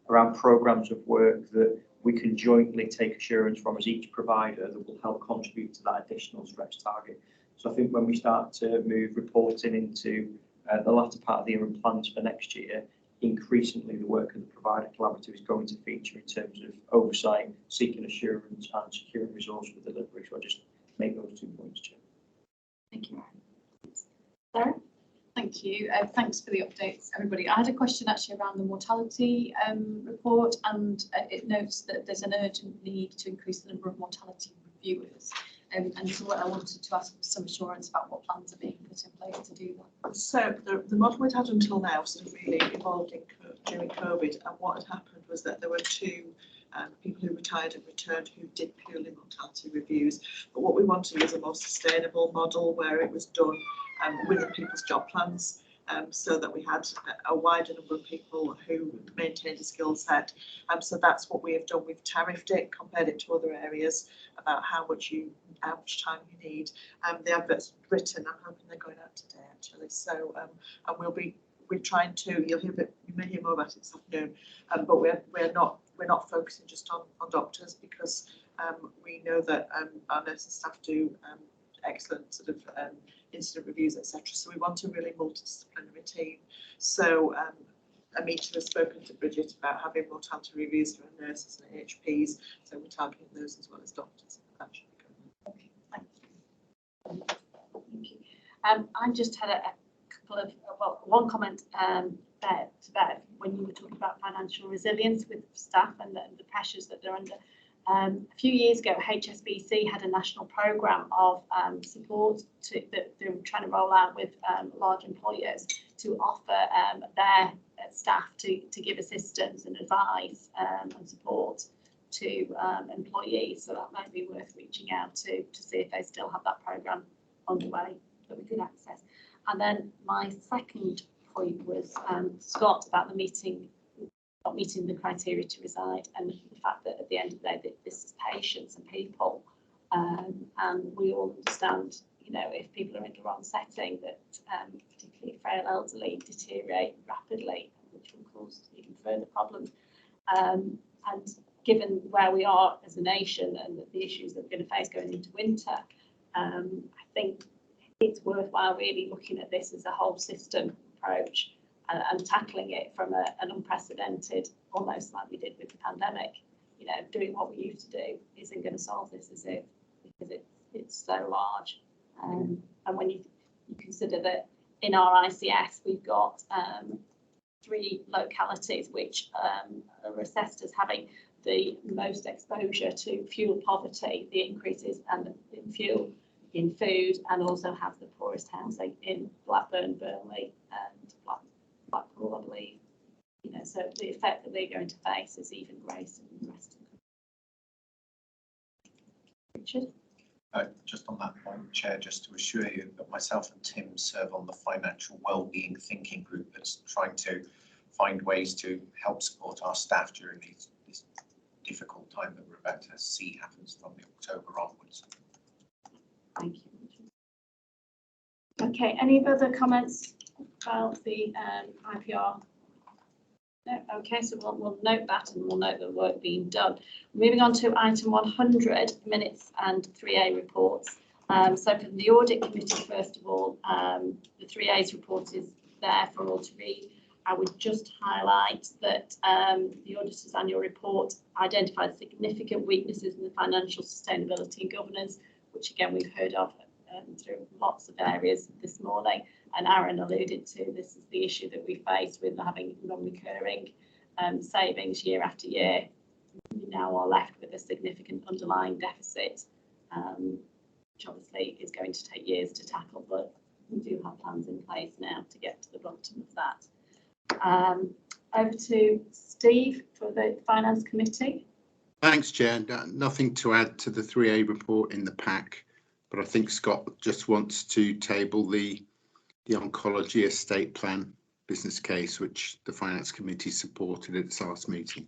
around programmes of work that we can jointly take assurance from as each provider that will help contribute to that additional stretch target. So I think when we start to move reporting into the latter part of the year and plans for next year, increasingly the work of the Provider Collaborative is going to feature in terms of oversight, seeking assurance and securing resource for delivery. So I just make those 2 points, Chair.
Thank you, Sarah? Thank you. Thanks for the updates, everybody. I had a question actually around the mortality report, and it notes that there's an urgent need to increase the number of mortality reviewers. And so I wanted to ask for some assurance about what plans are being put in place to do that.
So the model we'd had until now sort of really evolved during COVID, and what had happened was that there were two people who retired and returned who did purely mortality reviews. But what we wanted was a more sustainable model where it was done within people's job plans, so that we had a wider number of people who maintained a skill set. So that's what we have done. We've tariffed it, compared it to other areas about how much time you need. The advert's written. I'm hoping they're going out today actually. So and we're trying to. You may hear more about it this afternoon. But we're not focusing just on doctors, because we know that our nursing staff do excellent sort of incident reviews, etc. So we want a really multidisciplinary team. So Amita has spoken to Bridget about having mortality reviews for nurses and HPs. So we're targeting those as well as doctors. That should be good.
Okay, thank you. I just had a couple of, one comment there to Bev when you were talking about financial resilience with staff and the pressures that they're under. A few years ago, HSBC had a national programme of support that they were trying to roll out with large employers to offer their staff to give assistance and advice and support
to employees, so that might be worth reaching out to see if they still have that programme underway that we could access. And then my second point was Scott about not meeting the criteria to reside, and the fact that at the end of the day that this is patients and people, and we all understand, you know, if people are in the wrong setting, that particularly frail elderly deteriorate rapidly, which will cause even further problems. And given where we are as a nation and the issues that we're going to face going into winter, I think it's worthwhile really looking at this as a whole system approach and tackling it from an unprecedented, almost like we did with the pandemic. You know, doing what we used to do isn't going to solve this, is it? Because it's so large. And when you consider that in our ICS we've got 3 localities which are assessed as having the most exposure to fuel poverty, the increases and in fuel, in food, and also have the poorest housing in Blackburn, Burnley and Blackpool, I believe. You know, so the effect that they're going to face is even greater than the rest of the country. Richard?
Just on that point, Chair, just to assure you that myself and Tim serve on the Financial Wellbeing Thinking Group that's trying to find ways to help support our staff during this difficult time that we're about to see happens from the October onwards.
Thank you, Richard. Okay, any further comments about the IPR? No, okay, so we'll note that and we'll note the work being done. Moving on to item 100, minutes and 3A reports. So for the audit committee, first of all, the 3A's report is there for all to read. I would just highlight that the auditor's annual report identified significant weaknesses in the financial sustainability and governance, which again we've heard of through lots of areas this morning, and Aaron alluded to this is the issue that we face with having non-recurring savings year after year. We now are left with a significant underlying deficit, which obviously is going to take years to tackle, but we do have plans in place now to get to the bottom of that. Over to Steve for the Finance Committee.
Thanks, Chair. Nothing to add to the 3A report in the pack, but I think Scott just wants to table the oncology estate plan business case, which the Finance Committee supported at its last meeting.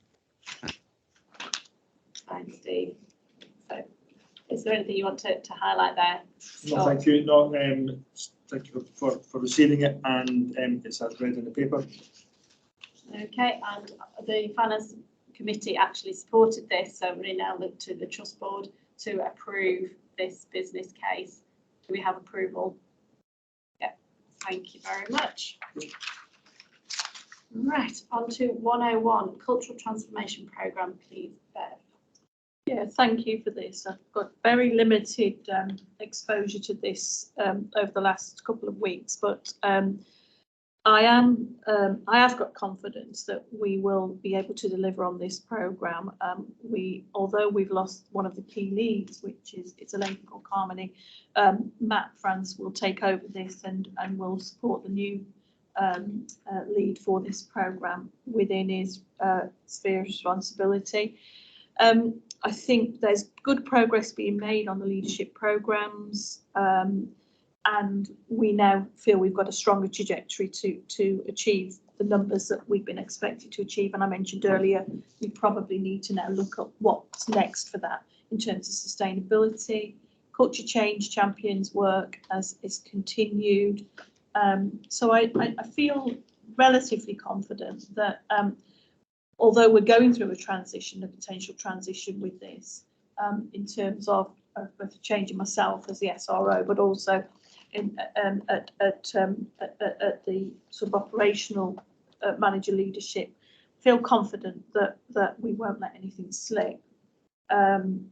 Thanks, Steve. So, is there anything you want to highlight there?
No, thank you. No, thank you for receiving it, and it's as read in the paper.
Okay, and the Finance Committee actually supported this, so we now look to the Trust Board to approve this business case. Do we have approval? Yeah, thank you very much. Right, on to 101, Cultural Transformation Programme, please, Bev.
Yeah, thank you for this. I've got very limited exposure to this over the last couple of weeks, but I have got confidence that we will be able to deliver on this programme. Although we've lost one of the key leads, which is it's a lady called Carmony, Matt France will take over this and will support the new lead for this programme within his sphere of responsibility. I think there's good progress being made on the leadership programmes, and we now feel we've got a stronger trajectory to achieve the numbers that we've been expected to achieve. And I mentioned earlier, we probably need to now look at what's next for that in terms of sustainability. Culture change champions work is continued. So I feel relatively confident that although we're going through a potential transition with this, in terms of both changing myself as the SRO, but also at the sort of operational manager leadership, feel confident that we won't let anything slip. And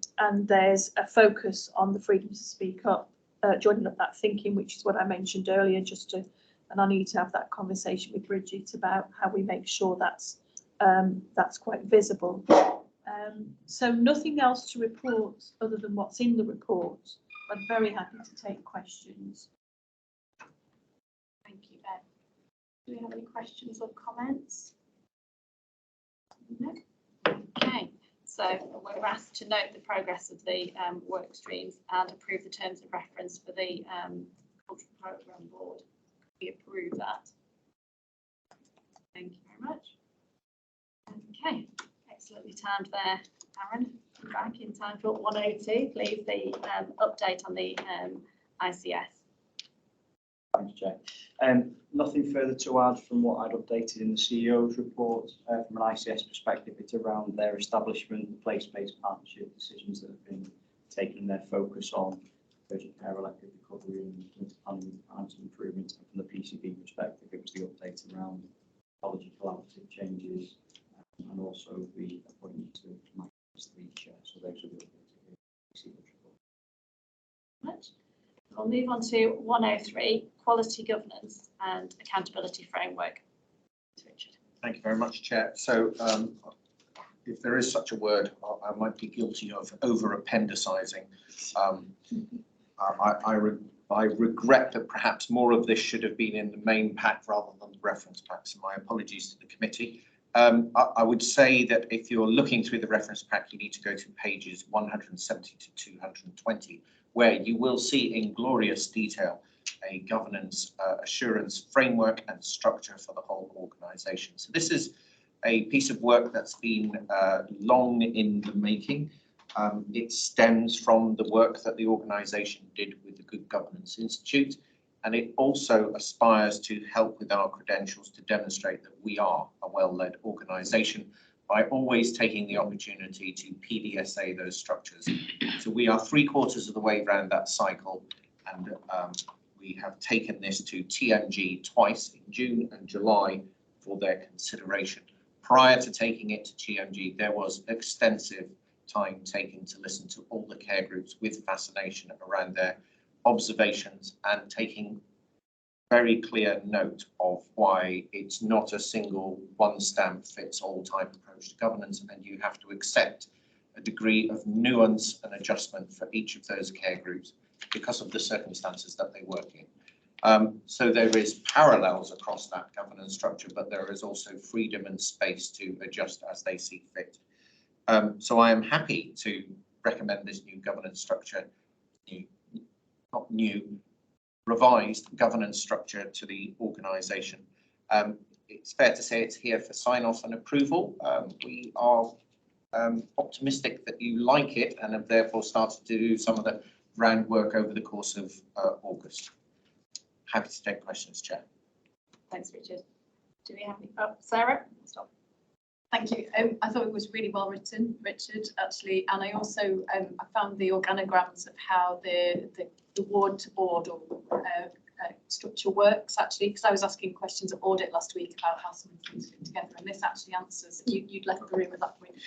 there's a focus on the freedom to speak up, joining up that thinking, which is what I mentioned earlier, and I need to have that conversation with Bridget about how we make sure that's quite visible. So nothing else to report other than what's in the report. I'm very happy to take questions.
Thank you, Bev. Do we have any questions or comments? No. Okay.
So we're asked to note the progress of the work streams and approve the terms of reference for the cultural programme board. We approve that. Thank you very much. Okay, excellently timed there, Aaron. Back in time for 102, please, the update on the ICS.
Thanks, Jay. Nothing further to add from what I'd updated in the CEO's report. From an ICS perspective, it's around their establishment, the place-based partnership decisions that have been taken, and their focus on urgent care, elective recovery, and planning and improvement. And from the PCB perspective, it was the update around policy collaborative changes and also the appointment to Mike as the chair. So those are the updates in the report.
Right. We'll move on to 103, quality governance and accountability framework. Richard.
Thank you very much, Chair. So if there is such a word, I might be guilty of over-appendicizing. I regret that perhaps more of this should have been in the main pack rather than the reference pack, so my apologies to the committee. I would say that if you're looking through the reference pack, you need to go to pages 170 to 220, where you will see in glorious detail a governance assurance framework and structure for the whole organisation. So this is a piece of work that's been long in the making. It stems from the work that the organisation did with the Good Governance Institute, and it also aspires to help with our credentials to demonstrate that we are a well-led organisation by always taking the opportunity to PDSA those structures. So we are 3/4 of the way around that cycle, and we have taken this to TMG twice in June and July for their consideration. Prior to taking it to TMG, there was extensive time taken to listen to all the care groups with fascination around their observations and taking very clear note of why it's not a single one stamp fits all type approach to governance, and you have to accept a degree of nuance and adjustment for each of those care groups because of the circumstances that they work in. So there is parallels across that governance structure, but there is also freedom and space to adjust as they see fit. So I am happy to recommend this new governance structure, revised governance structure to the organisation. It's fair to say it's here for sign-off and approval. We are optimistic that you like it and have therefore started to do some of the groundwork over the course of August. Happy to take questions, Chair.
Thanks, Richard. Do we have any? Oh, Sarah? Stop. Thank you. I thought it was really well written, Richard, actually, and I also I found the organograms of how the ward to board or structure works, actually, because I was asking questions at audit last week about how some of things fit together, and this actually answers. You'd left the room at that point.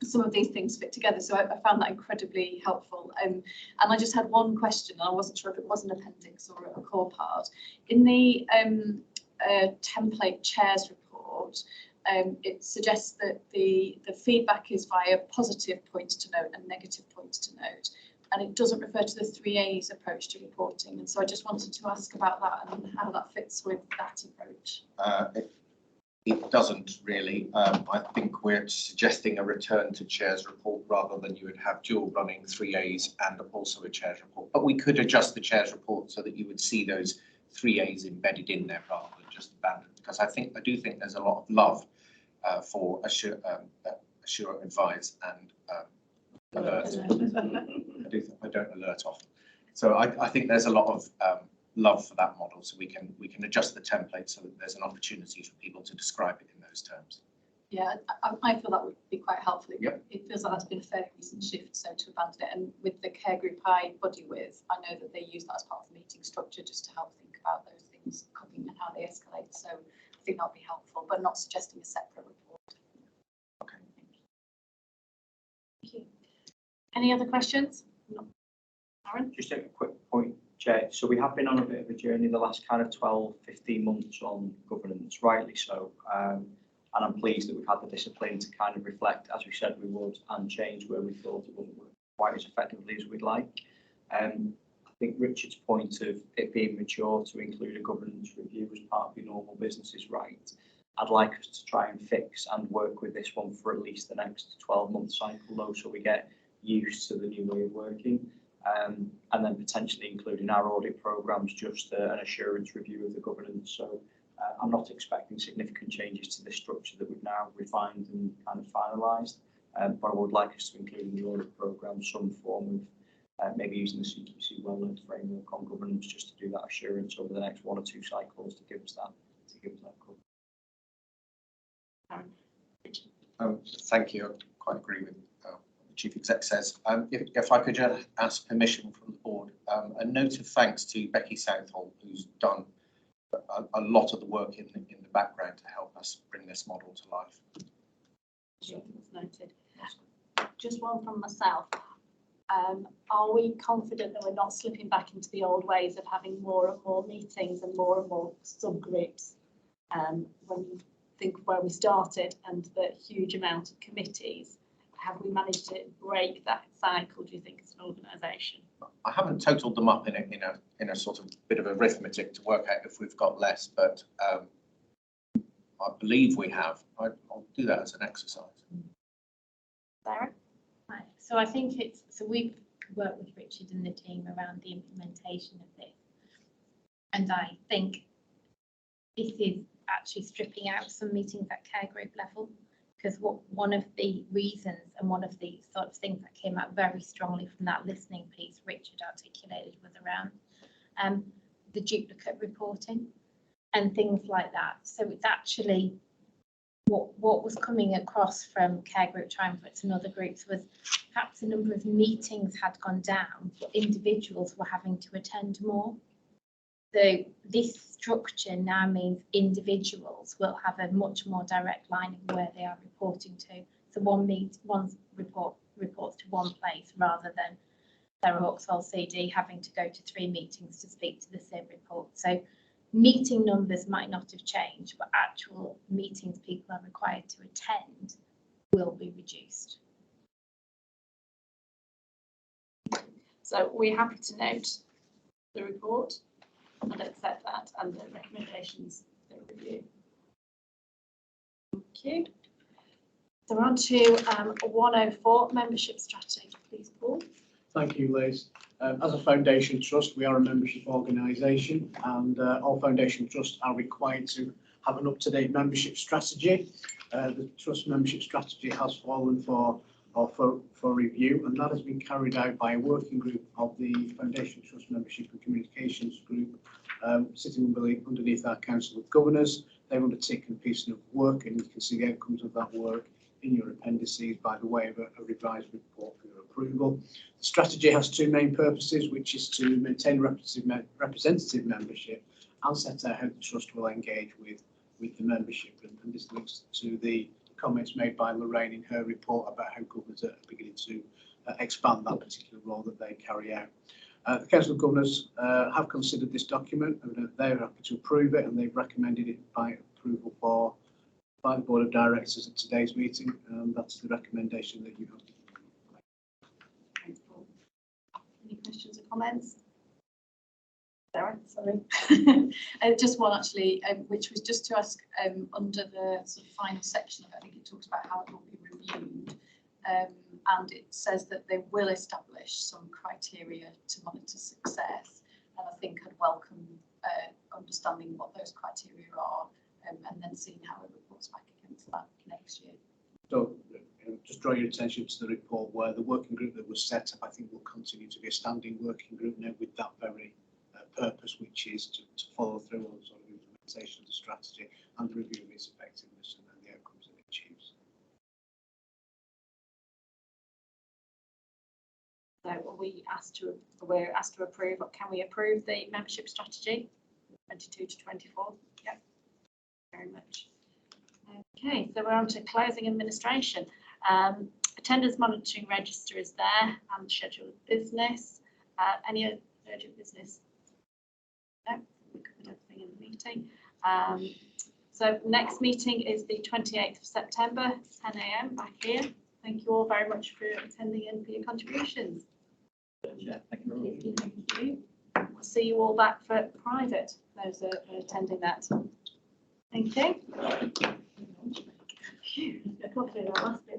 Some of these things fit together, so I found that incredibly helpful. And I just had one question, and I wasn't sure if it was an appendix or a core part. In the template chairs report, it suggests that the feedback is via positive points to note and negative points to note, and it doesn't refer to the 3A's approach to reporting. And so I just wanted to ask about that and how that fits with that approach.
It doesn't really. I think we're suggesting a return to chair's report rather than you would have dual running 3A's and also a chair's report. But we could adjust the chair's report so that you would see those 3A's embedded in there rather than just abandoned, because I do think there's a lot of love for assure, advise and alert. I don't alert often. So I think there's a lot of love for that model, so we can adjust the template so that there's an opportunity for people to describe it in those terms.
Yeah, I feel that would be quite helpful.
Yep.
It feels like that's been a fairly recent shift, so to abandon it. And with the care group I buddy with, I know that they use that as part of the meeting structure just to help think about those things coming and how they escalate. So I think that'll be helpful, but not suggesting a separate report.
Okay.
Thank you. Any other questions? No. Aaron?
Just a quick point, Chair. So we have been on a bit of a journey the last kind of 12, 15 months on governance, rightly so. And I'm pleased that we've had the discipline to kind of reflect, as we said we would, and change where we thought it wasn't working quite as effectively as we'd like. I think Richard's point of it being mature to include a governance review as part of your normal business is right. I'd like us to try and fix and work with this one for at least the next 12-month cycle though, so we get used to the new way of working. And then potentially including our audit programs, just an assurance review of the governance. So I'm not expecting significant changes to this structure that we've now refined and kind of finalised, but I would like us to include in the audit programme some form of maybe using the CQC well-known framework on governance, just to do that assurance over the next 1 or 2 cycles to give us that cover.
Thank you. I quite agree with what the Chief Exec says. If I could just ask permission from the board, a note of thanks to Becky Southall, who's done a lot of the work in the background to help us bring this model to life.
Sure, that's noted. Just one from myself. Are we confident that we're not slipping back into the old ways of having more and more meetings and more subgroups? When you think of where we started and the huge amount of committees, have we managed to break that cycle, do you think, as an organisation?
I haven't totaled them up in a sort of bit of arithmetic to work out if we've got less, but I believe we have. I'll do that as an exercise.
Sarah?
Right. So I think we've worked with Richard and the team around the implementation of this, and I think this is actually stripping out some meetings at care group level, because one of the reasons and one of the sort of things that came out very strongly from that listening piece Richard articulated was around the duplicate reporting and things like that. So it's actually what was coming across from care group triumvirates and other groups was perhaps the number of meetings had gone down, but individuals were having to attend more. So this structure now means individuals will have a much more direct line of where they are reporting to. So one report reports to one place rather than Sarah Hawkswell CD having to go to 3 meetings to speak to the same report. So meeting numbers might not have changed, but actual meetings people are required to attend will be reduced.
So we're happy to note the report and accept that and the recommendations for review. Thank you. So we're on to 104, membership strategy. Please, Paul.
Thank you, Liz. As a foundation trust, we are a membership organisation, and all foundation trusts are required to have an up-to-date membership strategy. The trust membership strategy has fallen for review, and that has been carried out by a working group of the Foundation Trust Membership and Communications Group, sitting underneath our Council of Governors. They've undertaken a piece of work, and you can see the outcomes of that work in your appendices by the way of a revised report for your approval. The strategy has 2 main purposes, which is to maintain representative membership and set out how the trust will engage with the membership. And this links to the comments made by Lorraine in her report about how governors are beginning to expand that particular role that they carry out. The Council of Governors have considered this document, and they're happy to approve it, and they've recommended it by approval by the Board of Directors at today's meeting, and that's the recommendation that you have.
Thanks, Paul. Any questions or comments? Sarah, sorry.
Just one actually, which was just to ask under the sort of final section of it, I think it talks about how it will be reviewed, and it says that they will establish some criteria to monitor success, and I think I'd welcome understanding what those criteria are, and then seeing how it reports back against that next year.
So just draw your attention to the report where the working group that was set up, I think, will continue to be a standing working group now with that very purpose, which is to follow through on sort of implementation of the strategy and the review of its effectiveness and then the outcomes it achieves.
So we're asked to approve, or can we approve the membership strategy 22 to 24? Yep, very much. Okay, so we're on to closing administration. Attendance monitoring register is there and scheduled business. Any urgent business? No, we covered everything in the meeting. So next meeting is the 28th of September, 10 AM back here. Thank you all very much for attending and for your contributions.
Yeah, thank you.
Thank you. We'll see you all back for private, those are attending that. Thank you. Phew, I got through that last bit.